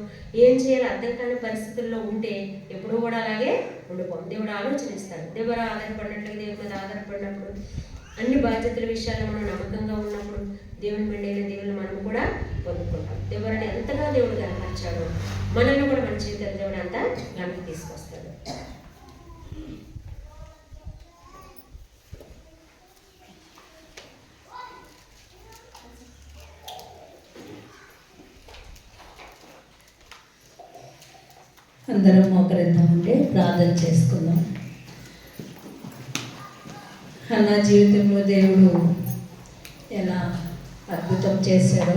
ఏం చేయాలో అర్థం కాని పరిస్థితుల్లో ఉంటే ఎప్పుడూ కూడా అలాగే ఉండిపోం. దేవుడు ఆలోచన ఇస్తాడు. దేవుడు ఆధారపడినట్లుగా దేవుడి మీద ఆధారపడినప్పుడు, అన్ని బాధ్యతల విషయాల్లో మనం నమ్మకంగా ఉన్నప్పుడు దేవుని మెండైన దేవుని మనం కూడా పొందుకుంటాం. దేవుడిని ఎంతగా దేవుడు కనపరిచాడు, మనల్ని కూడా మన జీవితంలో దేవుడు అంతా గమనికి తీసుకొస్తాడు. అందరం మోకరిద్దామంటే ప్రార్థన చేసుకుందాం. హన్నా జీవితంలో దేవుడు ఎలా అద్భుతం చేశాడో